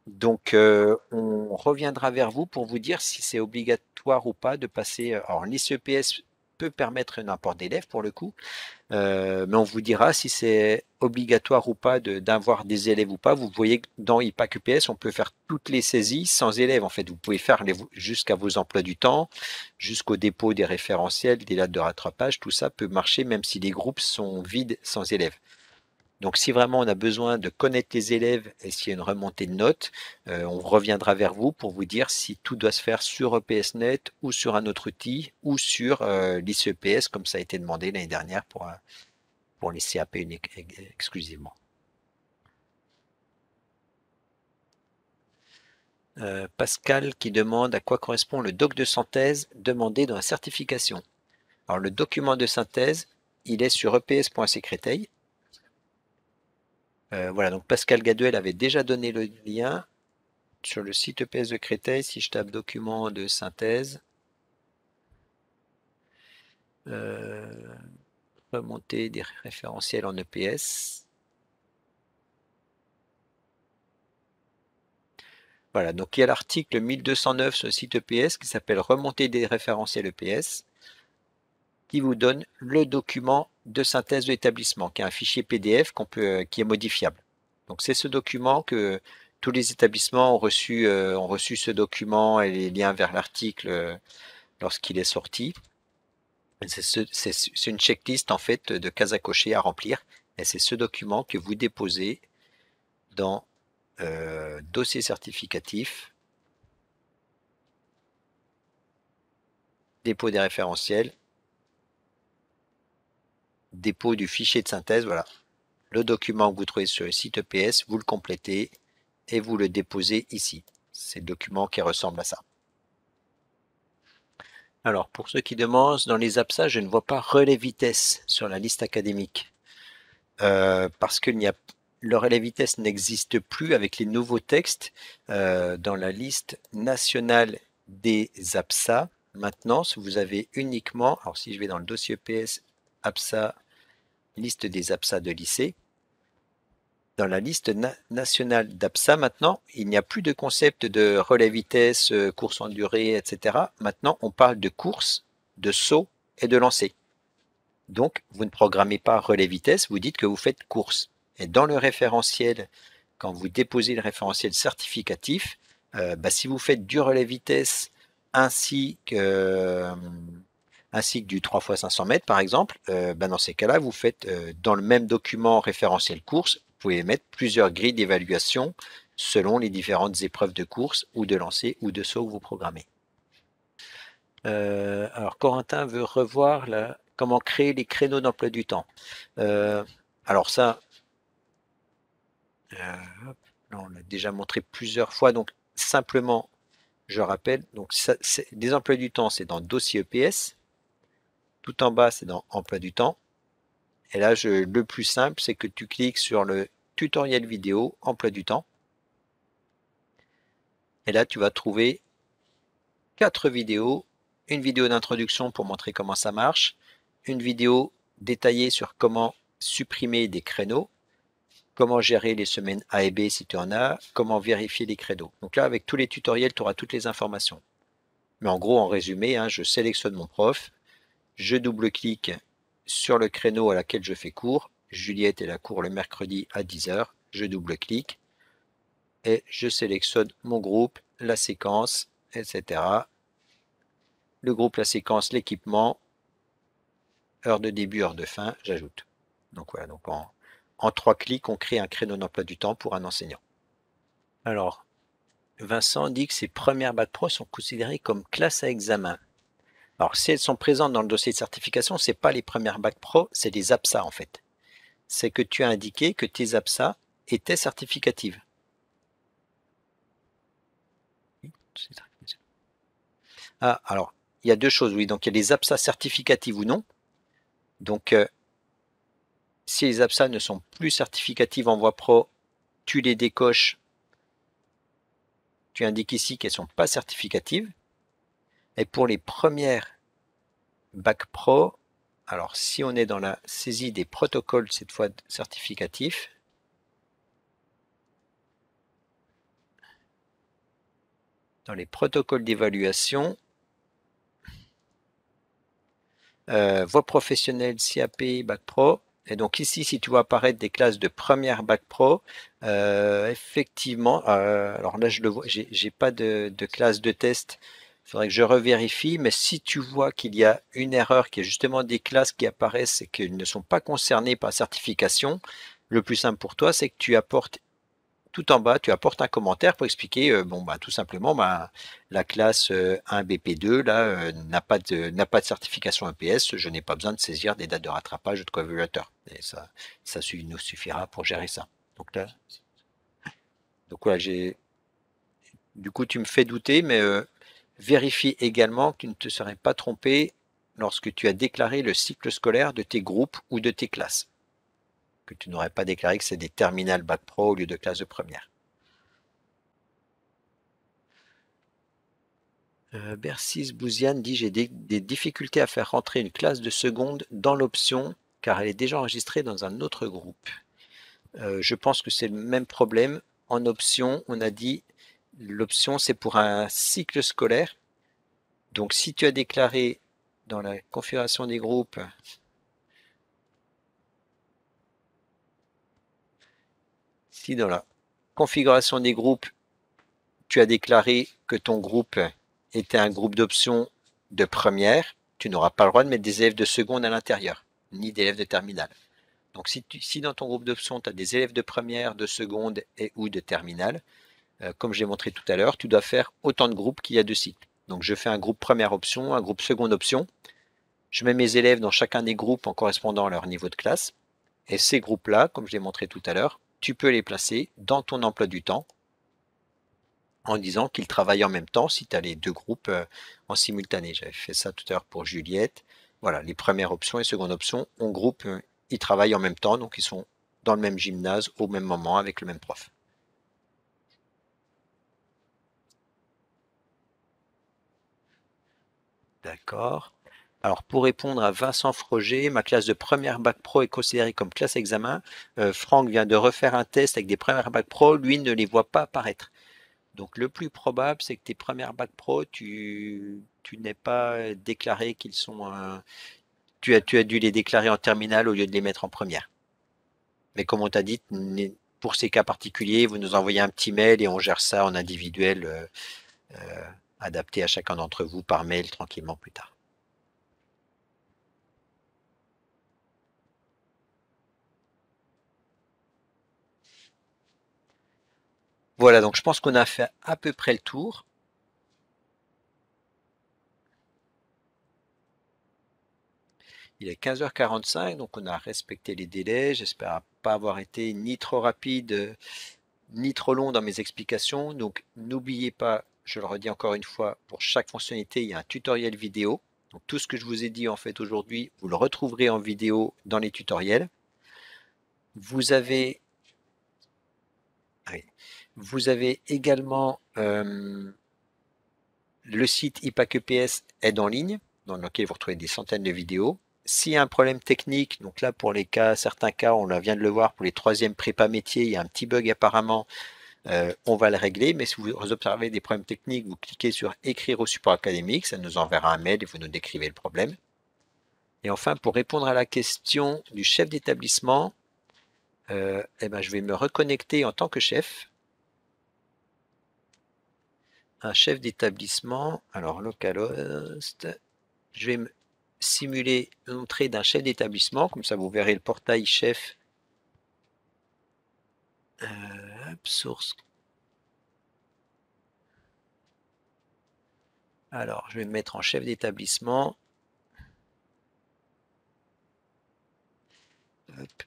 Donc on reviendra vers vous pour vous dire si c'est obligatoire ou pas de passer. Alors liste EPS peut permettre un import d'élèves pour le coup, mais on vous dira si c'est obligatoire ou pas d'avoir des élèves ou pas. Vous voyez que dans IPAC UPS, on peut faire toutes les saisies sans élèves. En fait, vous pouvez faire jusqu'à vos emplois du temps, jusqu'au dépôt des référentiels, des dates de rattrapage. Tout ça peut marcher même si les groupes sont vides sans élèves. Donc, si vraiment on a besoin de connaître les élèves et s'il y a une remontée de notes, on reviendra vers vous pour vous dire si tout doit se faire sur EPSnet ou sur un autre outil ou sur l'ICEPS comme ça a été demandé l'année dernière pour les CAP exclusivement. Pascal qui demande à quoi correspond le doc de synthèse demandé dans la certification. Alors le document de synthèse, il est sur eps.secréteil. Voilà, donc Pascal Gaduel avait déjà donné le lien sur le site EPS de Créteil. Si je tape document de synthèse, remonter des référentiels en EPS. Voilà, donc il y a l'article 1209 sur le site EPS qui s'appelle Remonter des référentiels EPS, qui vous donne le document de synthèse de l'établissement, qui est un fichier PDF qui est modifiable. Donc c'est ce document que tous les établissements ont reçu ce document et les liens vers l'article lorsqu'il est sorti. C'est une checklist en fait de cases à cocher à remplir et c'est ce document que vous déposez dans dossier certificatif, dépôt des référentiels, dépôt du fichier de synthèse, voilà. Le document que vous trouvez sur le site EPS, vous le complétez et vous le déposez ici. C'est le document qui ressemble à ça. Alors, pour ceux qui demandent, dans les APSA, je ne vois pas relais vitesse sur la liste académique. Parce que le relais vitesse n'existe plus avec les nouveaux textes dans la liste nationale des APSA. Maintenant, vous avez uniquement, alors si je vais dans le dossier EPS APSA, liste des APSA de lycée, dans la liste nationale d'APSA, maintenant, il n'y a plus de concept de relais vitesse, course en durée, etc. Maintenant, on parle de course, de saut et de lancer. Donc, vous ne programmez pas relais vitesse, vous dites que vous faites course. Et dans le référentiel, quand vous déposez le référentiel certificatif, si vous faites du relais vitesse ainsi que du 3 x 500 mètres, par exemple, dans ces cas-là, vous faites dans le même document référentiel course, vous pouvez mettre plusieurs grilles d'évaluation selon les différentes épreuves de course ou de lancer ou de saut que vous programmez. Alors, Corentin veut revoir comment créer les créneaux d'emploi du temps. Alors ça, on l'a déjà montré plusieurs fois, donc simplement, je rappelle, donc des emplois du temps, c'est dans dossier EPS. Tout en bas, c'est dans emploi du temps. Et là, le plus simple, c'est que tu cliques sur le tutoriel vidéo, emploi du temps. Et là, tu vas trouver 4 vidéos. Une vidéo d'introduction pour montrer comment ça marche. Une vidéo détaillée sur comment supprimer des créneaux. Comment gérer les semaines A et B si tu en as. Comment vérifier les créneaux. Donc là, avec tous les tutoriels, tu auras toutes les informations. Mais en gros, en résumé, je sélectionne mon prof. Je double-clique sur le créneau à laquelle je fais cours. Juliette est la cours le mercredi à 10 h. Je double-clique et je sélectionne mon groupe, la séquence, etc. Le groupe, la séquence, l'équipement, heure de début, heure de fin, j'ajoute. Donc voilà, donc en 3 clics, on crée un créneau d'emploi du temps pour un enseignant. Alors, Vincent dit que ces premières bac pro sont considérées comme classes à examen. Alors, si elles sont présentes dans le dossier de certification, ce n'est pas les premières bac pro, c'est les APSA en fait. C'est que tu as indiqué que tes APSA étaient certificatives. Ah, alors, il y a deux choses, oui. Donc, il y a les APSA certificatives ou non. Donc, si les APSA ne sont plus certificatives en voie pro, tu les décoches. Tu indiques ici qu'elles ne sont pas certificatives. Et pour les premières Bac Pro, alors si on est dans la saisie des protocoles, cette fois certificatifs, dans les protocoles d'évaluation, voie professionnelle, CAP, Bac Pro. Et donc ici, si tu vois apparaître des classes de première Bac Pro, effectivement, alors là je le vois, j'ai pas de classe de test. Il faudrait que je revérifie, mais si tu vois qu'il y a une erreur, qui est justement des classes qui apparaissent et qui ne sont pas concernées par certification, le plus simple pour toi, c'est que tu apportes tout en bas, tu apportes un commentaire pour expliquer, bon, bah, tout simplement, bah, la classe 1 BP2 là, n'a pas de certification EPS, je n'ai pas besoin de saisir des dates de rattrapage ou de coévaluateur. Et ça nous suffira pour gérer ça. Donc là, donc voilà, du coup, tu me fais douter, mais vérifie également que tu ne te serais pas trompé lorsque tu as déclaré le cycle scolaire de tes groupes ou de tes classes. Que tu n'aurais pas déclaré que c'est des terminales Bac Pro au lieu de classes de première. Bercis Bouziane dit: j'ai des difficultés à faire rentrer une classe de seconde dans l'option car elle est déjà enregistrée dans un autre groupe. Je pense que c'est le même problème. En option, on a dit l'option c'est pour un cycle scolaire. Donc si tu as déclaré dans la configuration des groupes, si dans la configuration des groupes, tu as déclaré que ton groupe était un groupe d'options de première, tu n'auras pas le droit de mettre des élèves de seconde à l'intérieur, ni d'élèves de terminale. Donc si dans ton groupe d'options, tu as des élèves de première, de seconde et ou de terminale, comme j'ai montré tout à l'heure, tu dois faire autant de groupes qu'il y a de cycles. Donc je fais un groupe première option, un groupe seconde option. Je mets mes élèves dans chacun des groupes en correspondant à leur niveau de classe. Et ces groupes-là, comme je l'ai montré tout à l'heure, tu peux les placer dans ton emploi du temps en disant qu'ils travaillent en même temps si tu as les deux groupes en simultané. J'avais fait ça tout à l'heure pour Juliette. Voilà, les premières options et secondes options, on groupe, ils travaillent en même temps, donc ils sont dans le même gymnase au même moment avec le même prof. D'accord. Alors pour répondre à Vincent Froger, ma classe de première Bac Pro est considérée comme classe examen. Franck vient de refaire un test avec des premières Bac Pro, lui ne les voit pas apparaître. Donc le plus probable, c'est que tes premières Bac Pro, tu n'aies pas déclaré qu'ils sont... tu as dû les déclarer en terminale au lieu de les mettre en première. Mais comme on t'a dit, pour ces cas particuliers, vous nous envoyez un petit mail et on gère ça en individuel, adapté à chacun d'entre vous par mail tranquillement plus tard. Voilà, donc je pense qu'on a fait à peu près le tour. Il est 15h45, donc on a respecté les délais. J'espère pas avoir été ni trop rapide, ni trop long dans mes explications. Donc n'oubliez pas, je le redis encore une fois, pour chaque fonctionnalité, il y a un tutoriel vidéo. Donc tout ce que je vous ai dit en fait aujourd'hui, vous le retrouverez en vidéo dans les tutoriels. Vous avez, vous avez également le site IPAC EPS Aide en ligne, dans lequel vous retrouvez des centaines de vidéos. S'il y a un problème technique, donc là pour les cas, certains cas, on vient de le voir, pour les troisièmes prépa métiers, il y a un petit bug apparemment, on va le régler, mais si vous observez des problèmes techniques, vous cliquez sur écrire au support académique, ça nous enverra un mail et vous nous décrivez le problème. Et enfin, pour répondre à la question du chef d'établissement, je vais me reconnecter en tant que chef. Un chef d'établissement, alors localhost, je vais me simuler l'entrée d'un chef d'établissement, comme ça vous verrez le portail chef. Source. Alors, je vais me mettre en chef d'établissement. Hop.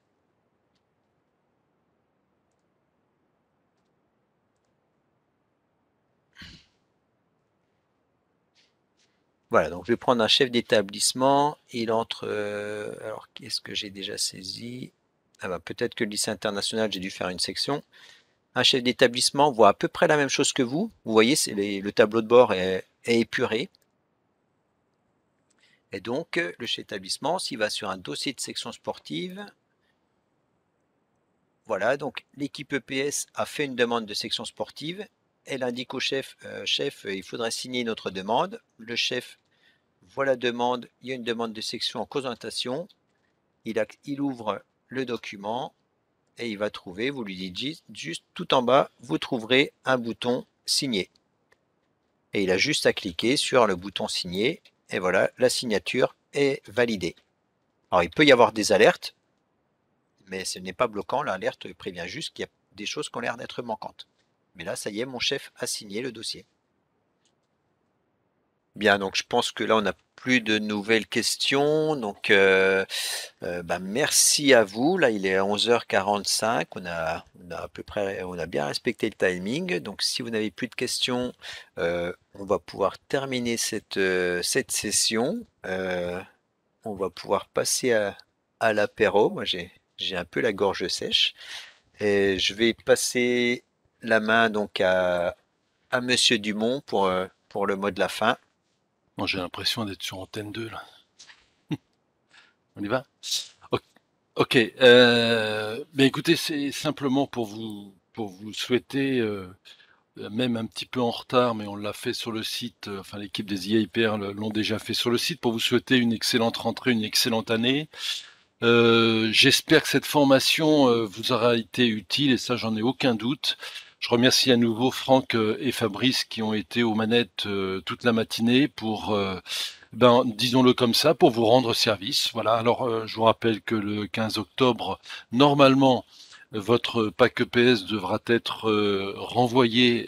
Voilà, donc je vais prendre un chef d'établissement. Il entre. Alors, qu'est-ce que j'ai déjà saisi? Ah bah, peut-être que le lycée international, j'ai dû faire une section. Un chef d'établissement voit à peu près la même chose que vous. Vous voyez, le tableau de bord est épuré. Et donc, le chef d'établissement, s'il va sur un dossier de section sportive, voilà, donc l'équipe EPS a fait une demande de section sportive. Elle indique au chef, chef, il faudrait signer notre demande. Le chef voit la demande, il y a une demande de section en consultation. Il ouvre le document et il va trouver, vous lui dites juste tout en bas, vous trouverez un bouton signer. Et il a juste à cliquer sur le bouton signer et voilà, la signature est validée. Alors il peut y avoir des alertes, mais ce n'est pas bloquant, l'alerte prévient juste qu'il y a des choses qui ont l'air d'être manquantes. Mais là, ça y est, mon chef a signé le dossier. Bien, donc je pense que là, on n'a plus de nouvelles questions. Donc, merci à vous. Là, il est à 11h45. On a à peu près, on a bien respecté le timing. Donc, si vous n'avez plus de questions, on va pouvoir terminer cette session. On va pouvoir passer à l'apéro. Moi, j'ai un peu la gorge sèche. Et je vais passer la main donc à Monsieur Dumont pour le mot de la fin. Bon, j'ai l'impression d'être sur Antenne 2, là. On y va? Ok. Ben écoutez, c'est simplement pour vous souhaiter, même un petit peu en retard, mais on l'a fait sur le site, enfin l'équipe des IAIPR l'ont déjà fait sur le site, pour vous souhaiter une excellente rentrée, une excellente année. J'espère que cette formation vous aura été utile, et ça, j'en ai aucun doute. Je remercie à nouveau Franck et Fabrice qui ont été aux manettes toute la matinée pour, disons-le comme ça, pour vous rendre service. Voilà. Alors, je vous rappelle que le 15 octobre, normalement, votre pack EPS devra être renvoyé,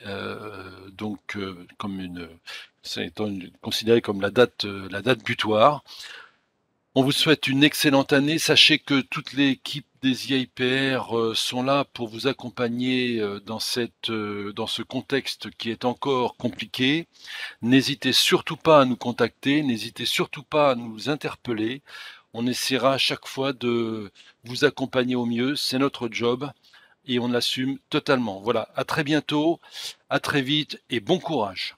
donc c'est étant considéré comme la date butoir. On vous souhaite une excellente année. Sachez que toute l'équipe des IAIPR sont là pour vous accompagner dans ce contexte qui est encore compliqué. N'hésitez surtout pas à nous contacter, n'hésitez surtout pas à nous interpeller. On essaiera à chaque fois de vous accompagner au mieux. C'est notre job et on l'assume totalement. Voilà, à très bientôt, à très vite et bon courage.